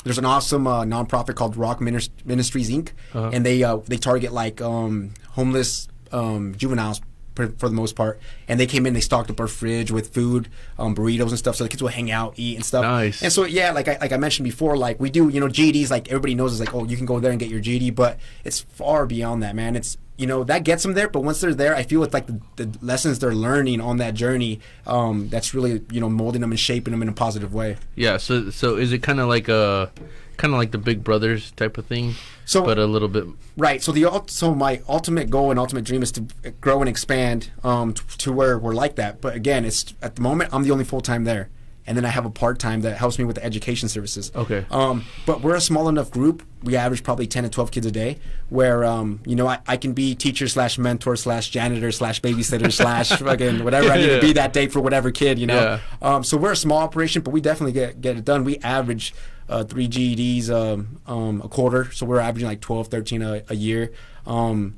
Speaker 6: there's an awesome nonprofit called Rock Ministries Inc. And they target like homeless juveniles for the most part. And they came in, they stocked up our fridge with food, burritos and stuff, so the kids will hang out, eat and stuff.
Speaker 2: Nice.
Speaker 6: And so like I mentioned before, like we do, GEDs, like everybody knows is like, oh, you can go there and get your GED, but it's far beyond that, man. It's that gets them there, but once they're there, I feel it's like the lessons they're learning on that journey, that's really molding them and shaping them in a positive way.
Speaker 2: Yeah. So is it kind of like the Big Brothers type of thing? So, but a little bit
Speaker 6: right. So my ultimate goal and ultimate dream is to grow and expand to where we're like that. But again, it's at the moment I'm the only full time there, and then I have a part time that helps me with the education services.
Speaker 2: Okay.
Speaker 6: But we're a small enough group. We average probably 10 to 12 kids a day, where I can be teacher / mentor / janitor / babysitter / fucking whatever I need to be that day for whatever kid.
Speaker 2: Yeah.
Speaker 6: So we're a small operation, but we definitely get it done. We average 3 GEDs a quarter, so we're averaging like 12, 13 a year. But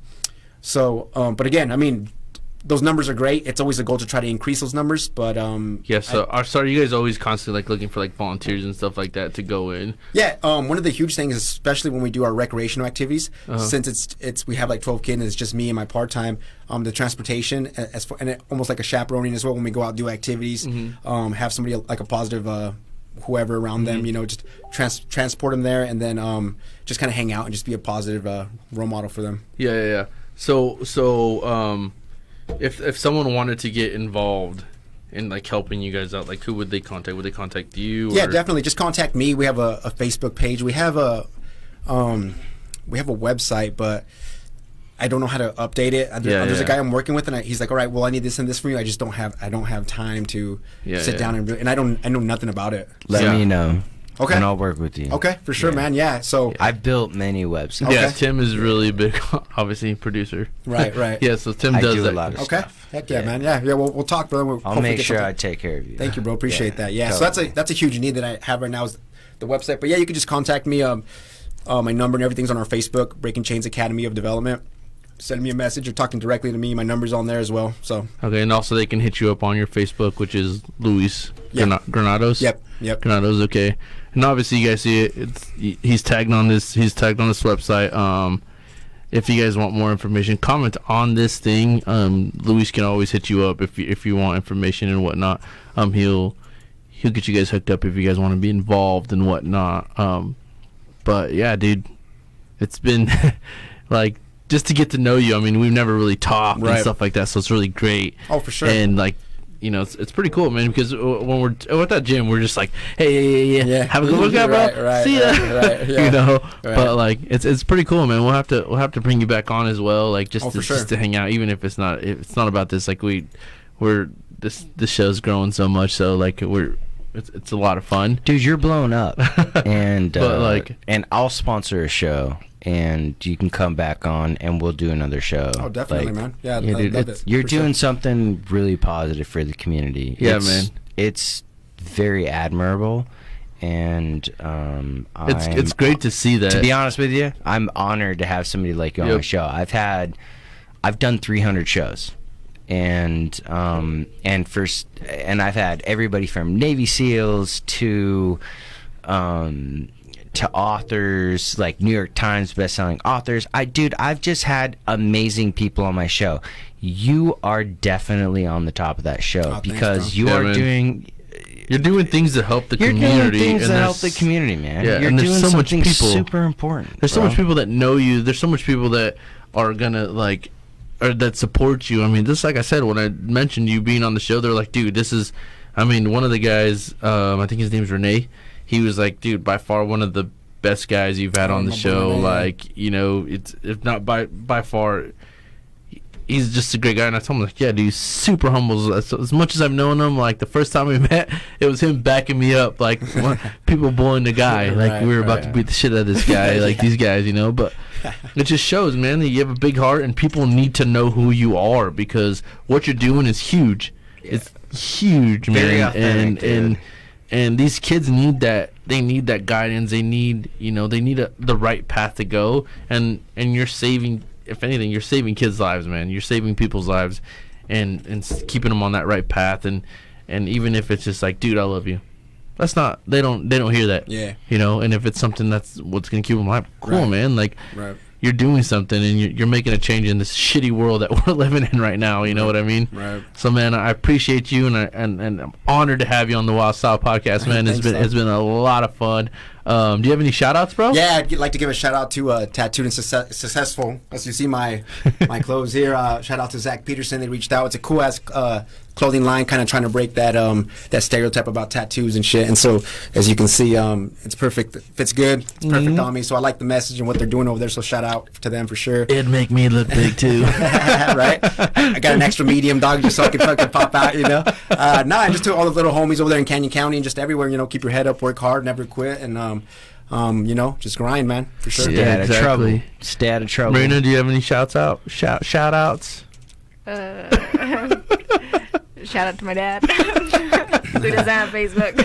Speaker 6: again, those numbers are great. It's always a goal to try to increase those numbers, but
Speaker 2: So are you guys always constantly like looking for like volunteers and stuff like that to go in?
Speaker 6: Yeah. One of the huge things, especially when we do our recreational activities, since we have like 12 kids and it's just me and my part time, the transportation and almost like a chaperoning as well when we go out and do activities. Have somebody like a positive whoever around them, just transport them there, and then just kind of hang out and just be a positive role model for them.
Speaker 2: Yeah. So if someone wanted to get involved in like helping you guys out, like who would they contact? Would they contact you?
Speaker 6: Yeah, definitely. Just contact me. We have a Facebook page. We have a website, but I don't know how to update it. There's a guy I'm working with, and he's like, all right, well, I need this and this from you. I just don't have time to sit down and I know nothing about it.
Speaker 5: Let me know.
Speaker 6: Okay.
Speaker 5: And I'll work with you.
Speaker 6: Okay, for sure, man. Yeah. So
Speaker 5: I've built many websites.
Speaker 2: Yeah,
Speaker 6: Okay.
Speaker 2: Tim is really big, obviously producer.
Speaker 6: Right.
Speaker 2: Yeah, so Tim
Speaker 5: I
Speaker 2: does
Speaker 5: do
Speaker 2: that.
Speaker 5: a lot of
Speaker 6: Okay.
Speaker 5: stuff.
Speaker 6: Heck yeah, man. Yeah. We'll talk, brother.
Speaker 5: I'll make sure I take care of you.
Speaker 6: Thank you, bro. Appreciate that. Yeah.
Speaker 5: Totally.
Speaker 6: So that's a huge need that I have right now is the website. But yeah, you can just contact me. My number and everything's on our Facebook, Breaking Chains Academy of Development. Send me a message or talking directly to me. My number's on there as well. So
Speaker 2: Okay, and also they can hit you up on your Facebook, which is Luis Granados.
Speaker 6: Yep.
Speaker 2: Granados. Okay, and obviously you guys see it. He's tagged on this. He's tagged on this website. If you guys want more information, comment on this thing. Luis can always hit you up if you want information and whatnot. He'll get you guys hooked up if you guys want to be involved and whatnot. But yeah, dude, it's been like, just to get to know you. I mean, we've never really talked and stuff like that, so it's really great.
Speaker 6: Oh, for sure.
Speaker 2: And like, it's pretty cool, man. Because when we're at that gym, we're just like, hey, have a good workout, bro.
Speaker 6: Right,
Speaker 2: see ya.
Speaker 6: right, yeah.
Speaker 2: But like, it's pretty cool, man. We'll have to bring you back on as well, like just
Speaker 6: for sure.
Speaker 2: just to hang out, even if it's not about this. Like we're this show's growing so much, so like it's a lot of fun,
Speaker 5: dude. You're blowing up, and
Speaker 2: but
Speaker 5: and I'll sponsor a show, and you can come back on, and we'll do another show.
Speaker 6: Oh, definitely, man. Yeah,
Speaker 2: dude,
Speaker 6: love it.
Speaker 5: You're doing something really positive for the community.
Speaker 2: Yeah, man.
Speaker 5: It's very admirable, and
Speaker 2: it's great to see that.
Speaker 5: To be honest with you, I'm honored to have somebody like you on my show. I've done 300 shows. And I've had everybody from Navy SEALs to authors, like New York Times bestselling authors. I've just had amazing people on my show. You are definitely on the top of that show because you are doing.
Speaker 2: You're doing things that help the community.
Speaker 5: You're doing things that help the community, man.
Speaker 2: Yeah,
Speaker 5: you're
Speaker 2: and there's
Speaker 5: doing
Speaker 2: so much
Speaker 5: something
Speaker 2: people.
Speaker 5: super important.
Speaker 2: There's so much people that know you. There's so much people that are gonna like. Or that supports you. I mean, just like I said, when I mentioned you being on the show, they're like, dude, this is, I mean, one of the guys, I think his name's Renee, he was like, dude, by far one of the best guys you've had on the show. Like, you know, it's, if not by far, he's just a great guy. And I told him, like, yeah, dude, he's super humble. So, as much as I've known him, like, the first time we met, it was him backing me up, like, people bullying the guy. Like, we were about to beat the shit out of this guy, like, these guys, you know, but it just shows, man, that you have a big heart, and people need to know who you are because what you're doing is huge. Yeah. It's huge, man.
Speaker 5: Very authentic,
Speaker 2: and these kids need that. They need that guidance. They need, you know, the right path to go. And you're saving, if anything, you're saving kids' lives, man. You're saving people's lives, and keeping them on that right path. And even if it's just like, dude, I love you. That's not, they don't hear that.
Speaker 6: Yeah.
Speaker 2: You know, and if it's something that's what's going to keep them alive, cool, man. Like, you're doing something, and you're making a change in this shitty world that we're living in right now. You know what I mean?
Speaker 6: Right.
Speaker 2: So, man, I appreciate you, and I'm honored to have you on the Wyld Style Podcast, man. It's been a lot of fun. Do you have any shout outs, bro?
Speaker 6: Yeah, I'd like to give a shout out to Tattooed and Successful. As you see my clothes here, shout out to Zach Peterson. They reached out. It's a cool ass clothing line, kind of trying to break that stereotype about tattoos and shit. And so, as you can see, it's perfect. It fits good. It's perfect on me. So I like the message and what they're doing over there. So shout out to them for sure.
Speaker 2: It'd make me look big too.
Speaker 6: Right? I got an extra medium dog just so I can fucking pop out, you know. And just to all the little homies over there in Canyon County and just everywhere, you know, keep your head up, work hard, never quit, and you know, just grind, man, for sure.
Speaker 5: Stay out of trouble. Stay out of trouble.
Speaker 2: Marina, do you have any shout outs?
Speaker 4: Shout out to my dad. Who doesn't have Facebook.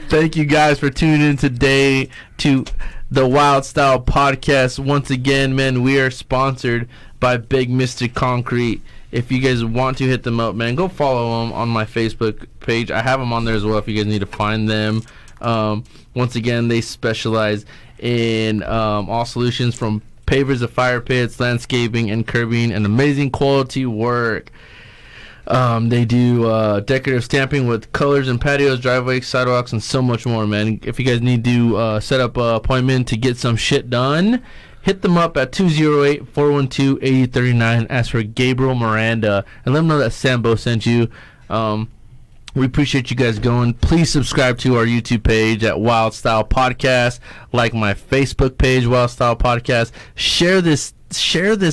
Speaker 2: Thank you guys for tuning in today to the Wyld Style Podcast. Once again, man, we are sponsored by Big Mr. Concrete. If you guys want to hit them up, man, go follow them on my Facebook page. I have them on there as well if you guys need to find them. Once again, they specialize in all solutions from pavers to fire pits, landscaping, and curbing, and amazing quality work. They do decorative stamping with colors and patios, driveways, sidewalks, and so much more, man. If you guys need to set up an appointment to get some shit done, hit them up at 208-412-8039. Ask for Gabriel Miranda and let them know that Sambo sent you. We appreciate you guys going. Please subscribe to our YouTube page at Wyld Style Podcast. Like my Facebook page, Wyld Style Podcast. Share this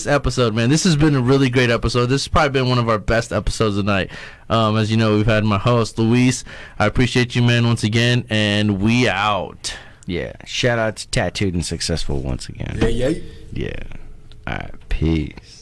Speaker 2: episode, man. This has been a really great episode. This has probably been one of our best episodes of the night. As you know, we've had my host, Luis. I appreciate you, man, once again, and we out.
Speaker 5: Yeah. Shout out to Tattooed and Successful once again.
Speaker 6: Yeah.
Speaker 5: Yeah. All right. Peace.